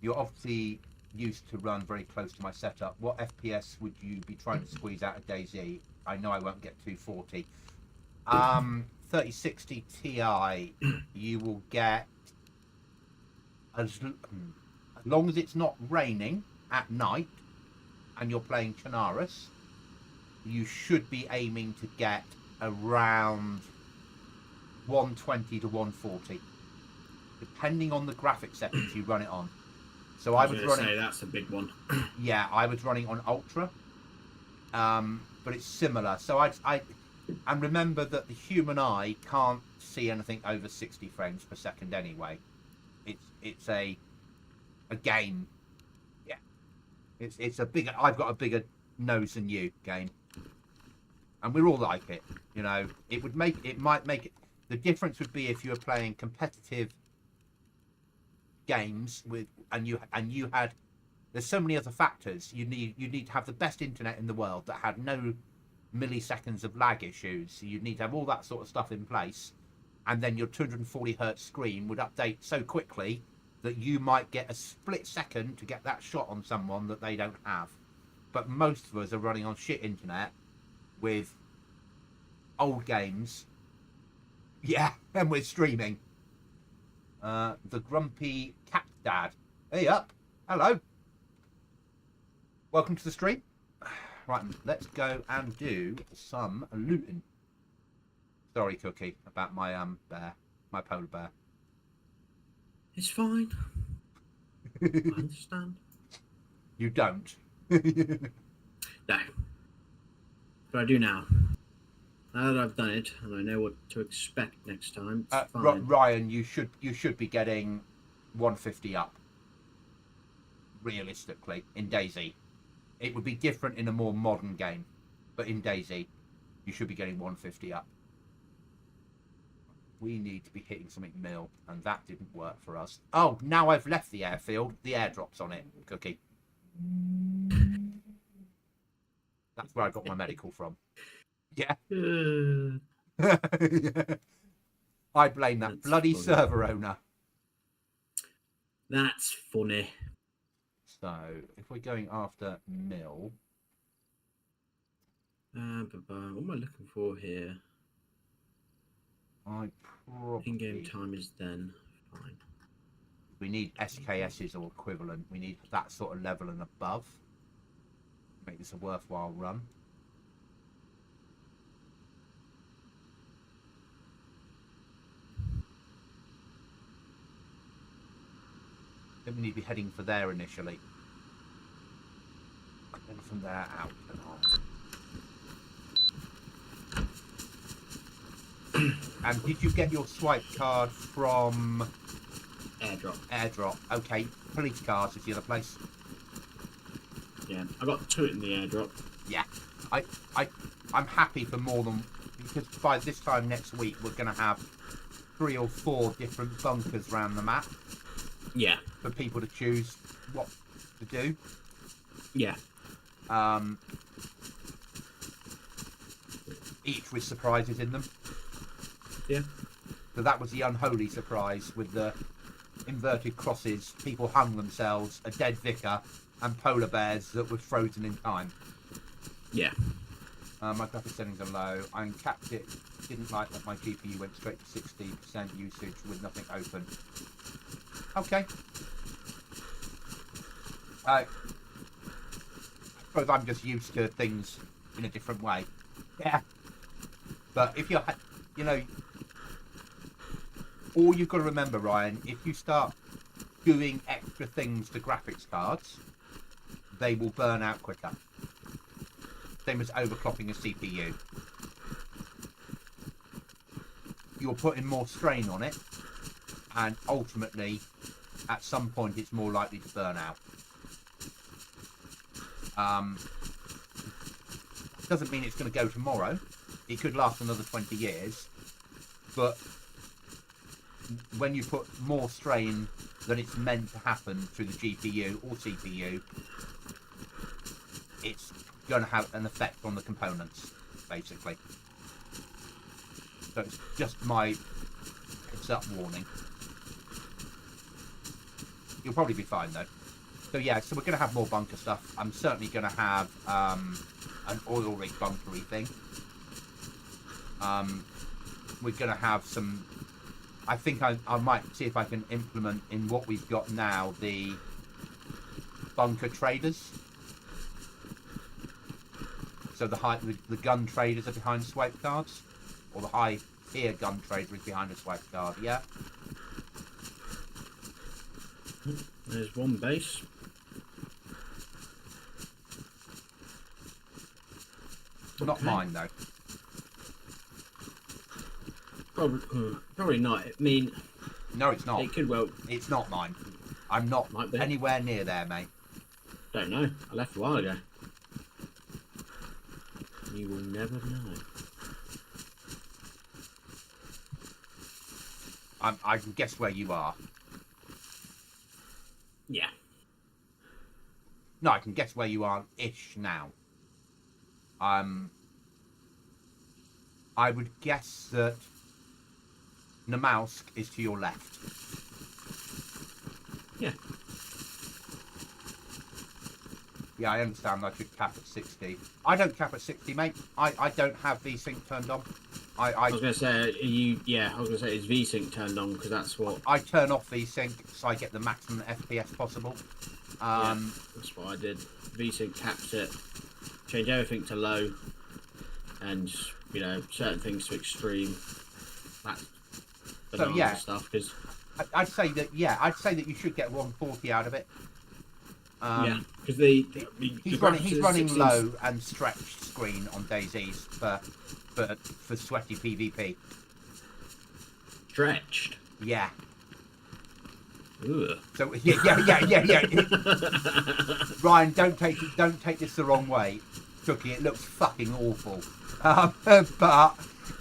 You're obviously used to run very close to my setup. What FPS would you be trying to squeeze out of DayZ? I know I won't get 240. 3060 Ti, you will get, as long as it's not raining at night and you're playing Chernarus, you should be aiming to get around 120 to 140, depending on the graphic settings you run it on. So I I was was going to running. say that's a big one. Yeah, I was running on Ultra, but it's similar. So and remember that the human eye can't see anything over 60 frames per second anyway. It's a game. Yeah, it's a bigger. I've got a bigger nose than you game, and we're all like it. You know, it might make it. The difference would be if you were playing competitive games and you had. There's so many other factors. You need to have the best internet in the world that had no milliseconds of lag issues. You need to have all that sort of stuff in place, and then your 240 hertz screen would update so quickly that you might get a split second to get that shot on someone that they don't have. But most of us are running on shit internet with old games. Yeah, and we're streaming. The grumpy cat dad. Hey up. Hello. Welcome to the stream. Right, let's go and do some looting. Sorry, Cookie, about my bear, my polar bear. It's fine. I understand. You don't. No. But I do now. Now that I've done it and I know what to expect next time, it's fine. Ryan, you should be getting 150 up. Realistically, in DayZ. It would be different in a more modern game, but in DayZ, you should be getting 150 up. We need to be hitting something mill, and that didn't work for us. Oh, now I've left the airfield, the airdrop's on it, Cookie. That's where I got my medical from. Yeah. I blame that bloody server owner. That's funny. So, if we're going after mill... What am I looking for here? I probably... In-game time is then. Fine. We need SKSs or equivalent. We need that sort of level and above. Make this a worthwhile run. Then we need to be heading for there initially. And then from there out and on. And did you get your swipe card from... Airdrop. Airdrop. Okay. Police cars is the other place. Yeah, I got 2 in the airdrop. Yeah. I'm happy for more than... Because by this time next week, we're going to have 3 or 4 different bunkers around the map. Yeah. For people to choose what to do. Yeah. Each with surprises in them. Yeah. So that was the unholy surprise with the inverted crosses, people hung themselves, a dead vicar, and polar bears that were frozen in time. Yeah. My graphics settings are low. I uncapped it. Didn't like that my GPU went straight to 60% usage with nothing open. Okay. I suppose I'm just used to things in a different way. Yeah. But if you're, you know, all you've got to remember, Ryan, if you start doing extra things to graphics cards, they will burn out quicker. Same as overclocking a CPU. You're putting more strain on it, and ultimately, at some point, it's more likely to burn out. Doesn't mean it's going to go tomorrow. It could last another 20 years, but when you put more strain than it's meant to happen through the GPU or CPU, it's going to have an effect on the components, basically. So it's just my heads-up warning. You'll probably be fine, though. So yeah, so we're going to have more bunker stuff. I'm certainly going to have an oil rig bunkery thing. We're going to have some... I think I might see if I can implement in what we've got now the bunker traders. So the gun traders are behind swipe cards, or the high Here, gun trader is behind a swipe card. Yeah. There's one base. Not Okay. mine though. Probably not. I mean, No, it's not. it could well. It's not mine. I'm not Might be. anywhere near there, mate. Don't know. I left a while ago. You will never know. I can guess where you are. Yeah. No, I can guess where you are ish now. I would guess that Namausk is to your left. Yeah. Yeah, I understand I should cap at 60. I don't cap at 60, mate. I don't have VSync turned on. I was gonna say I was gonna say is VSync turned on because that's what. I turn off VSync so I get the maximum FPS possible. Yeah, that's what I did. VSync caps it. Change everything to low, and certain things to extreme. That's So, yeah. stuff because. I'd say that you should get 140 out of it. Yeah, because he's running low and stretched screen on DayZ's for sweaty PvP. Stretched. Yeah. Ugh. So yeah. Ryan, don't take this the wrong way, Cookie. It looks fucking awful, but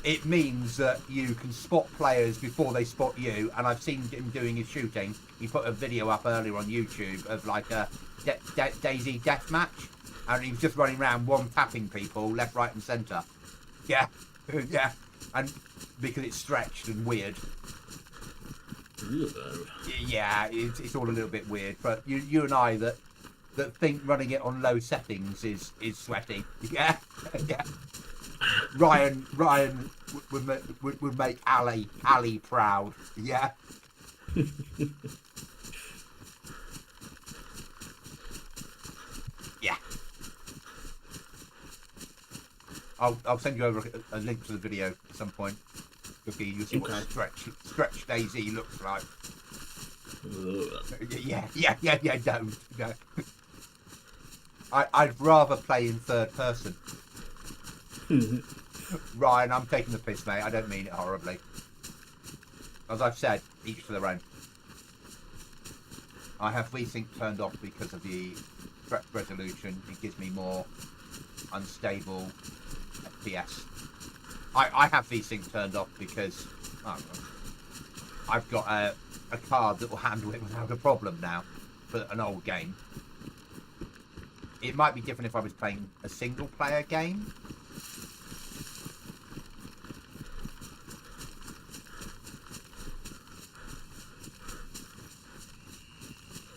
it means that you can spot players before they spot you. And I've seen him doing his shooting. He put a video up earlier on YouTube of like a DayZ deathmatch, and he was just running around one tapping people left, right, and centre. Yeah, yeah, and because it's stretched and weird. Ugh. Yeah, it's all a little bit weird. But you and I that think running it on low settings is sweaty. Yeah, yeah. Ryan would make Ali proud. Yeah. Yeah. I'll send you over a link to the video at some point. You'll see what stretch DayZ looks like. Yeah. Don't. No. I'd rather play in third person. Ryan, I'm taking the piss, mate. I don't mean it horribly. As I've said, each to their own. I have VSync turned off because of the stretch resolution. It gives me more unstable FPS. I have VSync turned off because I've got a card that will handle it without a problem now for an old game. It might be different if I was playing a single player game.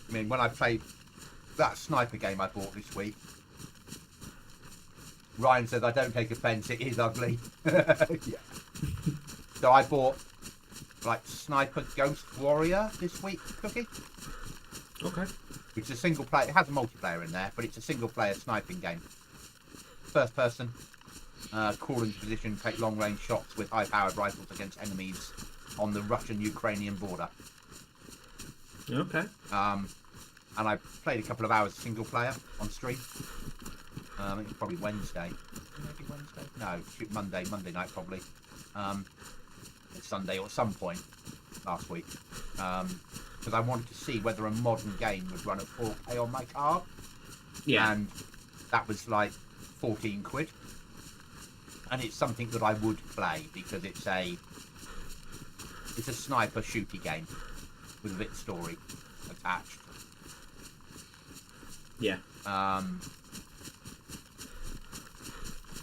I mean, when I played that sniper game I bought this week, Ryan says, I don't take offence, it is ugly. Yeah. So I bought, like, Sniper Ghost Warrior this week, Cookie. Okay. Which is a single player, it has a multiplayer in there, but it's a single player sniping game. First person, crawl into position, take long range shots with high powered rifles against enemies on the Russian-Ukrainian border. Okay. And I played a couple of hours single player on stream. I think it was probably Wednesday. Maybe Wednesday? No, shoot, Monday night probably. Sunday or some point last week. Because I wanted to see whether a modern game would run at 4K on my card. Yeah. And that was like 14 quid. And it's something that I would play because it's a sniper shooty game with a bit of story attached. Yeah.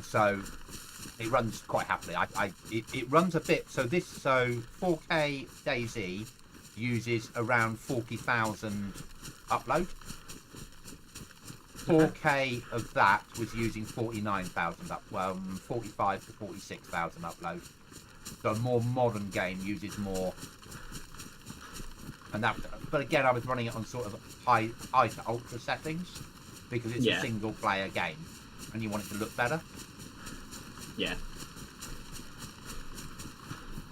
So it runs quite happily. It runs a bit. So 4K DayZ uses around 40,000 upload. 4K of that was using 49,000 45 to 46,000 upload. So a more modern game uses more. And that, but again, I was running it on sort of high to ultra settings because it's a single player game, and you want it to look better. Yeah.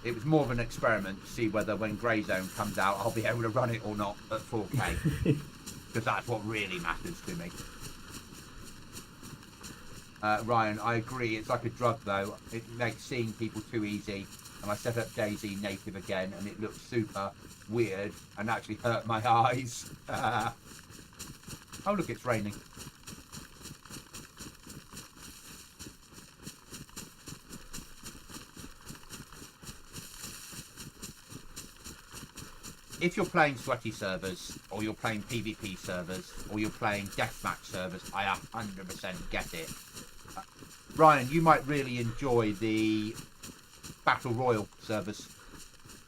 It was more of an experiment to see whether when Grey Zone comes out, I'll be able to run it or not at 4K. Because that's what really matters to me. Ryan, I agree. It's like a drug, though. It makes seeing people too easy. And I set up DayZ native again, and it looked super weird and actually hurt my eyes. Oh, look, it's raining. If you're playing sweaty servers, or you're playing PvP servers, or you're playing deathmatch servers, I 100% get it. Ryan, you might really enjoy the Battle Royale servers.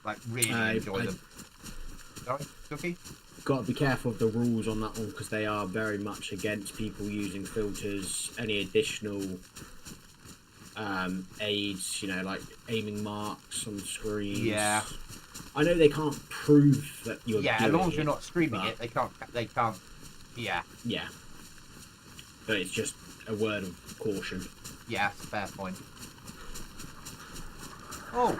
Like, really enjoy them. Sorry, Cookie? Got to be careful of the rules on that one, because they are very much against people using filters, any additional aids, you know, like aiming marks on the screens. Yeah. I know they can't prove that you're doing as long as you're it, not streaming but it, they can't, yeah. Yeah. But it's just a word of caution. Yeah, that's a fair point. Oh.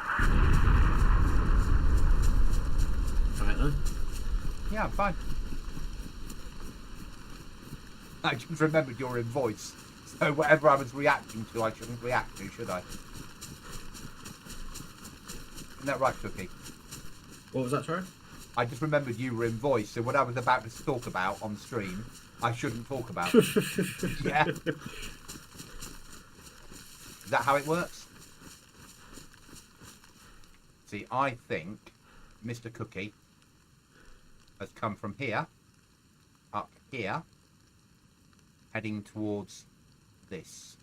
Right then. Yeah, I'm fine. I just remembered you're in voice. So whatever I was reacting to, I shouldn't react to, should I? Isn't that right, Cookie? What was that, sorry? I just remembered you were in voice, so what I was about to talk about on stream, I shouldn't talk about. Yeah? Is that how it works? See, I think Mr. Cookie has come from here, up here, heading towards this.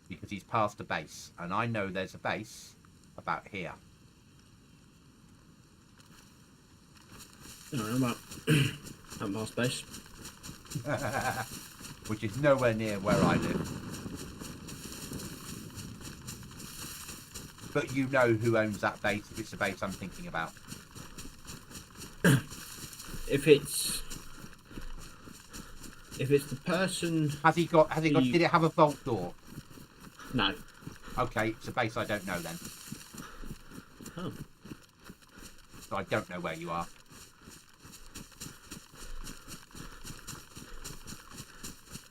Because he's past a base, and I know there's a base about here. No, I'm at past base. Which is nowhere near where I live. But you know who owns that base if it's the base I'm thinking about. If it's the person... Did it have a vault door? No. Okay, it's a base I don't know then. Oh. So I don't know where you are.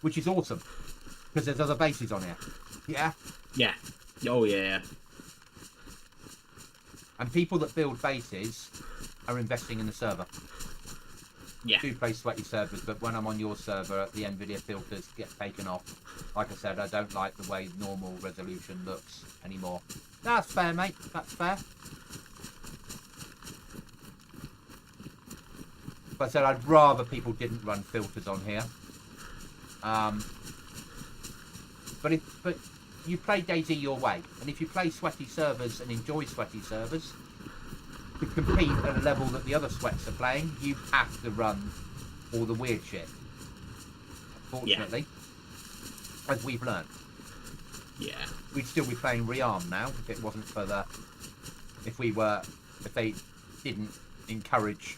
Which is awesome. Because there's other bases on here. Yeah? Yeah. Oh, yeah. And people that build bases are investing in the server. Yeah. I do play sweaty servers, but when I'm on your server, the NVIDIA filters get taken off. Like I said, I don't like the way normal resolution looks anymore. That's fair, mate. That's fair. But I said I'd rather people didn't run filters on here. But you play DayZ your way, and if you play sweaty servers and enjoy sweaty servers, to compete at a level that the other sweats are playing, you have to run all the weird shit. Unfortunately, as we've learned. Yeah. We'd still be playing Rearm now if it wasn't for if they didn't encourage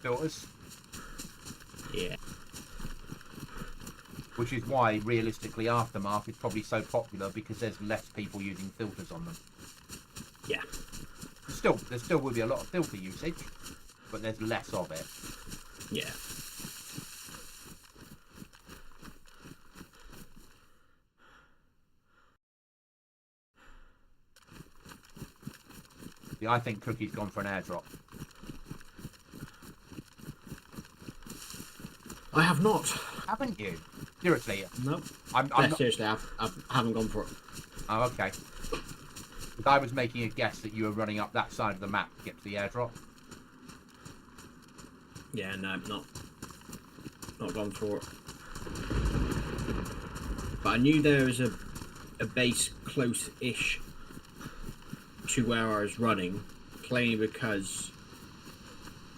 filters. Yeah. Which is why, realistically, Aftermath is probably so popular, because there's less people using filters on them. Yeah. There still will be a lot of filter usage, but there's less of it. Yeah. Yeah, I think Cookie's gone for an airdrop. I have not. Haven't you? Seriously? No. I'm not... Seriously, I haven't gone for it. Oh, okay. Because I was making a guess that you were running up that side of the map to get to the airdrop. Yeah, no, not gone for it. But I knew there was a base close-ish to where I was running, plainly because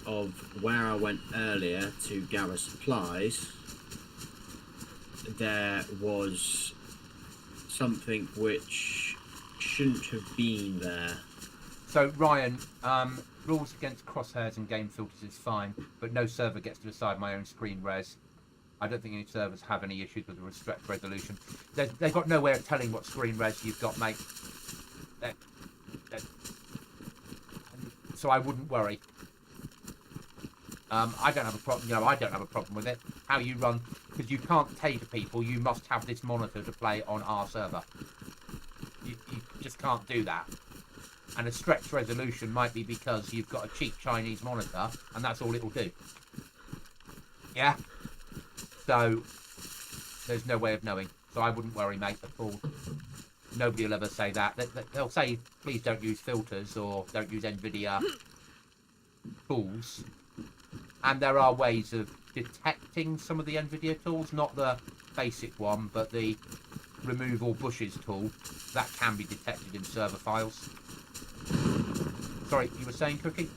of where I went earlier to gather supplies. There was something which shouldn't have been there. So, Ryan, rules against crosshairs and game filters is fine, but no server gets to decide my own screen res. I don't think any servers have any issues with the stretch resolution. They've got no way of telling what screen res you've got, mate. So I wouldn't worry. I don't have a problem. I don't have a problem with it. How you run, because you can't say to people you must have this monitor to play on our server. You just can't do that. And a stretch resolution might be because you've got a cheap Chinese monitor, and that's all it'll do. Yeah. So there's no way of knowing. So I wouldn't worry, mate, at all. Nobody will ever say that. They'll say, please don't use filters or don't use NVIDIA tools. And there are ways of detecting some of the NVIDIA tools, not the basic one, but the remove all bushes tool. That can be detected in server files. Sorry, you were saying, Cookie?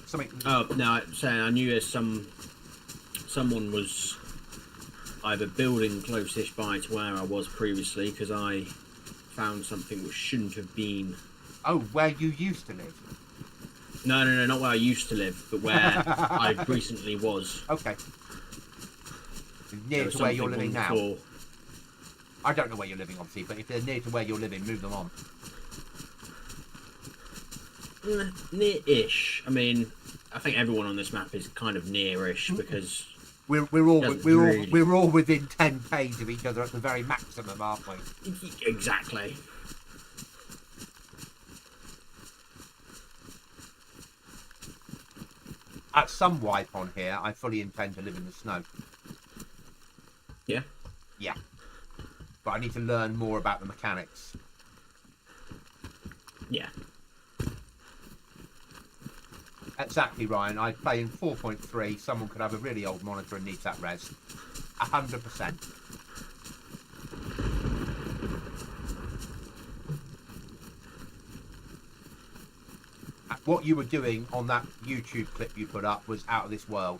Something. Oh no, I'm saying I knew there's someone was either building close-ish by to where I was previously, because I found something which shouldn't have been. Oh, where you used to live? No, not where I used to live, but where I recently was. Okay. Near to where you're living now. I don't know where you're living, obviously, but if they're near to where you're living, move them on. Near-ish. I mean, I think everyone on this map is kind of near-ish because we're all within 10 k's of each other at the very maximum, aren't we? Exactly. At some wipe on here, I fully intend to live in the snow. Yeah? Yeah. But I need to learn more about the mechanics. Yeah. Exactly, Ryan. I play in 4.3. Someone could have a really old monitor and needs that res. 100%. What you were doing on that YouTube clip you put up was out of this world.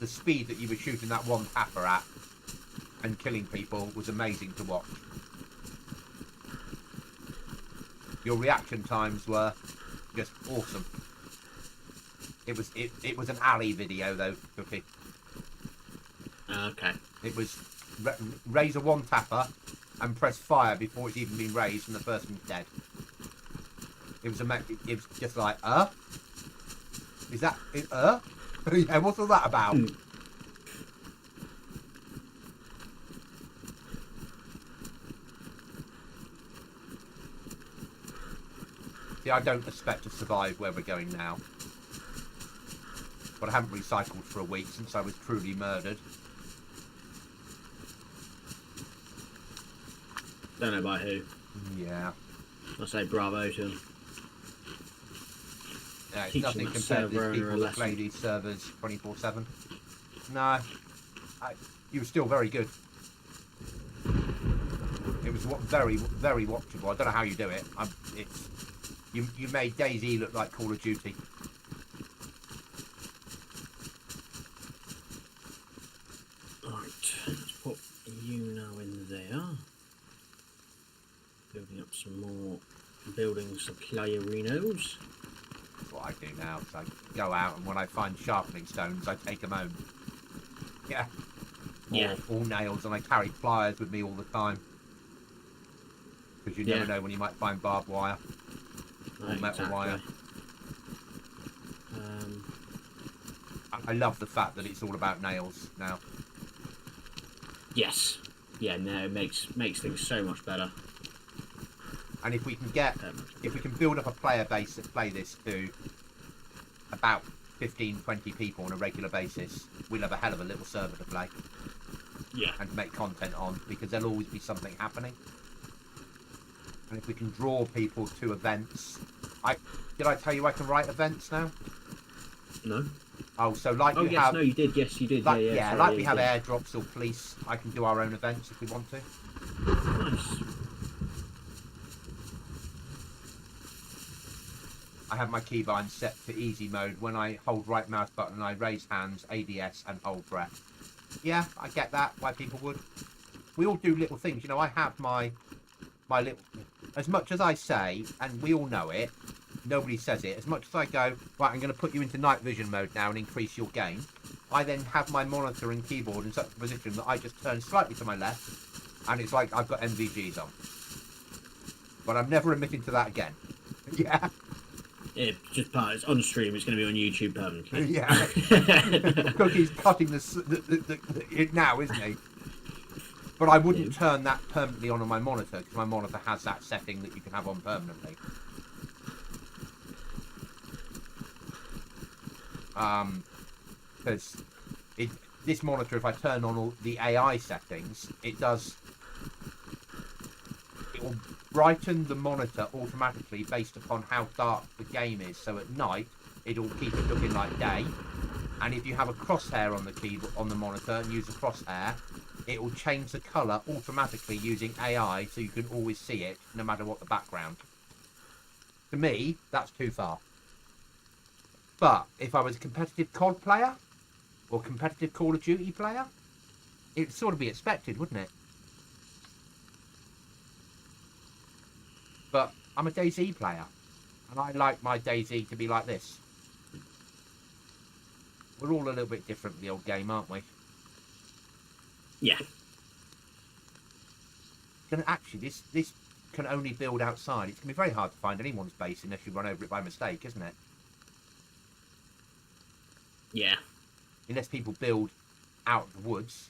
The speed that you were shooting that one tapper at and killing people was amazing to watch. Your reaction times were just awesome. It was an alley video though, Cookie. Okay. It was raise a one tapper and press fire before it's even been raised and the person's dead. It was just like, is that it? Yeah, what's all that about? See, I don't expect to survive where we're going now. But I haven't recycled for a week since I was truly murdered. Don't know by who. Yeah. I'll say bravo to them. Yeah, it's nothing compared to these people that play these servers 24/7. No. You were still very good. It was very, very watchable. I don't know how you do it. You made DayZ look like Call of Duty. Right, let's put you now in there. Building up some more building supply-arinos. That's what I do now. So I go out and when I find sharpening stones, I take them home. Yeah. Yeah. All nails, and I carry pliers with me all the time. Because you never know when you might find barbed wire. Or metal wire. I love the fact that it's all about nails now. Yes. Yeah, no, it makes things so much better. And if we can build up a player base that play this to about 15-20 people on a regular basis, we'll have a hell of a little server to play. Yeah. And make content on, because there'll always be something happening. And if we can draw people to events, did I tell you I can write events now? No. Oh, so like you have. Oh yes, no, you did. Yes, you did. Like, yeah, like we have airdrops or police, I can do our own events if we want to. Nice. I have my keybind set to easy mode. When I hold right mouse button, I raise hands, ADS, and hold breath. Yeah, I get that, why people would. We all do little things. You know, I have my little... As much as I say, and we all know it, nobody says it. As much as I go, right, I'm going to put you into night vision mode now and increase your gain, I then have my monitor and keyboard in such a position that I just turn slightly to my left, and it's like I've got MVGs on. But I'm never admitting to that again. Yeah. It's just part. It's on stream. It's going to be on YouTube permanently. Yeah. Cookie's cutting it now, isn't he? But I wouldn't turn that permanently on my monitor, because my monitor has that setting that you can have on permanently. Because this monitor, if I turn on all the AI settings, it will brighten the monitor automatically based upon how dark the game is. So at night, it'll keep it looking like day. And if you have a crosshair on the keyboard, on the monitor, and use a crosshair, it will change the colour automatically using AI, so you can always see it, no matter what the background. To me, that's too far. But if I was a competitive COD player, or competitive Call of Duty player, it'd sort of be expected, wouldn't it? But I'm a DayZ player, and I like my DayZ to be like this. We're all a little bit different with the old game, aren't we? Yeah. Actually, this can only build outside. It's going to be very hard to find anyone's base unless you run over it by mistake, isn't it? Yeah. Unless people build out of the woods.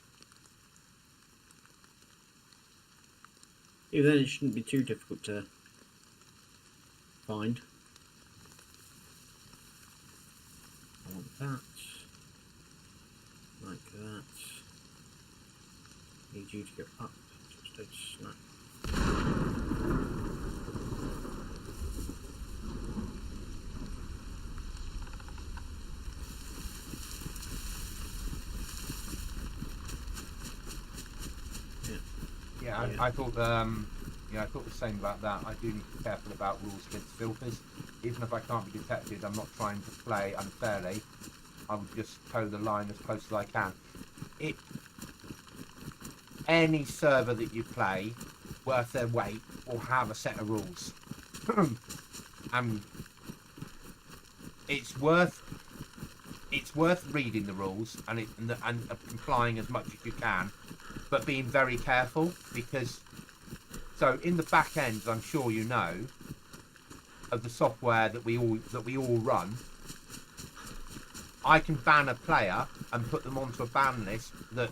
Even then, it shouldn't be too difficult to find. I want that. Like that. Need you to go up. Just take a snap. Yeah, I thought I thought the same about that. I do need to be careful about rules against filters. Even if I can't be detected, I'm not trying to play unfairly. I would just toe the line as close as I can. Any server that you play worth their weight will have a set of rules. And it's worth reading the rules and complying as much as you can, but being very careful, because so in the back end, I'm sure you know, of the software that we all run, I can ban a player and put them onto a ban list that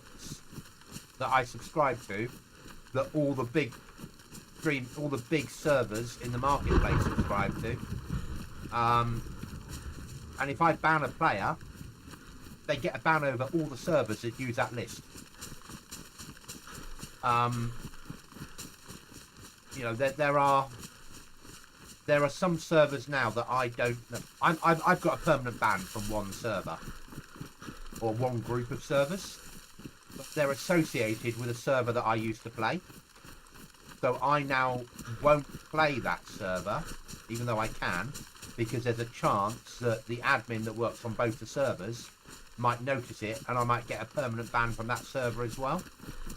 I subscribe to, that all the big servers in the marketplace subscribe to. And if I ban a player, they get a ban over all the servers that use that list. You know, there are some servers now that I don't know. I've got a permanent ban from one server, or one group of servers, but they're associated with a server that I used to play. So I now won't play that server, even though I can, because there's a chance that the admin that works on both the servers might notice it, and I might get a permanent ban from that server as well,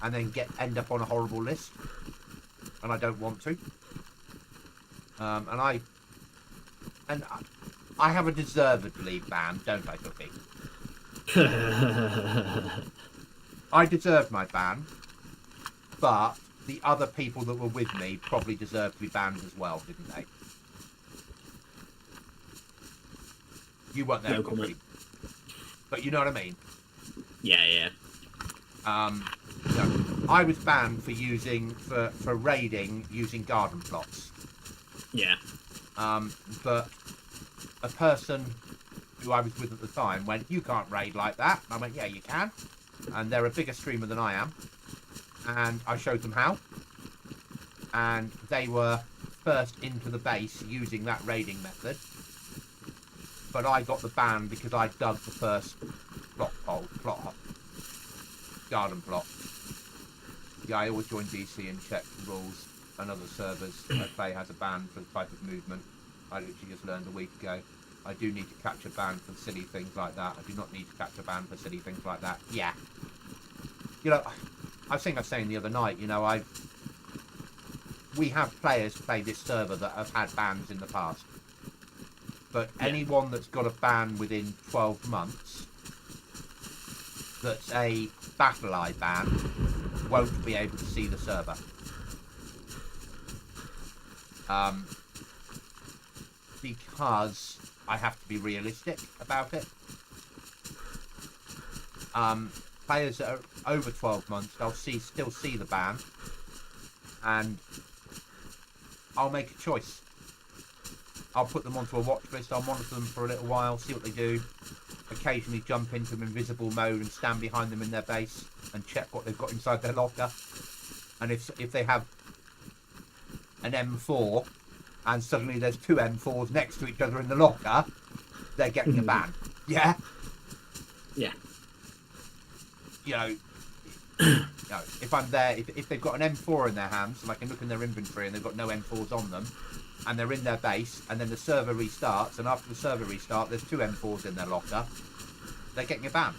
and then end up on a horrible list, and I don't want to. And I have a deservedly ban, don't I, Cookie? I deserved my ban, but the other people that were with me probably deserved to be banned as well, didn't they? You weren't there, Cookie. But you know what I mean? Yeah. No, I was banned for raiding using garden plots. Yeah. But a person who I was with at the time went, "You can't raid like that." And I went, "Yeah, you can." And they're a bigger streamer than I am. And I showed them how. And they were first into the base using that raiding method. But I got the ban because I dug the first garden plot. Yeah, I always join DC and check the rules, and other servers I play has a ban for the type of movement. I literally just learned a week ago. I do need to catch a ban for silly things like that. I do not need to catch a ban for silly things like that. Yeah. You know, I think I was saying the other night, you know, we have players play this server that have had bans in the past. But anyone that's got a ban within 12 months that's a Battle Eye ban won't be able to see the server. Because I have to be realistic about it. Players that are over 12 months, they'll still see the ban, and I'll make a choice. I'll put them onto a watch list, I'll monitor them for a little while, see what they do, occasionally jump into invisible mode and stand behind them in their base and check what they've got inside their locker. And if they have an M4 and suddenly there's 2 M4s next to each other in the locker, they're getting a ban. Yeah? Yeah. You know, if I'm there, if they've got an M4 in their hands, and I can look in their inventory and they've got no M4s on them, and they're in their base, and then the server restarts, and after the server restart, there's 2 M4s in their locker, they're getting a ban.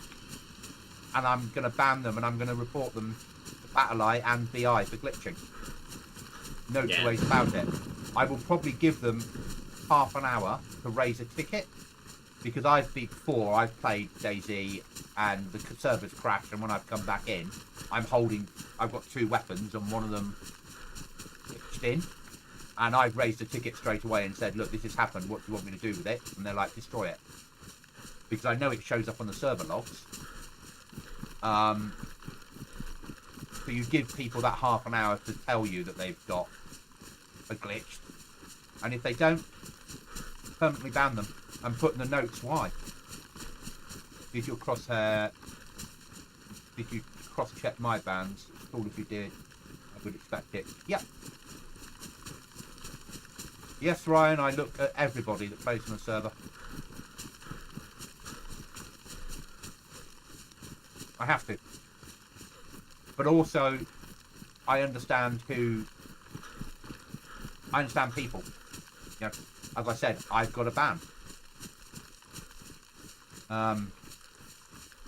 And I'm going to ban them, and I'm going to report them to Battle Eye and BI for glitching. No two ways about it. I will probably give them half an hour to raise a ticket, because before I've played DayZ and the servers crashed, and when I've come back in, I've got 2 weapons and one of them glitched in, and I've raised a ticket straight away and said, look, this has happened, what do you want me to do with it? And they're like, destroy it, because I know it shows up on the server logs. So you give people that half an hour to tell you that they've got a glitch, and if they don't, permanently ban them and put in the notes why. Did you cross-check my bans? It's cool if you did. I would expect it. Yep. Yes, Ryan, I look at everybody that plays on the server. I have to. But also, I understand people. You know, as I said, I've got a ban.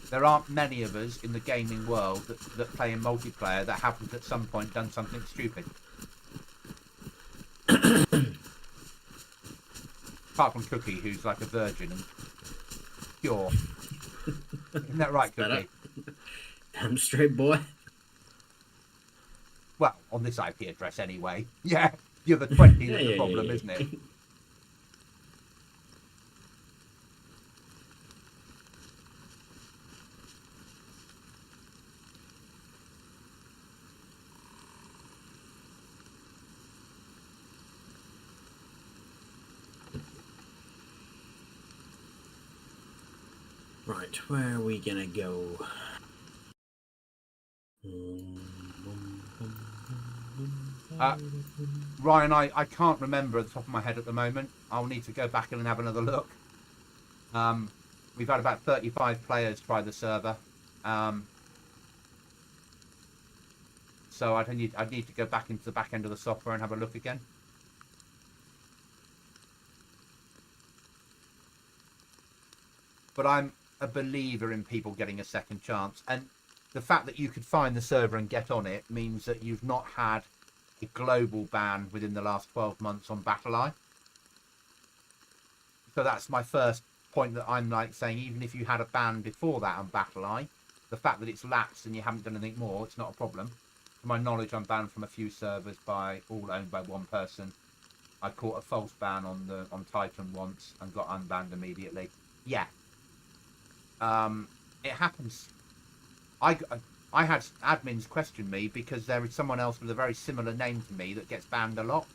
There aren't many of us in the gaming world that play in multiplayer that haven't at some point done something stupid. Apart from Cookie, who's like a virgin and pure. Isn't that right, Cookie? I'm straight, boy. Well, on this IP address anyway. Yeah, you're the 20 that's the problem, isn't it? Right, where are we gonna go? Ryan, I can't remember at the top of my head at the moment. I'll need to go back and have another look. We've had about 35 players try the server. So I'd need to go back into the back end of the software and have a look again. But I'm a believer in people getting a second chance, and the fact that you could find the server and get on it means that you've not had a global ban within the last 12 months on Battle Eye. So that's my first point, that I'm like saying, even if you had a ban before that on Battle Eye, the fact that it's lapsed and you haven't done anything more, it's not a problem. To my knowledge, I'm banned from a few servers all owned by one person. I caught a false ban on Titan once and got unbanned immediately. Yeah. It happens. I had admins question me because there is someone else with a very similar name to me that gets banned a lot,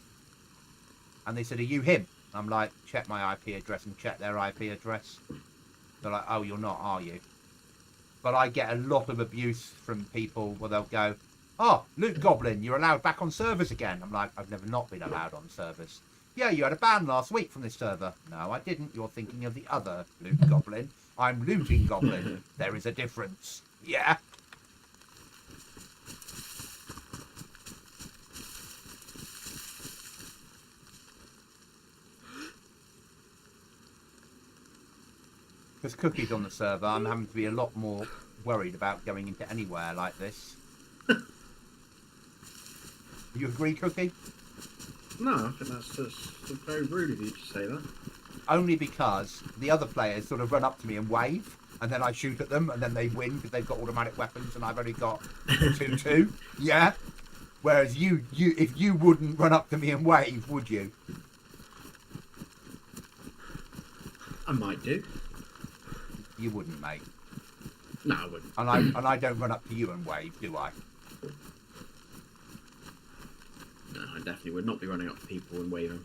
and they said, "Are you him?" I'm like, check my IP address and check their IP address. They're like, "Oh, you're not, are you?" But I get a lot of abuse from people where they'll go, "Oh, Luke Goblin, you're allowed back on servers again." I'm like, "I've never not been allowed on servers." "Yeah, you had a ban last week from this server." "No, I didn't. You're thinking of the other Luke Goblin. I'm Looting Goblin. There is a difference." Yeah. Because Cookie's on the server, I'm having to be a lot more worried about going into anywhere like this. You agree, Cookie? No, I think that's very rude of you to say that. only because the other players sort of run up to me and wave, and then I shoot at them, and then they win because they've got automatic weapons, and I've only got 2-2. Yeah. Whereas you, if you wouldn't run up to me and wave, would you? I might do. You wouldn't, mate. No, I wouldn't. And I don't run up to you and wave, do I? No, I definitely would not be running up to people and waving.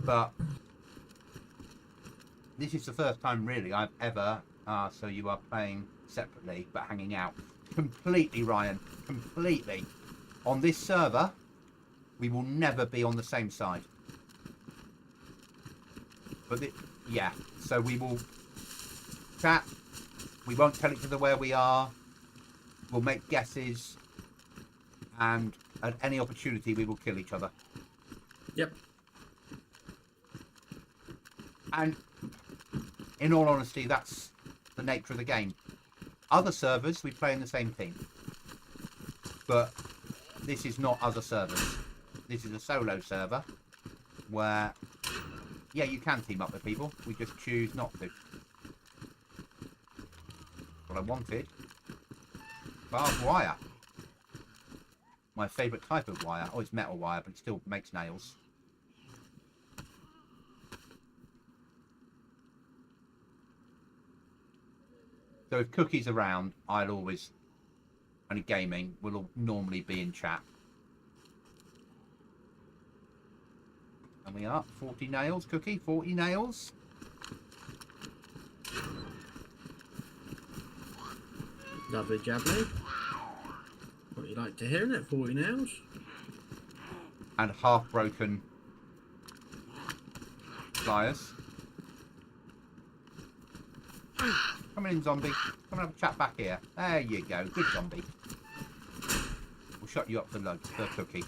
But this is the first time really I've ever so you are playing separately but hanging out. Completely, Ryan. Completely. On this server, we will never be on the same side. But yeah, so we will chat. We won't tell each other where we are. We'll make guesses. And at any opportunity, we will kill each other. Yep. And in all honesty, that's the nature of the game. Other servers, we play in the same team. But this is not other servers. This is a solo server where, yeah, you can team up with people. We just choose not to. What I wanted. Barbed wire. My favourite type of wire. Oh, it's metal wire, but it still makes nails. So if Cookie's around, I'll always, only gaming, will normally be in chat. And we are 40 nails, Cookie, 40 nails. Lovely jubbly. What you like to hear in it, 40 nails? And half broken pliers. Come in, zombie. Come and have a chat back here. There you go. Good zombie. We'll shut you up for Cookie.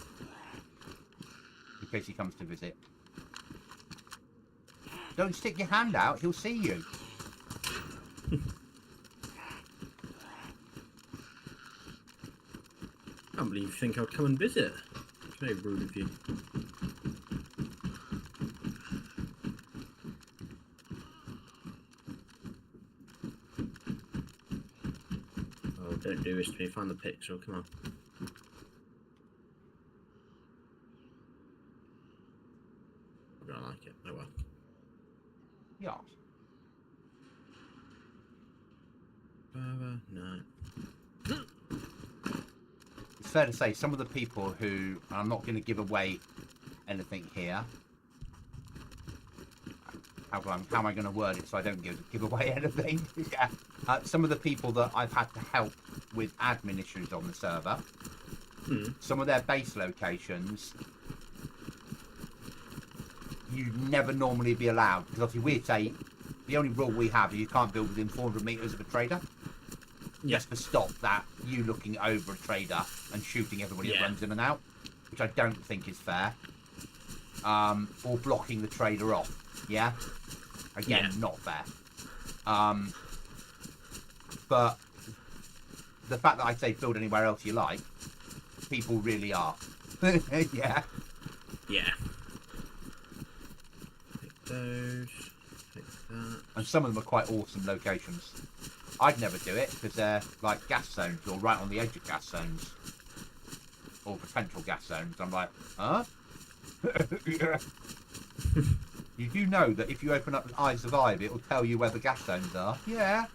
In case he comes to visit. Don't stick your hand out. He'll see you. I can't believe you think I'll come and visit. It's very rude of you. Oh, don't do this to me. Find the pixel. Come on. I don't like it. Oh well. Yeah. No. It's fair to say some of the people who, I'm not going to give away anything here. How am I going to word it so I don't give away anything? Yeah. Some of the people that I've had to help with admin issues on the server, some of their base locations, you'd never normally be allowed. Because obviously we say, the only rule we have is you can't build within 400 metres of a trader. Just to stop that, you looking over a trader and shooting everybody that runs in and out. Which I don't think is fair. Or blocking the trader off. Yeah? Again, not fair. But the fact that I say build anywhere else you like, people really are. Yeah. Yeah. Take those. Take that. And some of them are quite awesome locations. I'd never do it because they're like gas zones or right on the edge of gas zones. Or potential gas zones. I'm like, huh? Yeah. You do know that if you open up the Eyes of Ivy, it will tell you where the gas zones are. Yeah.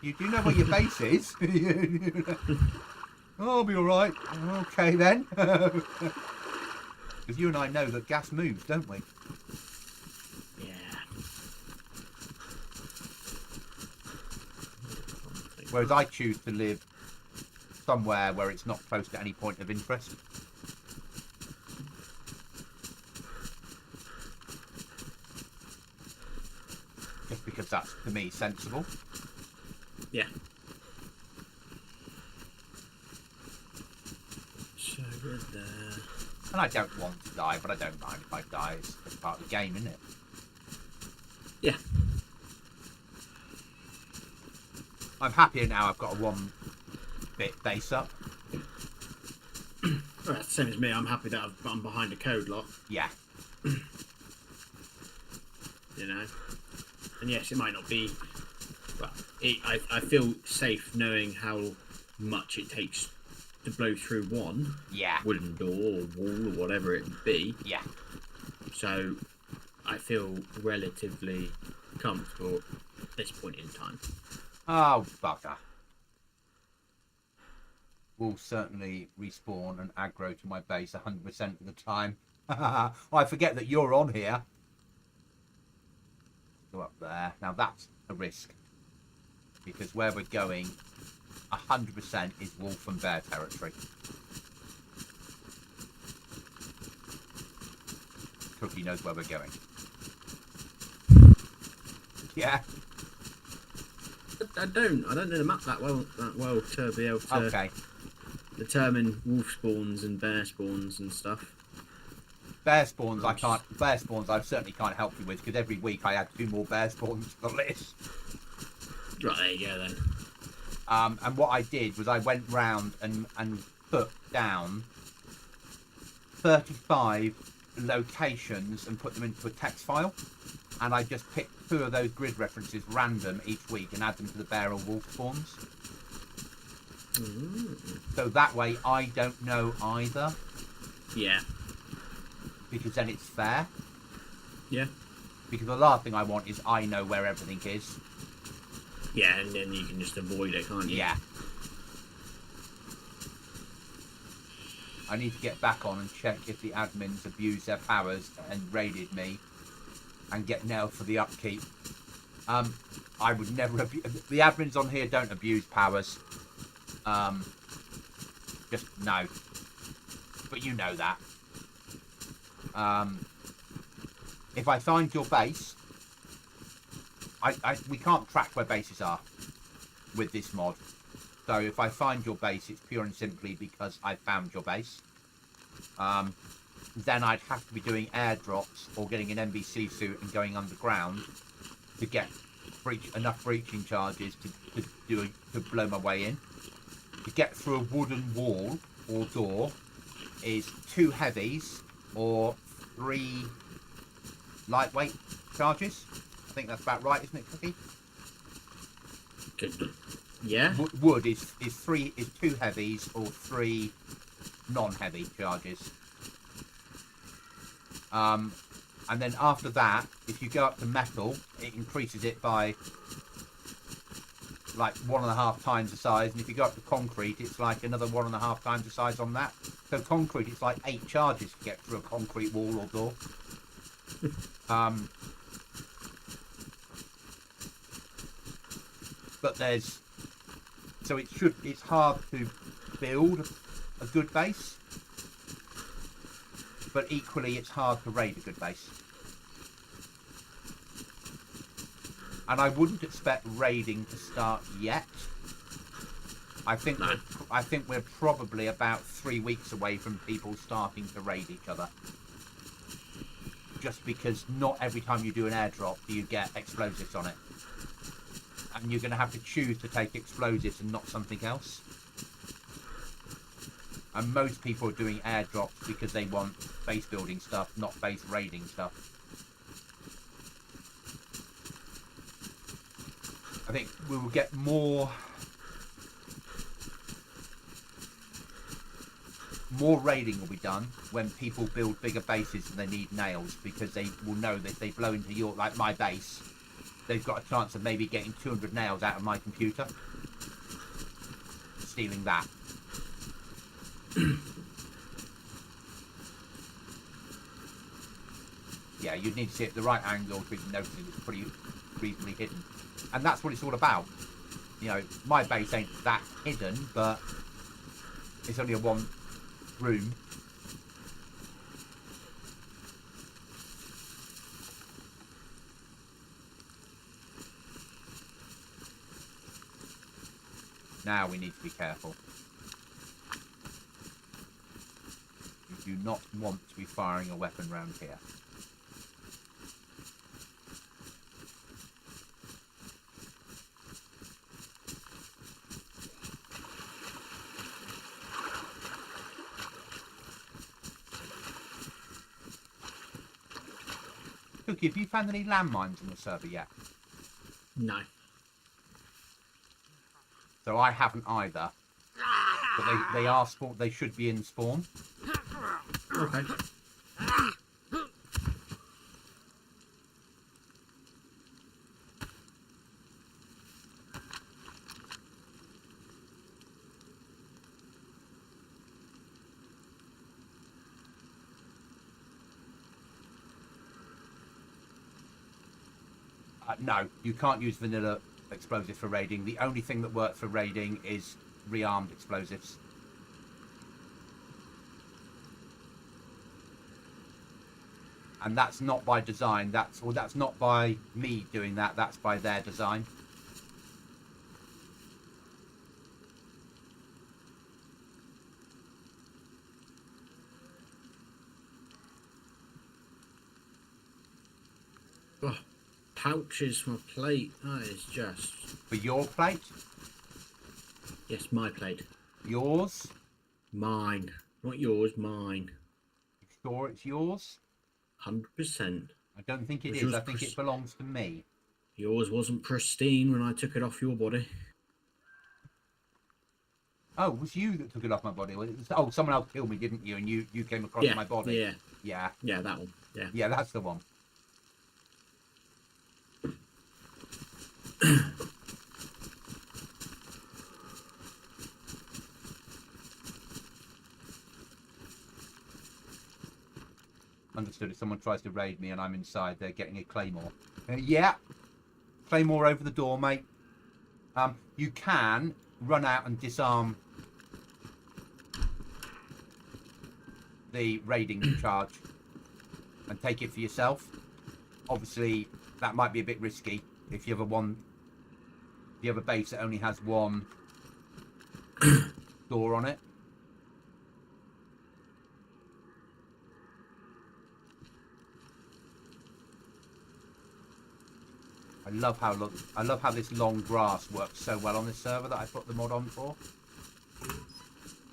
You do know where your base is. Oh, I'll be alright. Okay then. Because you and I know that gas moves, don't we? Yeah. Whereas I choose to live somewhere where it's not close to any point of interest. Just because that's, to me, sensible. Yeah. So we're there. And I don't want to die, but I don't mind if I die. It's part of the game, isn't it? Yeah. I'm happier now I've got a 1-bit base up. Well, that's the same as me. I'm happy that I'm behind a code lock. Yeah. You know? And yes, it might not be... Well, I feel safe knowing how much it takes to blow through one wooden door or wall or whatever it would be. Yeah. So I feel relatively comfortable at this point in time. Oh, bugger. Will certainly respawn and aggro to my base 100% of the time. I forget that you're on here. Go up there. Now that's a risk. Because where we're going, 100% is wolf and bear territory. Cookie knows where we're going. Yeah. I don't know the map that well to be able to determine wolf spawns and bear spawns and stuff. Bear spawns I certainly can't help you with, because every week I add 2 more bear spawns to the list. Right, there you go then. And what I did was I went round and put down 35 locations and put them into a text file, and I just picked 2 of those grid references random each week and add them to the bear or wolf spawns. So that way I don't know either. Yeah. Because then it's fair. Yeah. Because the last thing I want is I know where everything is. Yeah, and then you can just avoid it, can't you? Yeah. I need to get back on and check if the admins abuse their powers and raided me and get nailed for the upkeep. I would never abuse... The admins on here don't abuse powers. Just no. But you know that. If I find your base... we can't track where bases are with this mod. So if I find your base, it's pure and simply because I found your base. Then I'd have to be doing airdrops or getting an NBC suit and going underground to get enough breaching charges to blow my way in. To get through a wooden wall or door is 2 heavies or 3 lightweight charges. I think that's about right, isn't it, Cookie? Good. Yeah. Wood is 2 heavies or 3 non-heavy charges. And then after that, if you go up to metal, it increases it by like 1.5 times the size, and if you go up to concrete, it's like another 1.5 times the size on that. So concrete, it's like 8 charges to get through a concrete wall or door. But there's... So it's hard to build a good base, but equally it's hard to raid a good base. And I wouldn't expect raiding to start yet. I think we're probably about 3 weeks away from people starting to raid each other. Just because not every time you do an airdrop do you get explosives on it. And you're going to have to choose to take explosives and not something else. And most people are doing airdrops because they want base building stuff, not base raiding stuff. I think we will get more raiding will be done when people build bigger bases and they need nails, because they will know that if they blow into your, like my base, they've got a chance of maybe getting 200 nails out of my computer. Stealing that. Yeah, you'd need to see it at the right angle to even notice it's pretty reasonably hidden. And that's what it's all about. You know, my base ain't that hidden, but it's only a 1 room. Now we need to be careful. You do not want to be firing a weapon round here. Cookie, have you found any landmines on the server yet? No. So I haven't either. But they are spawn. They should be in spawn. Okay. No, you can't use vanilla explosives for raiding. The only thing that works for raiding is rearmed explosives. And that's not by design. That's not by me doing that. That's by their design. Oh, pouches for my plate. That is just... For your plate? Yes, my plate. Yours? Mine. Not yours, mine. You sure it's yours? 100%. I don't think it is. I think it belongs to me. Yours wasn't pristine when I took it off your body. Oh, it was you that took it off my body? Oh, someone else killed me, didn't you? And you came across my body? Yeah. Yeah. Yeah, that one. Yeah. Yeah, that's the one. Understood. If someone tries to raid me and I'm inside, they're getting a claymore. Yeah. Claymore over the door, mate. You can run out and disarm the raiding charge and take it for yourself. Obviously, that might be a bit risky if you have a base that only has one door on it. I love how this long grass works so well on this server that I put the mod on for.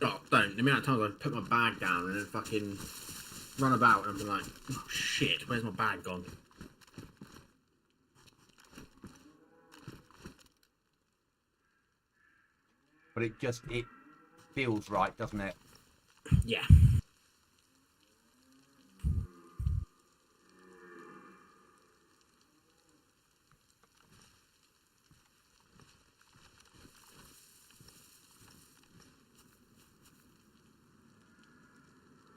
Oh, don't. The amount of times I put my bag down and then fucking run about and be like, oh shit, where's my bag gone? But it feels right, doesn't it? Yeah.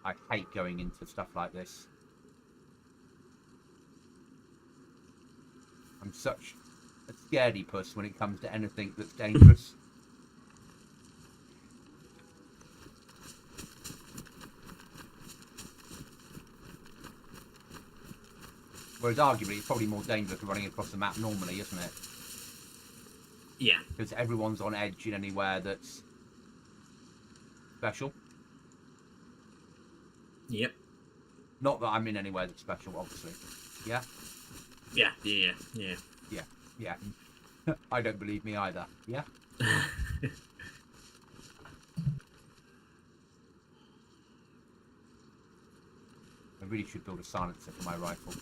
I hate going into stuff like this. I'm such a scaredy puss when it comes to anything that's dangerous. Whereas arguably it's probably more dangerous running across the map normally, isn't it? Yeah. Because everyone's on edge in anywhere that's special. Yep. Not that I'm in anywhere that's special, obviously. Yeah? Yeah. Yeah. Yeah. Yeah. Yeah. I don't believe me either. Yeah? I really should build a silencer for my rifle.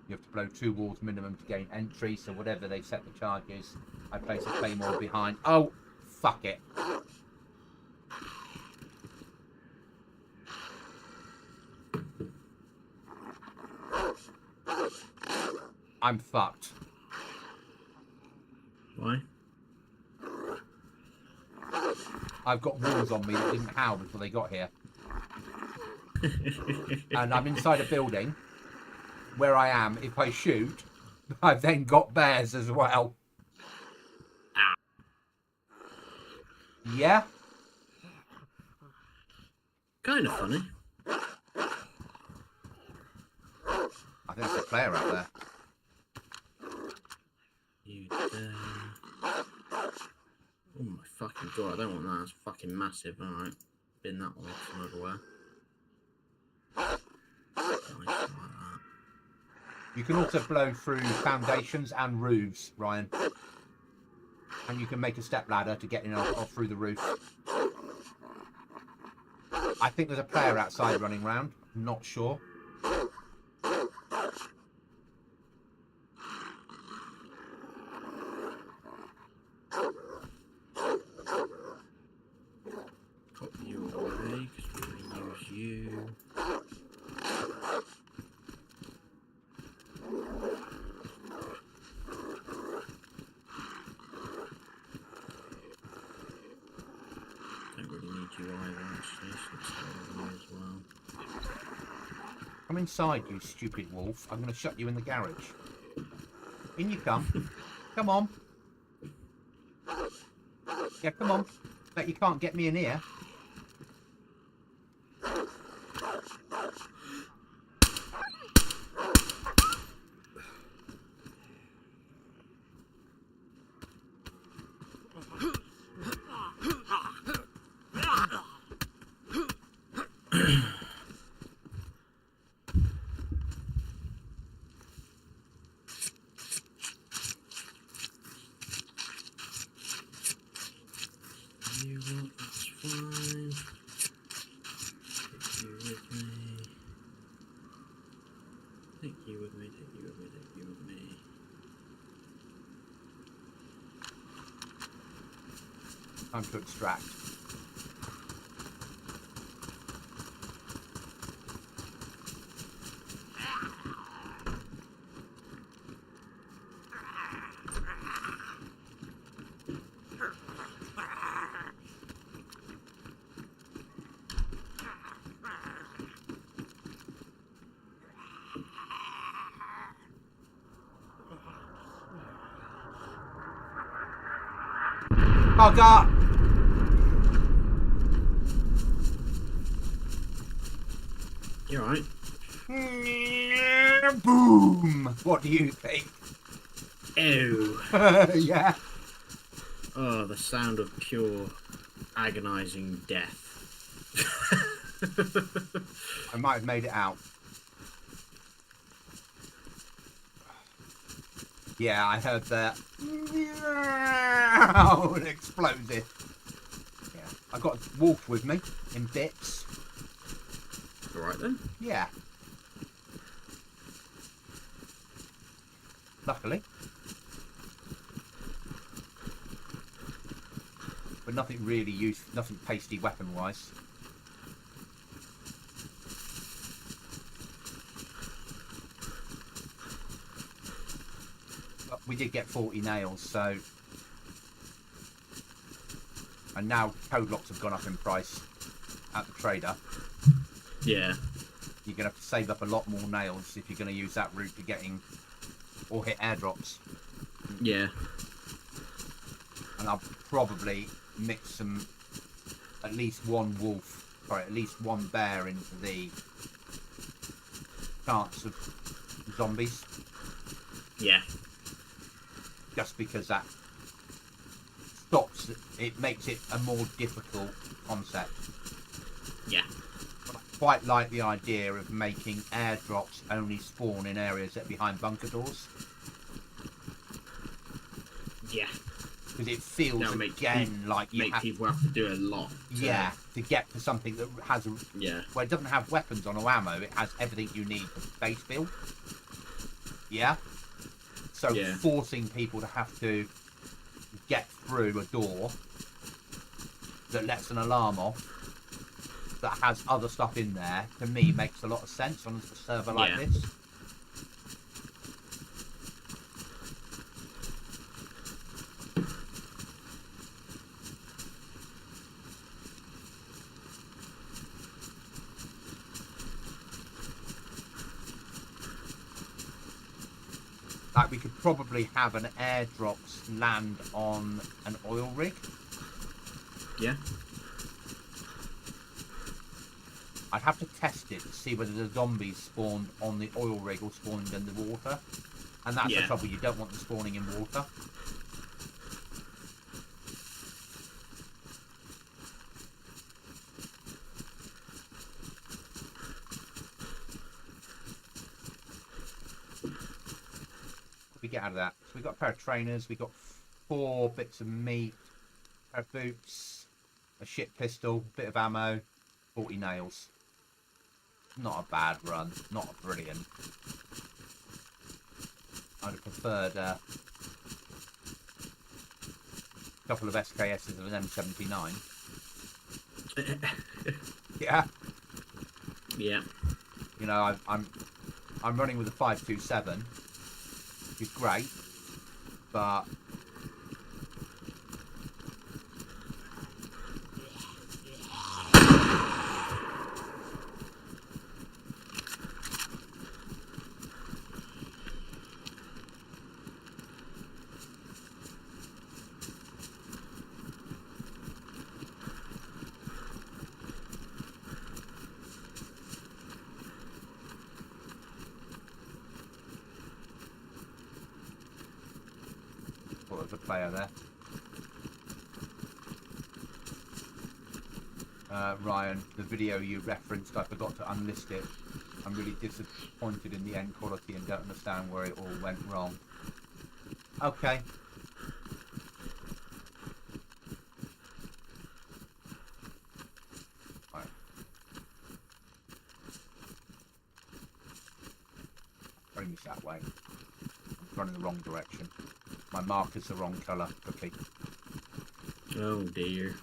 You have to blow 2 walls minimum to gain entry, so whatever they set the charges, I place a claymore behind. Oh, fuck it. I'm fucked. Why? I've got walls on me that didn't howl before they got here. And I'm inside a building where I am. If I shoot, I've then got bears as well. Ah. Yeah? Kind of funny. I think there's a player out there. You dare. Oh my fucking god, I don't want that. It's fucking massive. Alright. Bin that one off from everywhere. Nice. You can also blow through foundations and roofs, Ryan. And you can make a step ladder to get in or through the roof. I think there's a player outside running around. I'm not sure. Put you away because we're going to use you. Don't really need you either, actually, so let's go over here as well. Come inside, you stupid wolf. I'm going to shut you in the garage. In you come. Come on. Yeah, come on. Bet you can't get me in here. You want, that's fine. Take you with me. Take you with me, take you with me, take you with me. Time to extract. Bugger! You alright? Boom! What do you think? Ew! Yeah. Oh, the sound of pure agonising death. I might have made it out. Yeah, I heard that. An explosive. Yeah, I've got a wolf with me in bits. Alright then. Yeah. Luckily. But nothing really useful, nothing pasty weapon-wise. But we did get 40 nails, so... And now code locks have gone up in price at the trader. Yeah. You're going to have to save up a lot more nails if you're going to use that route to getting... or hit airdrops. Yeah. And I'll probably mix some... at least one wolf, sorry, at least one bear into the chance of zombies. Yeah. Just because that stops, it makes it a more difficult concept. Yeah. But I quite like the idea of making airdrops only spawn in areas that are behind bunker doors. Yeah. Because it feels That'll make again like you make have people have to do a lot. yeah, to get to something that has a, Yeah. well, it doesn't have weapons on or ammo, it has everything you need for base build. Yeah? So Yeah. forcing people to have to get through a door that lets an alarm off that has other stuff in there, to me makes a lot of sense on a server like Yeah. this. Like, we could probably have an airdrops land on an oil rig. Yeah. I'd have to test it to see whether the zombies spawned on the oil rig or spawned in the water. And that's the Yeah. trouble, you don't want them spawning in water. we get out of that? So we got a pair of trainers. We got 4 bits of meat, a pair of boots, a shit pistol, bit of ammo, 40 nails. Not a bad run. Not brilliant. I'd have preferred a couple of SKSs of an M79. Yeah. Yeah. You know, I'm running with a 5.27, which is great, but well, there's a player there. Ryan, the video you referenced, I forgot to unlist it. I'm really disappointed in the end quality and don't understand where it all went wrong. Okay. Right. Bring this that way. I'm running the wrong direction. My marker's the wrong colour. Cookie. Oh dear.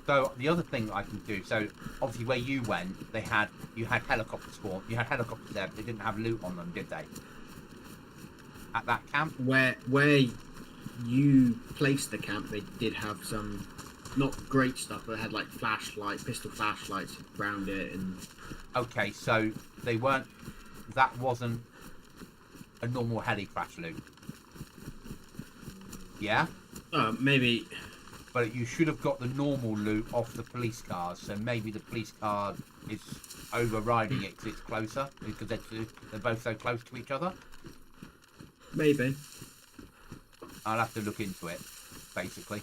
So the other thing I can do, so obviously where you went, you had helicopter spawn, you had helicopters there, but they didn't have loot on them, did they? At that camp? Where you placed the camp, they did have some not great stuff, but they had like pistol flashlights around it, and Okay, so they weren't. That wasn't a normal heli crash loot. Yeah. maybe. But you should have got the normal loot off the police cars, so maybe the police car is overriding it because it's closer, because they're both so close to each other. Maybe. I'll have to look into it, basically.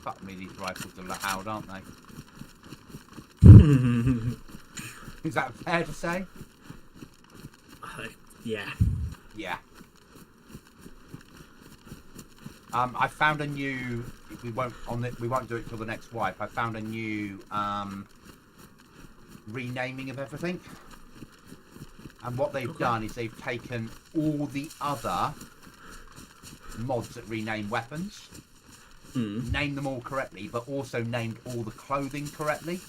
Fuck me, these rifles are loud, aren't they? Is that fair to say? Yeah. Yeah. I found a new. We won't do it till the next wipe. I found a new renaming of everything, and what they've done is they've taken all the other mods that rename weapons, named them all correctly, but also named all the clothing correctly,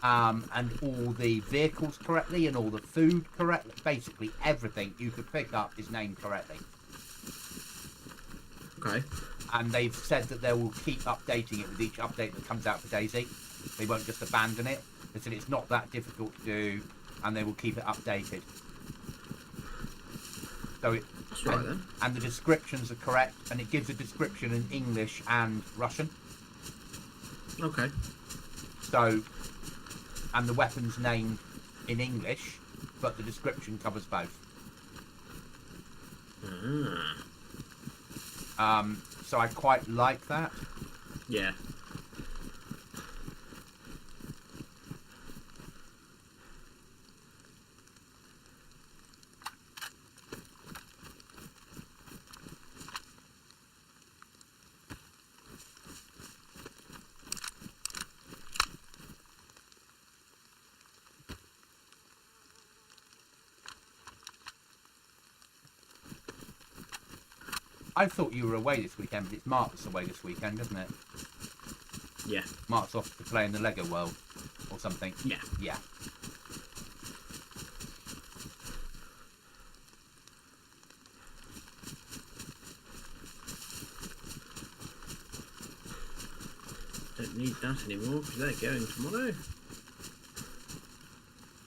and all the vehicles correctly, and all the food correctly. Basically, everything you could pick up is named correctly. Okay. And they've said that they will keep updating it with each update that comes out for DayZ. They won't just abandon it. They said it's not that difficult to do, and they will keep it updated. So it, That's right then. and the descriptions are correct, and it gives a description in English and Russian. Okay. So, and the weapon's named in English, but the description covers both. So I quite like that. Yeah. I thought you were away this weekend, but it's Mark that's away this weekend, isn't it? Yeah. Mark's off to play in the Lego world or something. Yeah. Yeah. Don't need that anymore because they're going tomorrow.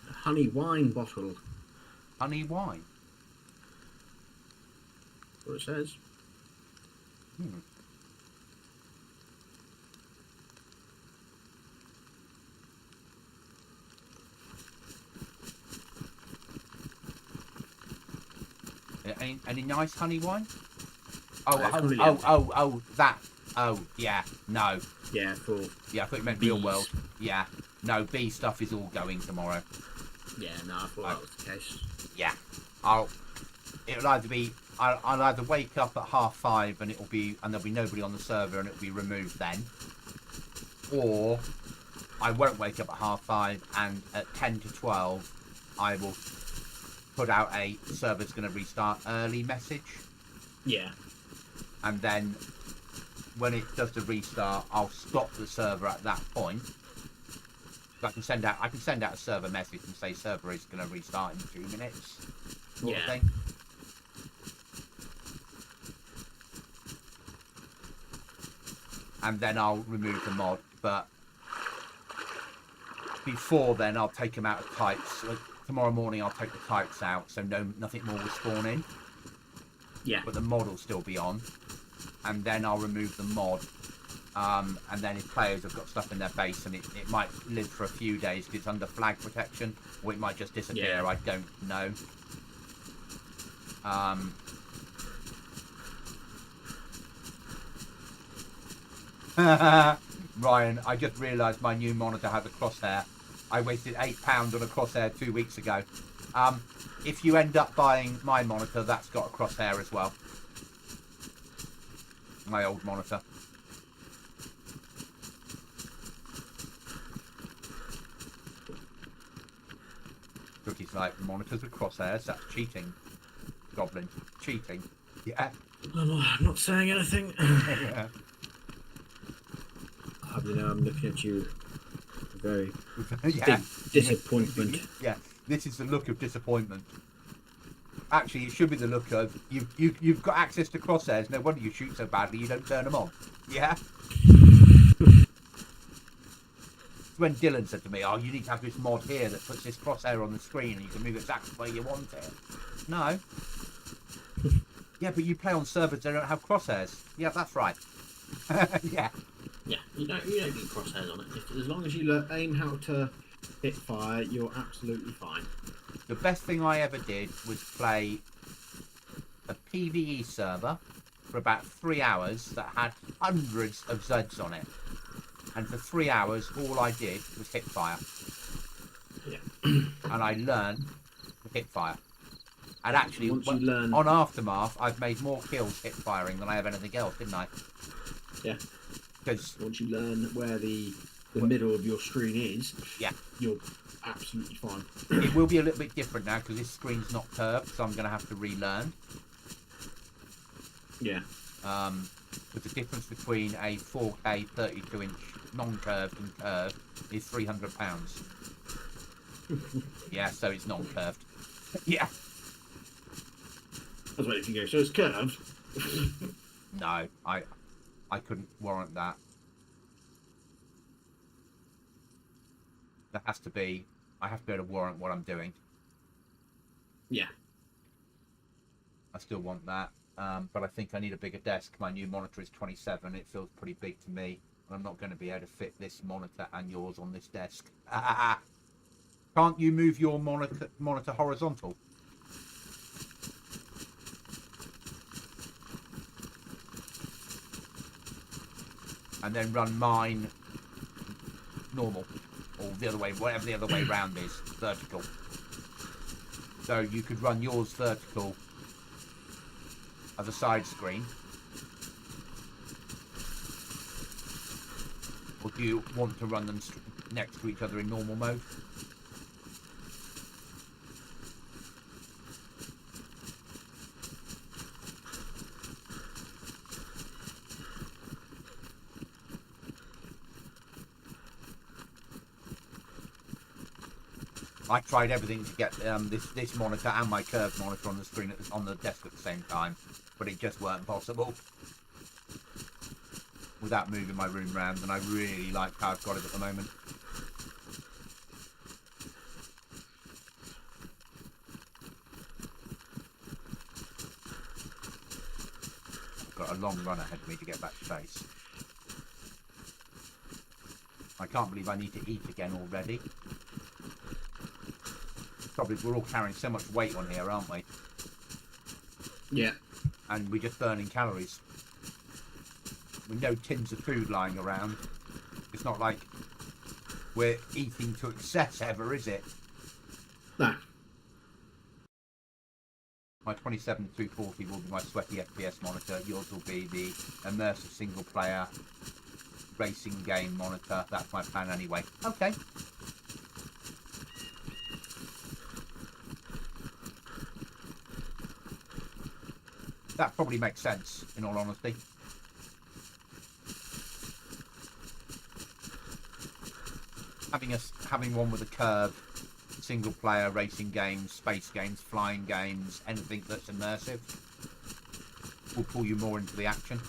A honey wine bottle. Honey wine. That's what it says. Any nice honey wine? That. Oh, yeah. No. Yeah, for Yeah, I thought you meant bees. real world. Yeah. No, bee stuff is all going tomorrow. Yeah, no, I thought that was the case. Yeah. It'll either be... I'll either wake up at 5:30 and there'll be nobody on the server and it'll be removed then. Or I won't wake up at 5:30 and at 10 to 12 I will put out a server's going to restart early message. Yeah. And then when it does the restart, I'll stop the server at that point. I can send out a server message and say server is going to restart in 2 minutes. Sort of thing. And then I'll remove the mod, but before then I'll take them out of types. Like, tomorrow morning I'll take the types out, so nothing more will spawn in. Yeah. But the mod will still be on, and then I'll remove the mod. And then if players have got stuff in their base and it might live for a few days because it's under flag protection, or it might just disappear. Yeah. I don't know. Ryan, I just realised my new monitor has a crosshair. I wasted £8 on a crosshair 2 weeks ago. If you end up buying my monitor, that's got a crosshair as well. My old monitor. Cookie's like, monitors with crosshairs, that's cheating. Goblin, cheating. Yeah. I'm not saying anything. Yeah. You know, I'm looking at you very Yeah. big disappointment. Yeah, this is the look of disappointment. Actually, it should be the look of you've got access to crosshairs. No wonder you shoot so badly. You don't turn them on. Yeah. It's when Dylan said to me, "Oh, you need to have this mod here that puts this crosshair on the screen and you can move exactly where you want it." No. Yeah, but you play on servers that don't have crosshairs. Yeah, that's right. Yeah. Yeah, you don't need crosshairs on it. As long as you aim how to hit fire, you're absolutely fine. The best thing I ever did was play a PvE server for about 3 hours that had hundreds of Zeds on it. And for 3 hours, all I did was hit fire. Yeah. And I learned to hit fire. And actually, learn... on Aftermath, I've made more kills hit firing than I have anything else, didn't I? Yeah. Because once you learn where the middle of your screen is, yeah, you're absolutely fine. It will be a little bit different now because this screen's not curved, so I'm going to have to relearn. Yeah. But the difference between a 4K 32-inch non-curved and curved is £300. Yeah, so it's not curved. Yeah. I was waiting for you to go, so it's curved? No, I couldn't warrant that. That has to be... I have to be able to warrant what I'm doing. Yeah. I still want that. But I think I need a bigger desk. My new monitor is 27. It feels pretty big to me. And I'm not going to be able to fit this monitor and yours on this desk. Can't you move your monitor horizontal? And then run mine normal, or the other way, whatever the other way round is, vertical. So you could run yours vertical as a side screen. Or do you want to run them next to each other in normal mode? I tried everything to get this monitor and my curved monitor on the screen on the desk at the same time, but it just weren't possible without moving my room round, and I really like how I've got it at the moment. I've got a long run ahead of me to get back to base. I can't believe I need to eat again already. Probably we're all carrying so much weight on here, aren't we? Yeah. And we're just burning calories. With no tins of food lying around. It's not like we're eating to excess ever, is it? No. My 27240 will be my sweaty FPS monitor. Yours will be the immersive single player racing game monitor. That's my plan anyway. Okay. That probably makes sense, in all honesty. Having one with a curve, single player racing games, space games, flying games, anything that's immersive will pull you more into the action.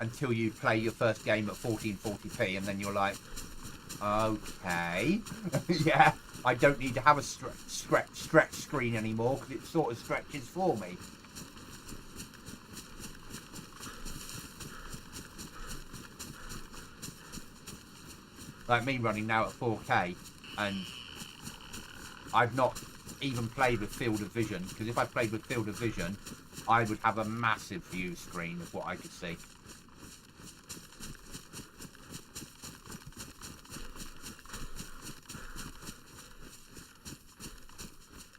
Until you play your first game at 1440p and then you're like, okay, yeah, I don't need to have a stretch screen anymore because it sort of stretches for me. Like me running now at 4K, and I've not even played with field of vision, because if I played with field of vision, I would have a massive view screen of what I could see.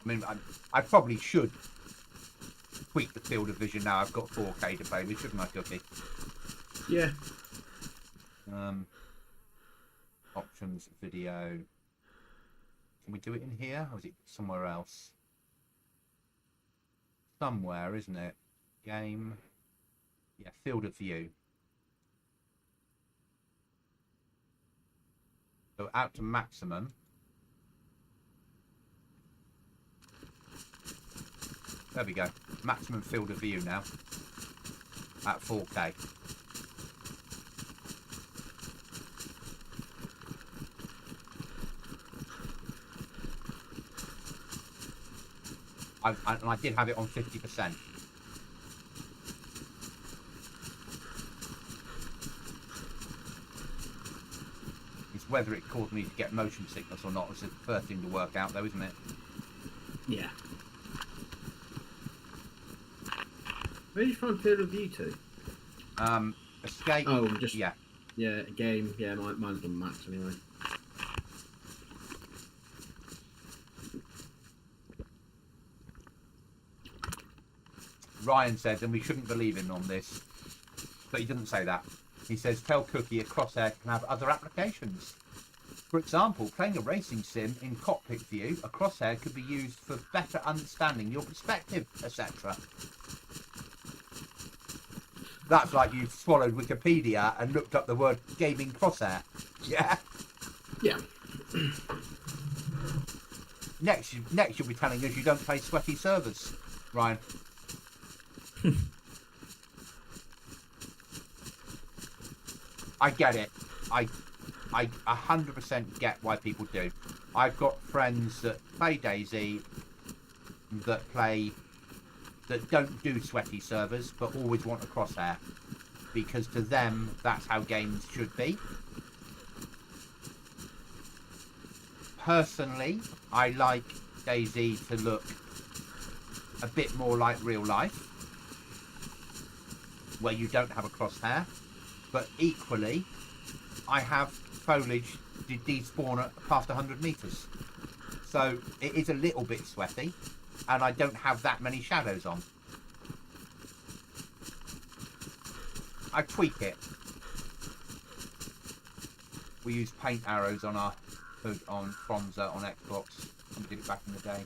I mean, I probably should tweak the field of vision now I've got 4K to play with, shouldn't I, Cookie? Yeah. Options, video. Can we do it in here, or is it somewhere else? Somewhere, isn't it? Game. Yeah, field of view. So out to maximum. There we go. Maximum field of view now. At 4K. I did have it on 50%. It's whether it caused me to get motion sickness or not is the first thing to work out, though, isn't it? Yeah. Where did you find field of view to? Escape. Oh, just yeah. Yeah, game. Yeah, mine's on max anyway. Ryan said, and we shouldn't believe him on this, but he didn't say that. He says, tell Cookie a crosshair can have other applications. For example, playing a racing sim in cockpit view, a crosshair could be used for better understanding your perspective, etc. That's like you swallowed Wikipedia and looked up the word gaming crosshair. Yeah? Yeah. Next you'll be telling us you don't play sweaty servers, Ryan. I get it. I 100% get why people do. I've got friends that play DayZ that don't do sweaty servers but always want a crosshair, because to them that's how games should be. Personally, I like DayZ to look a bit more like real life, where you don't have a crosshair, but equally I have foliage despawn at past 100 meters, so it is a little bit sweaty and I don't have that many shadows on. I tweak it. We use paint arrows on our hood on Fronza on Xbox. We did it back in the day.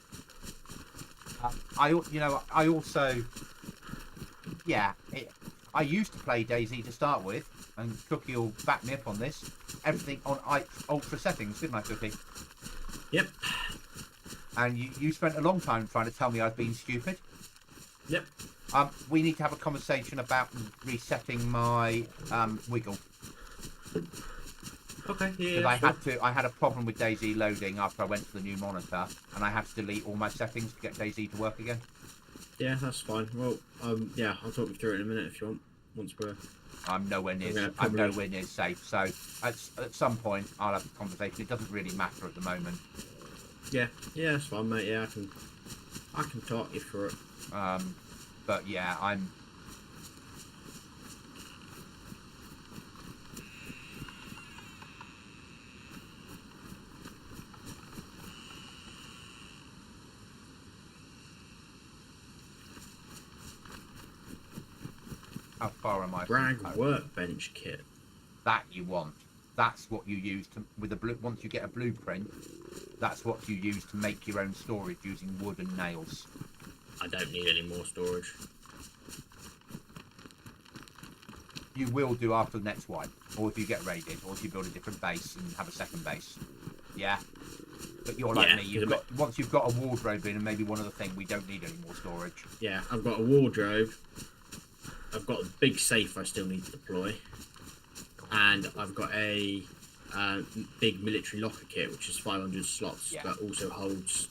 I also, yeah, I used to play DayZ to start with, and Cookie will back me up on this. Everything on ultra settings, didn't I, Cookie? Yep. And you spent a long time trying to tell me I've been stupid. Yep. We need to have a conversation about resetting my wiggle. Okay, yeah. Because I had a problem with DayZ loading after I went to the new monitor, and I had to delete all my settings to get DayZ to work again. Yeah, that's fine. Well, yeah, I'll talk you through it in a minute if you want. Once we're... I'm nowhere near safe. So at some point I'll have a conversation. It doesn't really matter at the moment. Yeah, that's fine, mate. Yeah, I can talk you through it. But yeah, I'm. How far am I? Bragg workbench kit. That you want. That's what you use to once you get a blueprint. That's what you use to make your own storage using wood and nails. I don't need any more storage. You will do after the next wipe, or if you get raided, or if you build a different base and have a second base. Yeah. But you're like me. Once you've got a wardrobe in and maybe one other thing, we don't need any more storage. Yeah, I've got a wardrobe. I've got a big safe I still need to deploy, and I've got a big military locker kit, which is 500 slots, but also holds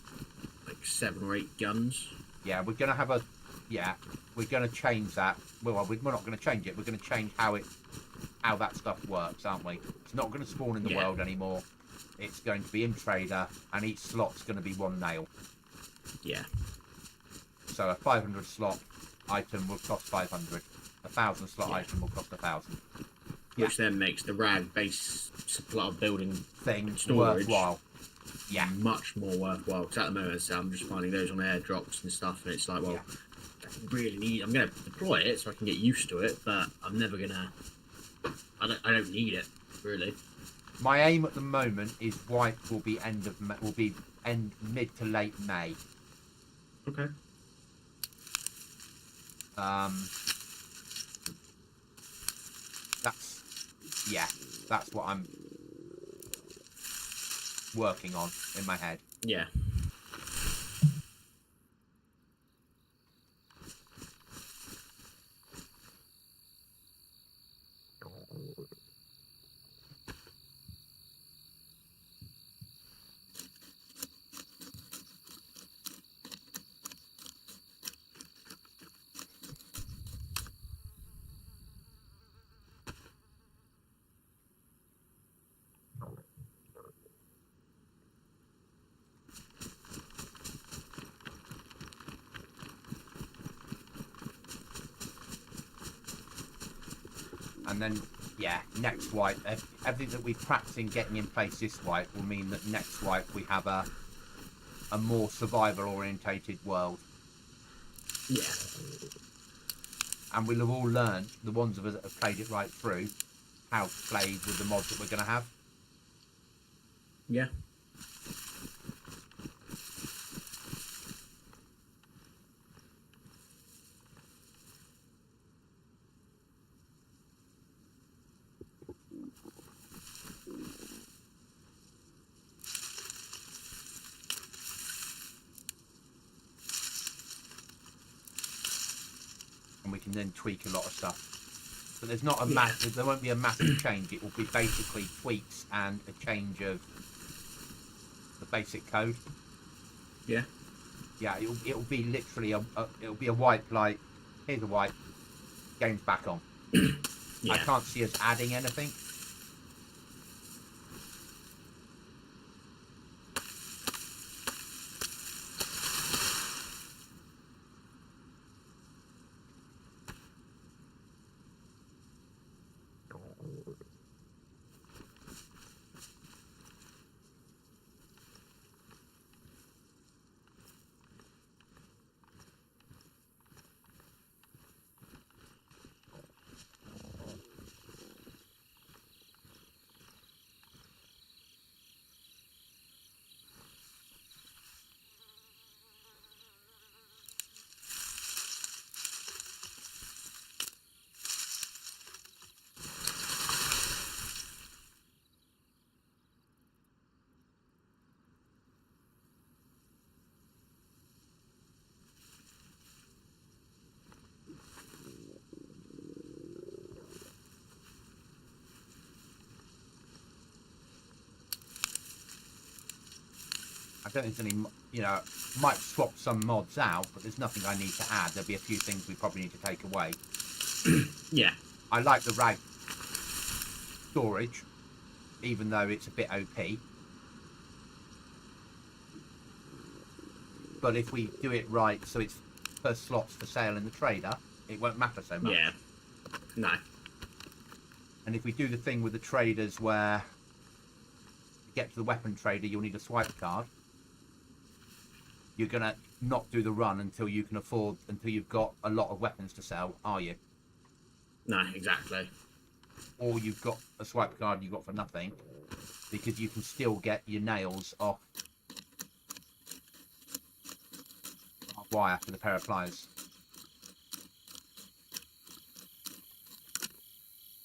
like 7 or 8 guns. Yeah, we're gonna have a. Yeah, we're gonna change that. Well, we're not gonna change it. We're gonna change how that stuff works, aren't we? It's not gonna spawn in the world anymore. It's going to be in trader, and each slot's gonna be 1 nail. Yeah. So a 500 slot item will cost 500. 1,000 slot item will cost 1,000. Which then makes the rag base supply building thing storage worthwhile. Yeah. Much more worthwhile. Because at the moment, I'm just finding those on airdrops and stuff, and it's like, well, I really need. I'm going to deploy it so I can get used to it, but I'm never gonna. I don't need it really. My aim at the moment is wipe will be mid to late May. Okay. That's what I'm working on in my head. Yeah. And then, next wipe, everything that we practice in getting in place this wipe will mean that next wipe we have a more survival-orientated world. Yeah. And we'll have all learned, the ones of us that have played it right through, how to play with the mods that we're going to have. Yeah. And we can then tweak a lot of stuff. But there's not a there won't be a massive change. It will be basically tweaks and a change of the basic code. Yeah. Yeah, it'll be literally it'll be a wipe like, here's a wipe, game's back on. I can't see us adding anything. don't think there's any, you know, might swap some mods out, but there's nothing I need to add. There'll be a few things we probably need to take away. Yeah. I like the rag storage, even though it's a bit OP. But if we do it right, so it's first slots for sale in the trader, it won't matter so much. Yeah. No. And if we do the thing with the traders where to get to the weapon trader, you'll need a swipe card. You're going to not do the run until you can afford, until you've got a lot of weapons to sell, are you? No, exactly. Or you've got a swipe card you got for nothing, because you can still get your nails off wire with a pair of pliers.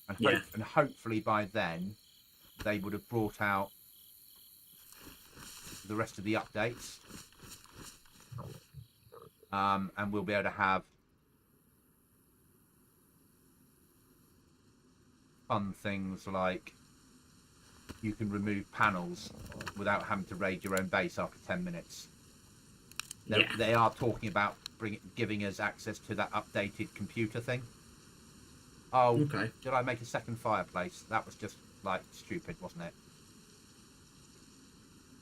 And, and hopefully by then they would have brought out the rest of the updates, and we'll be able to have fun things like you can remove panels without having to raid your own base after 10 minutes. They are talking about giving us access to that updated computer thing. Oh, okay. Did I make a second fireplace? That was just, like, stupid, wasn't it?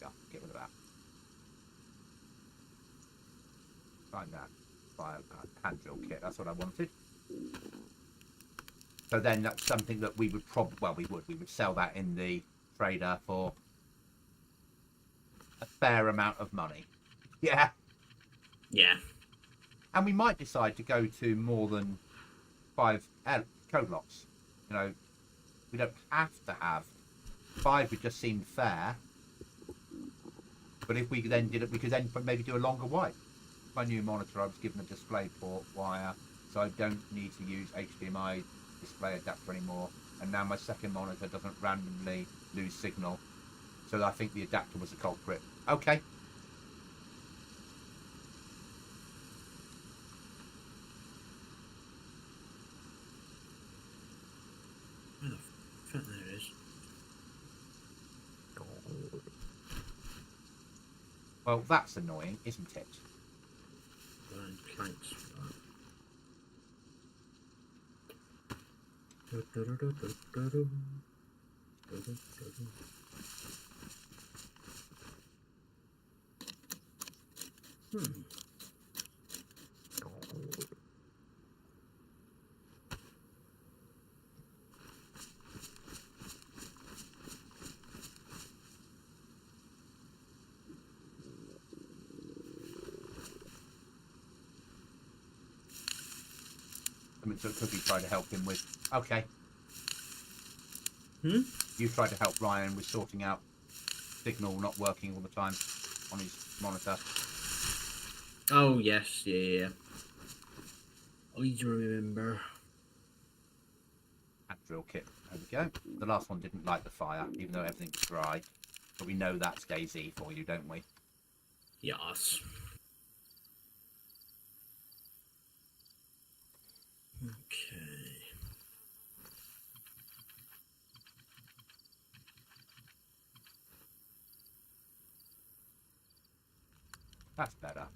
Yeah, get rid of that. Find that fire hand drill kit. That's what I wanted. So then that's something that we would we would sell that in the trader for a fair amount of money. Yeah. Yeah. And we might decide to go to more than 5 code locks. You know, we don't have to have 5. Would just seem fair. But if we then did it, we could then maybe do a longer wipe. My new monitor, I was given a display port wire, so I don't need to use HDMI display adapter anymore. And now my second monitor doesn't randomly lose signal. So I think the adapter was a culprit. Okay. There it is. Well, that's annoying, isn't it? Burn planks. So Cookie tried to help him with. Okay. You tried to help Ryan with sorting out signal not working all the time on his monitor. Oh yes, yeah. I remember. Hand drill kit. There we go. The last one didn't light the fire, even though everything's dry. But we know that's DayZ for you, don't we? Yes. Okay. That's better.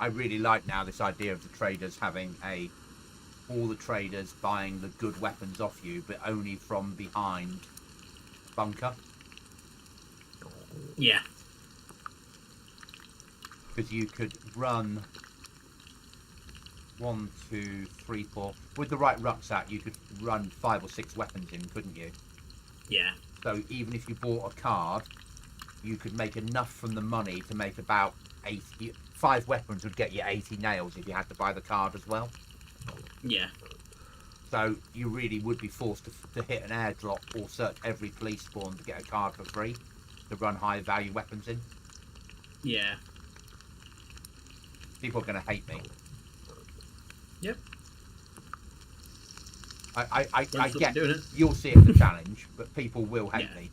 I really like now this idea of the traders having all the traders buying the good weapons off you, but only from behind bunker. Yeah. Because you could run 1, 2, 3, 4. With the right rucksack, you could run 5 or 6 weapons in, couldn't you? Yeah. So even if you bought a card, you could make enough from the money to make about 80. 5 weapons would get you 80 nails if you had to buy the card as well. Yeah. So you really would be forced to hit an airdrop or search every police spawn to get a card for free to run high value weapons in. Yeah. People are going to hate me. Yep. I get doing it. you'll see it as a challenge, but people will hate Yeah. me.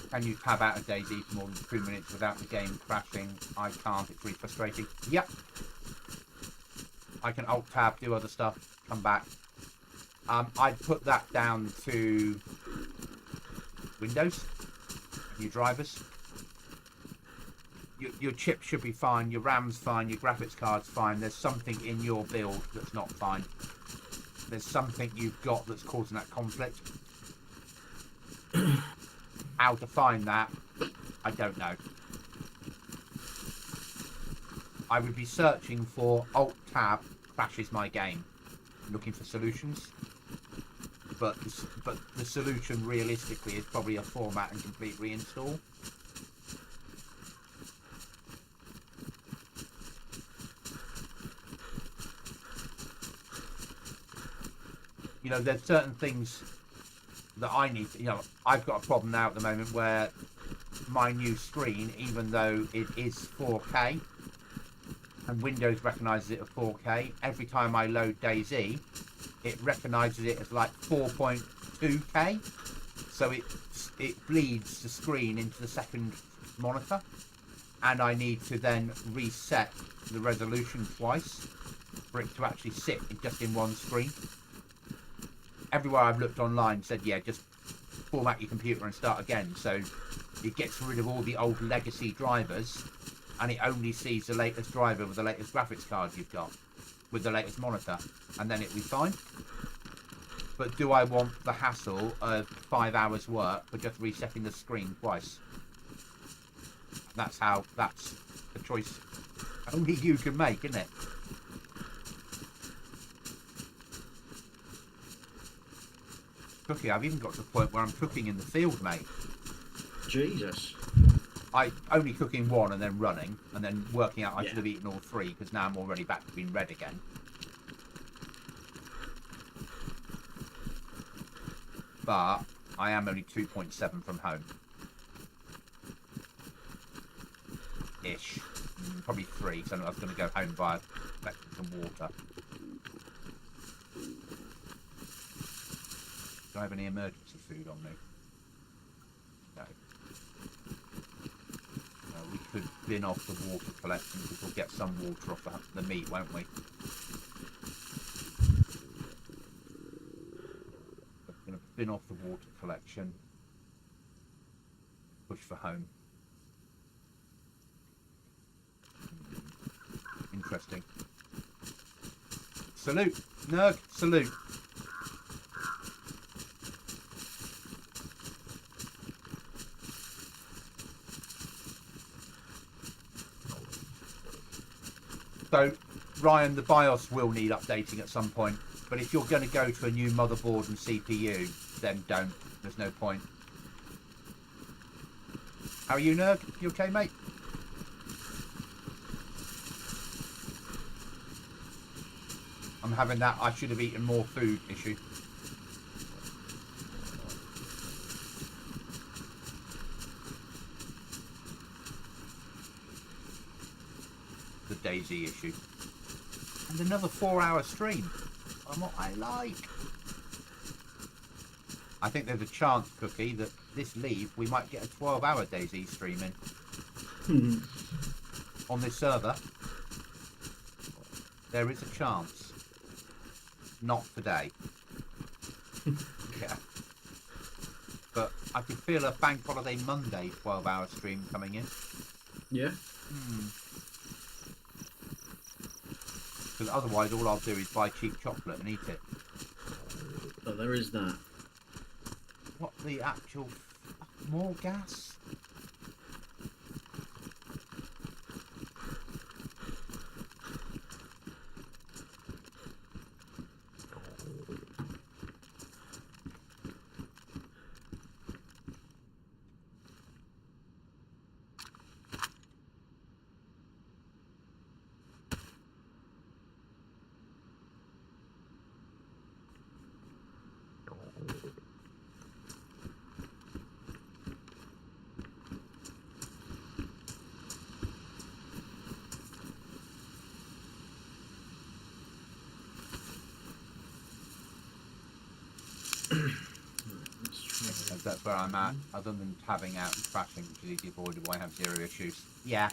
Can you tab out of DayZ for more than 2 minutes without the game crashing? I can't. It's really frustrating. Yep. I can alt tab, do other stuff, come back. I'd put that down to Windows, your drivers. Your chip should be fine, your RAM's fine, your graphics card's fine. There's something in your build that's not fine. There's something you've got that's causing that conflict. How to find that, I don't know. I would be searching for Alt-Tab crashes my game, looking for solutions. But the solution realistically is probably a format and complete reinstall. You know, there's certain things that I need to, you know, I've got a problem now at the moment where my new screen, even though it is 4K and Windows recognises it as 4K, every time I load DayZ, it recognises it as like 4.2K, so it bleeds the screen into the second monitor, and I need to then reset the resolution twice for it to actually sit just in one screen. Everywhere I've looked online said, yeah, just format your computer and start again. So it gets rid of all the old legacy drivers and it only sees the latest driver with the latest graphics card you've got with the latest monitor, and then it'll be fine. But do I want the hassle of 5 hours work for just resetting the screen twice? That's a choice only you can make, isn't it? Cooking, I've even got to the point where I'm cooking in the field, mate. Jesus. I only cooking one and then running and then working out I Yeah. should have eaten all three because now I'm already back to being red again. But I am only 2.7 from home. Ish. Probably 3 because I was going to go home via collecting some water. Do I have any emergency food on me? No. We could bin off the water collection because we'll get some water off the meat, won't we? We're going to bin off the water collection. Push for home. Interesting. Salute! Nurg, salute! So, Ryan, the BIOS will need updating at some point, but if you're going to go to a new motherboard and CPU, then don't. There's no point. How are you, Nurg? You okay, mate? I'm having that I should have eaten more food issue. The DayZ issue. And another 4-hour stream. I'm what I like. I think there's a chance, Cookie, that this leave we might get a 12-hour DayZ stream in. On this server. There is a chance. Not today. Yeah. But I could feel a Bank Holiday Monday 12-hour stream coming in. Yeah. Because otherwise all I'll do is buy cheap chocolate and eat it. So there is that. What the actual... more gas? where I'm at, other than tabbing out and crashing, which is easily avoidable, I have zero issues. Yeah.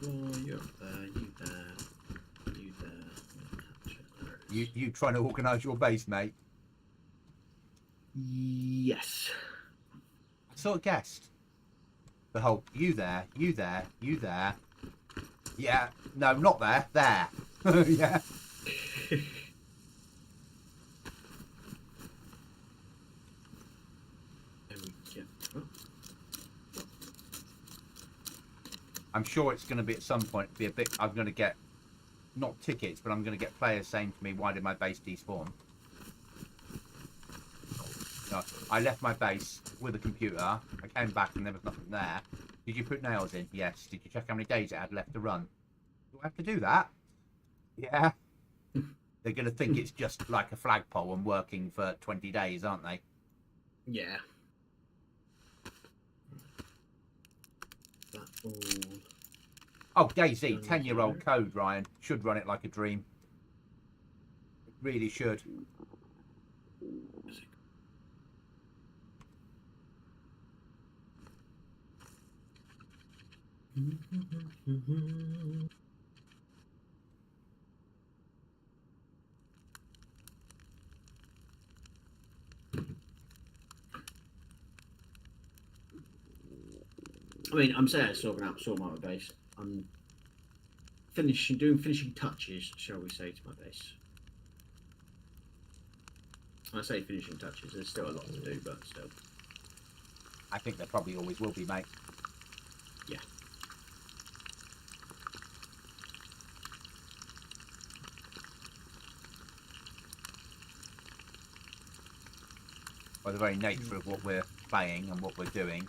You up there, you there, you there. There it is. You trying to organise your base, mate? Yes. I sort of guessed. The whole you there, you there, you there. Yeah, no, not there. There. Yeah. There we go. Oh. I'm sure it's going to be at some point be a bit. I'm going to get not tickets, but I'm going to get players saying to me, "Why did my base despawn?" No, I left my base with a computer. I came back and there was nothing there. Did you put nails in? Yes. Did you check how many days it had left to run? Do I have to do that? Yeah. They're going to think it's just like a flagpole and working for 20 days, aren't they? Yeah. That all. Oh, DayZ, 10-year-old code, Ryan. Should run it like a dream. It really should. I mean, I'm saying sorting out my base. I'm doing finishing touches, shall we say, to my base. I say finishing touches. There's still a lot to do, but still. I think there probably always will be, mate. Yeah. By the very nature of what we're playing and what we're doing,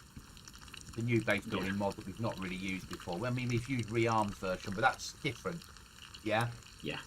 the new base building mod that we've not really used before. I mean, we've used Rearm's version, but that's different. Yeah? Yeah.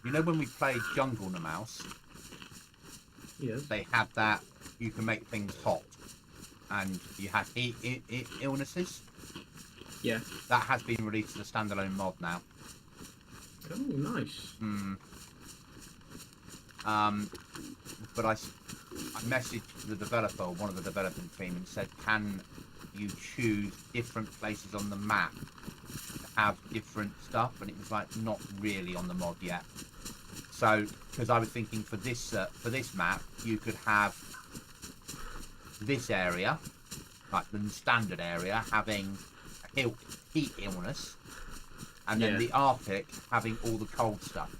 You know when we played Jungle and a Mouse, Yes. they had that, you can make things hot, and you had illnesses. Yeah. That has been released as a standalone mod now. Oh, nice. But I messaged the developer, or one of the development team, and said, can you choose different places on the map to have different stuff? And it was like, not really on the mod yet. So, because I was thinking for this map, you could have this area, like the standard area, having a heat illness, and then the Arctic having all the cold stuff.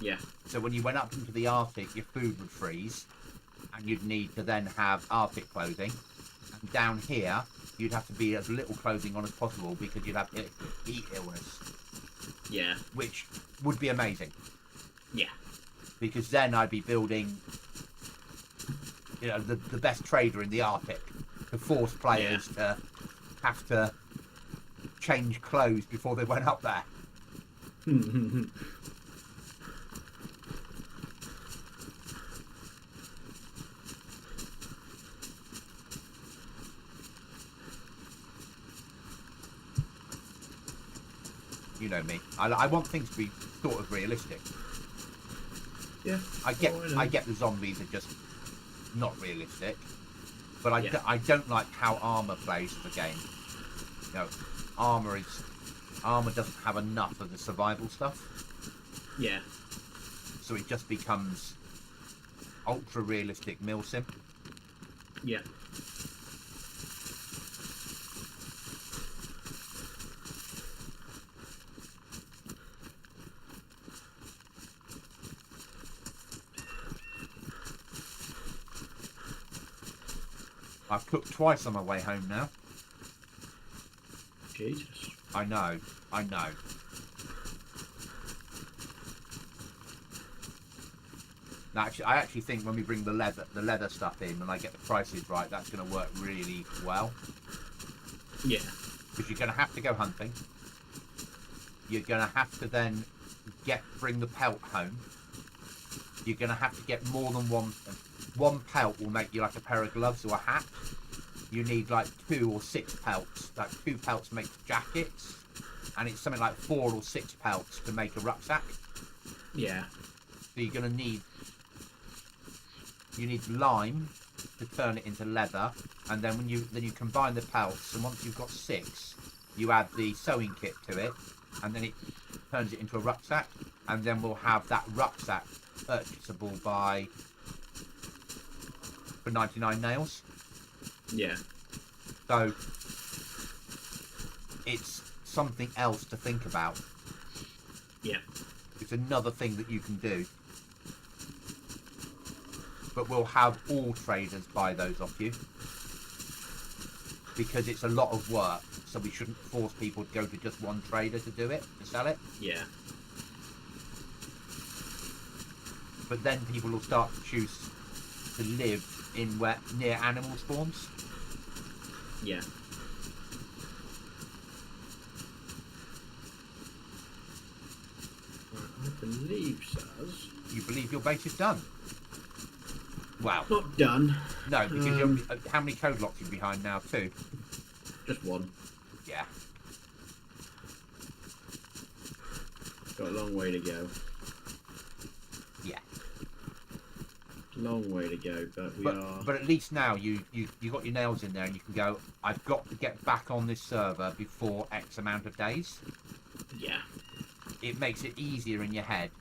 Yeah. So when you went up into the Arctic, your food would freeze, and you'd need to then have Arctic clothing. And down here, you'd have to be as little clothing on as possible because you'd have heat illness. Yeah. Which would be amazing. Yeah. Because then I'd be building, you know, the best trader in the Arctic to force players to have to change clothes before they went up there. You know me. I want things to be sort of realistic. Yeah. I get the zombies are just not realistic, but I don't like how armor plays as a game. You know, armor doesn't have enough of the survival stuff. Yeah. So it just becomes ultra realistic milsim. Yeah. I've cooked twice on my way home now. Jesus. I know. Now, I actually think when we bring the leather stuff in, and I get the prices right, that's going to work really well. Yeah. Because you're going to have to go hunting. You're going to have to then bring the pelt home. You're going to have to get more than one pelt will make you like a pair of gloves or a hat. You need like 2 or 6 pelts. Like 2 pelts make jackets, and it's something like 4 or 6 pelts to make a rucksack. Yeah. So you're going to need lime to turn it into leather, and then you combine the pelts, and once you've got 6, you add the sewing kit to it, and then it turns it into a rucksack, and then we'll have that rucksack purchasable for 99 nails. Yeah. So it's something else to think about. Yeah. It's another thing that you can do. But we'll have all traders buy those off you. Because it's a lot of work. So we shouldn't force people to go to just one trader to do it, to sell it. Yeah. But then people will start to choose to live near animal spawns. Yeah. I believe, sirs. You believe your base is done? Wow. Not done. No, because how many code locks are you behind now? 2? Just 1. Yeah. Got a long way to go. Yeah. Long way to go, But at least now you got your nails in there, and you can go, I've got to get back on this server before X amount of days. Yeah. It makes it easier in your head,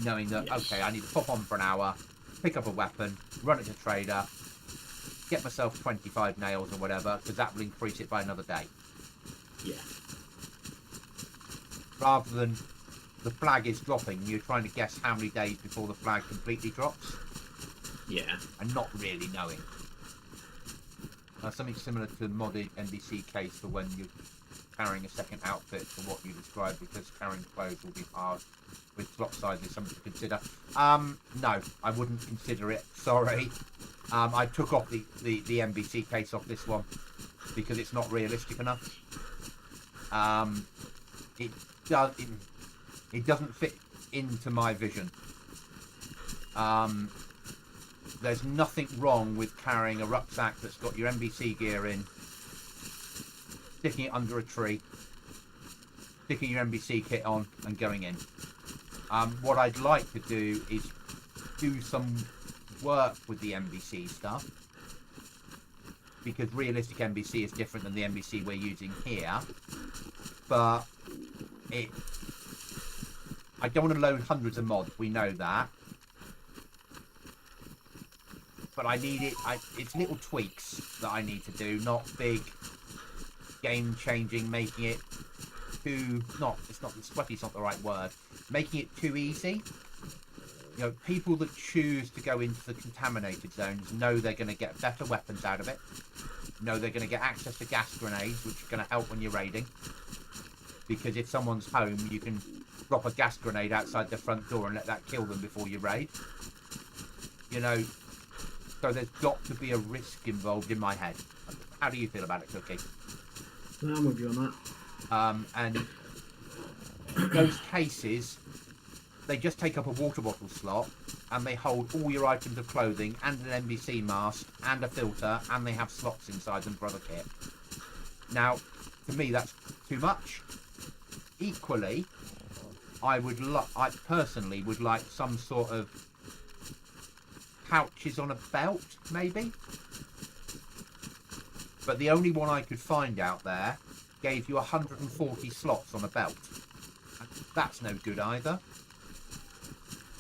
knowing that, Yes. okay, I need to pop on for an hour, pick up a weapon, run it to trader, get myself 25 nails or whatever, because that will increase it by another day. Yeah. Rather than the flag is dropping, you're trying to guess how many days before the flag completely drops. Yeah. And not really knowing. Something similar to the modded NBC case for when you're carrying a second outfit for what you described, because carrying clothes will be hard with slot sizes, something to consider. No, I wouldn't consider it. Sorry. I took off the NBC case off this one because it's not realistic enough. It doesn't fit into my vision. There's nothing wrong with carrying a rucksack that's got your NBC gear in, sticking it under a tree, sticking your NBC kit on, and going in. What I'd like to do is do some work with the NBC stuff, because realistic NBC is different than the NBC we're using here. But I don't want to load hundreds of mods, we know that. But I need it, it's little tweaks that I need to do, not big game changing, making it too, sweaty's not the right word, making it too easy. You know, people that choose to go into the contaminated zones know they're going to get better weapons out of it, know they're going to get access to gas grenades, which are going to help when you're raiding. Because if someone's home, you can drop a gas grenade outside their front door and let that kill them before you raid. You know, so there's got to be a risk involved in my head. How do you feel about it, Cookie? I'm with you on that. And in those cases, they just take up a water bottle slot, and they hold all your items of clothing and an NBC mask and a filter, and they have slots inside them for other kit. Now, to me, that's too much. Equally, I personally would like some sort of pouches on a belt, maybe. But the only one I could find out there gave you 140 slots on a belt. That's no good either.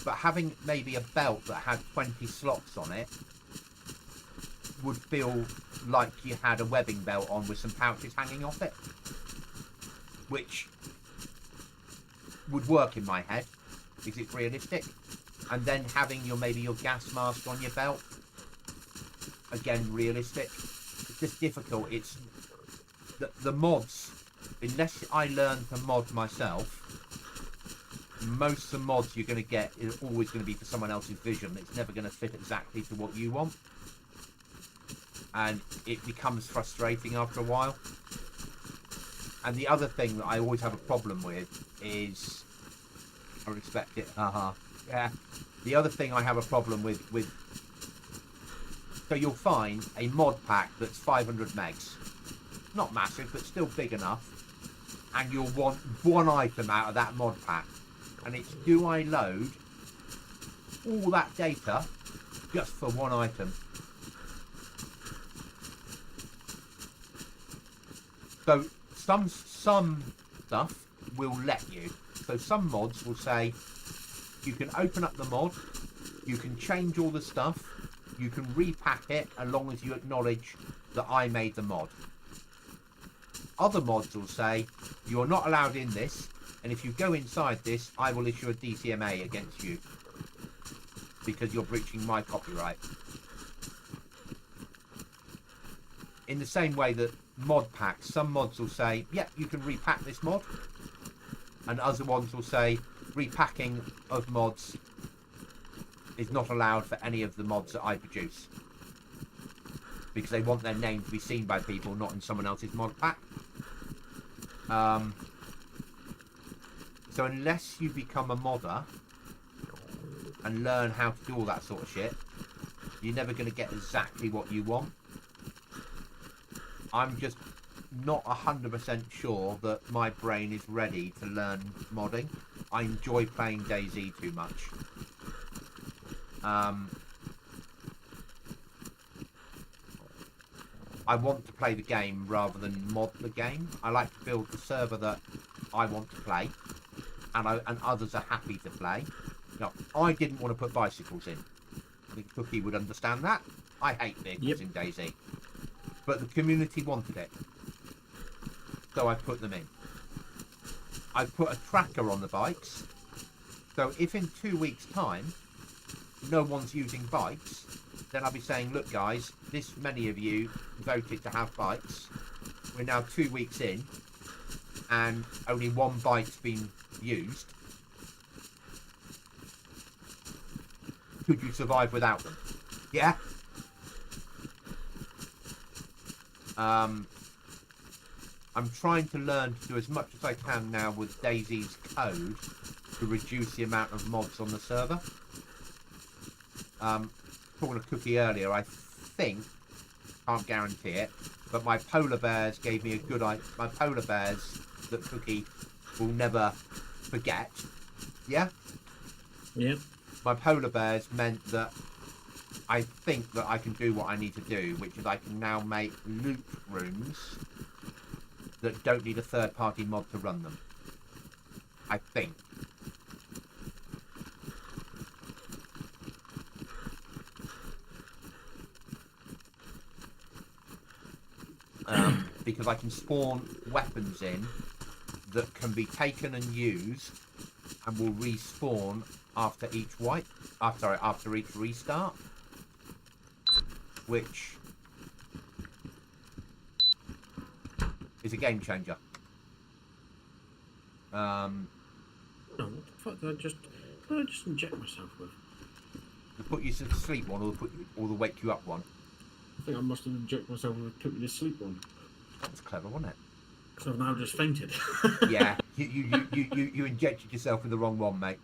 But having maybe a belt that had 20 slots on it would feel like you had a webbing belt on with some pouches hanging off it. Which would work in my head, because it's realistic. And then having maybe your gas mask on your belt. again, realistic. It's just difficult. It's the mods. Unless I learn to mod myself, most of the mods you're going to get is always going to be for someone else's vision. It's never going to fit exactly to what you want, and it becomes frustrating after a while. And the other thing that I always have a problem with is, I would expect it. Yeah. The other thing I have a problem with. So you'll find a mod pack that's 500 megs, not massive, but still big enough, and you'll want one item out of that mod pack, and it's, do I load all that data just for one item? So some stuff will let you. So some mods will say you can open up the mod, you can change all the stuff, you can repack it as long as you acknowledge that I made the mod. Other mods will say you're not allowed in this, and if you go inside this, I will issue a DCMA against you because you're breaching my copyright. In the same way that mod packs, some mods will say, yeah, you can repack this mod, and other ones will say repacking of mods is not allowed for any of the mods that I produce, because they want their name to be seen by people, not in someone else's mod pack. So unless you become a modder and learn how to do all that sort of shit, you're never going to get exactly what you want. I'm just not 100% sure that my brain is ready to learn modding. I enjoy playing DayZ too much. I want to play the game rather than mod the game. I like to build the server that I want to play, and others are happy to play. Now, I didn't want to put bicycles in. I think Cookie would understand that. I hate vehicles in DayZ. But the community wanted it, so I put them in. I put a tracker on the bikes, so if in 2 weeks' time no one's using bikes, then I'll be saying, look guys, this many of you voted to have bikes. We're now 2 weeks in, and only one bike's been used. Could you survive without them? Yeah? I'm trying to learn to do as much as I can now with DayZ's code to reduce the amount of mods on the server. Talking to Cookie earlier, I think, can't guarantee it, but my polar bears gave me a good idea. My polar bears that Cookie will never forget. Yeah? Yeah. My polar bears meant that I think that I can do what I need to do, which is I can now make loot rooms that don't need a third-party mod to run them. I think. Because I can spawn weapons in that can be taken and used and will respawn after each wipe. After each restart. Which is a game changer. Oh, what the fuck did I just inject myself with? To put you to sleep one, or the wake you up one. I think I must have injected myself with a put me to sleep one. That was clever, wasn't it? Because I've now just fainted. Yeah, you injected yourself with the wrong one, mate.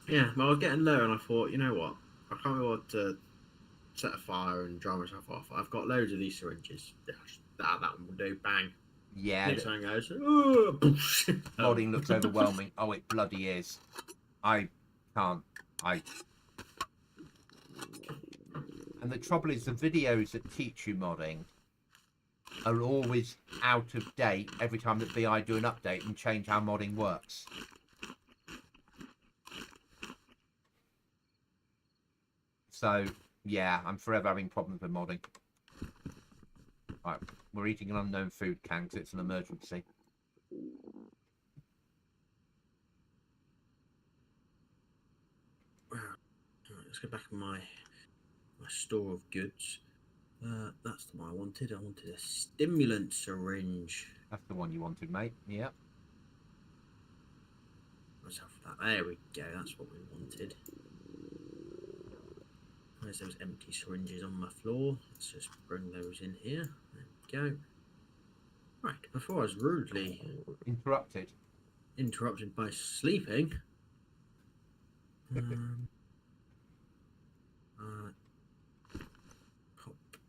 Yeah, but I was getting low and I thought, you know what? I can't be able to set a fire and dry myself off. I've got loads of these syringes. That one will do. Bang. Yeah. Next time goes. Modding looks overwhelming. Oh, it bloody is. I can't. And the trouble is, the videos that teach you modding are always out of date every time that BI do an update and change how modding works. So, yeah, I'm forever having problems with modding. Right, we're eating an unknown food can because it's an emergency. Let's go back to my store of goods. That's the one I wanted. I wanted a stimulant syringe. That's the one you wanted, mate. Yeah. Let's have that. There we go. That's what we wanted. There's those empty syringes on my floor. Let's just bring those in here. There we go. Right, before I was rudely interrupted by sleeping. Pop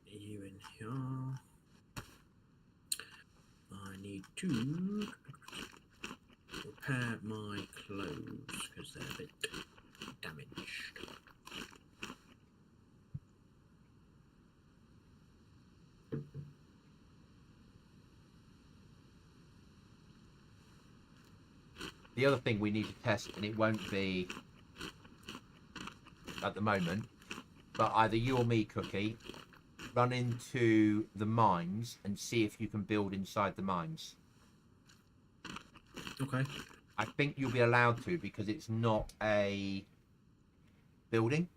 you in here. I need to repair my clothes because they're a bit damaged. The other thing we need to test, and it won't be at the moment, but either you or me, Cookie, run into the mines and see if you can build inside the mines. Okay. I think you'll be allowed to because it's not a building.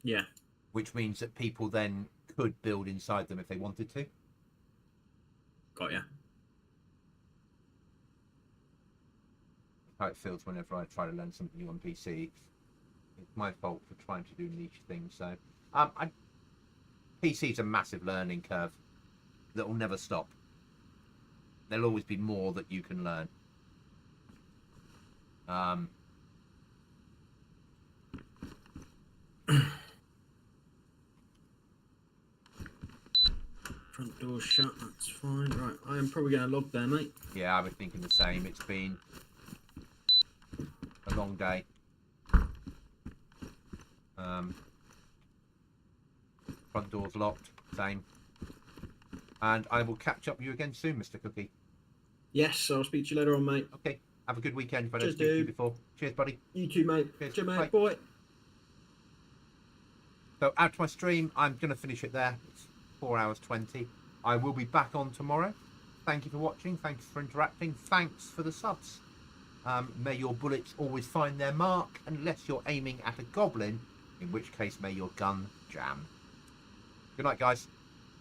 Yeah. Which means that people then could build inside them if they wanted to. Got ya. How it feels whenever I try to learn something new on PC. It's my fault for trying to do niche things. So, PC's a massive learning curve that will never stop. There'll always be more that you can learn. Front door shut, that's fine. Right, I am probably going to log there, mate. Yeah, I was thinking the same. It's been a long day. Front door's locked, same. And I will catch up with you again soon, Mr. Cookie. Yes, I'll speak to you later on, mate. Okay, have a good weekend if I don't Cheers, speak to you dude. before. Cheers, buddy. You too, mate. Cheers, mate. bye. Bye. So out to my stream, I'm going to finish it there. It's 4 hours 20. I will be back on tomorrow. Thank you for watching. Thanks for interacting. Thanks for the subs. May your bullets always find their mark, unless you're aiming at a goblin, in which case may your gun jam. Good night, guys.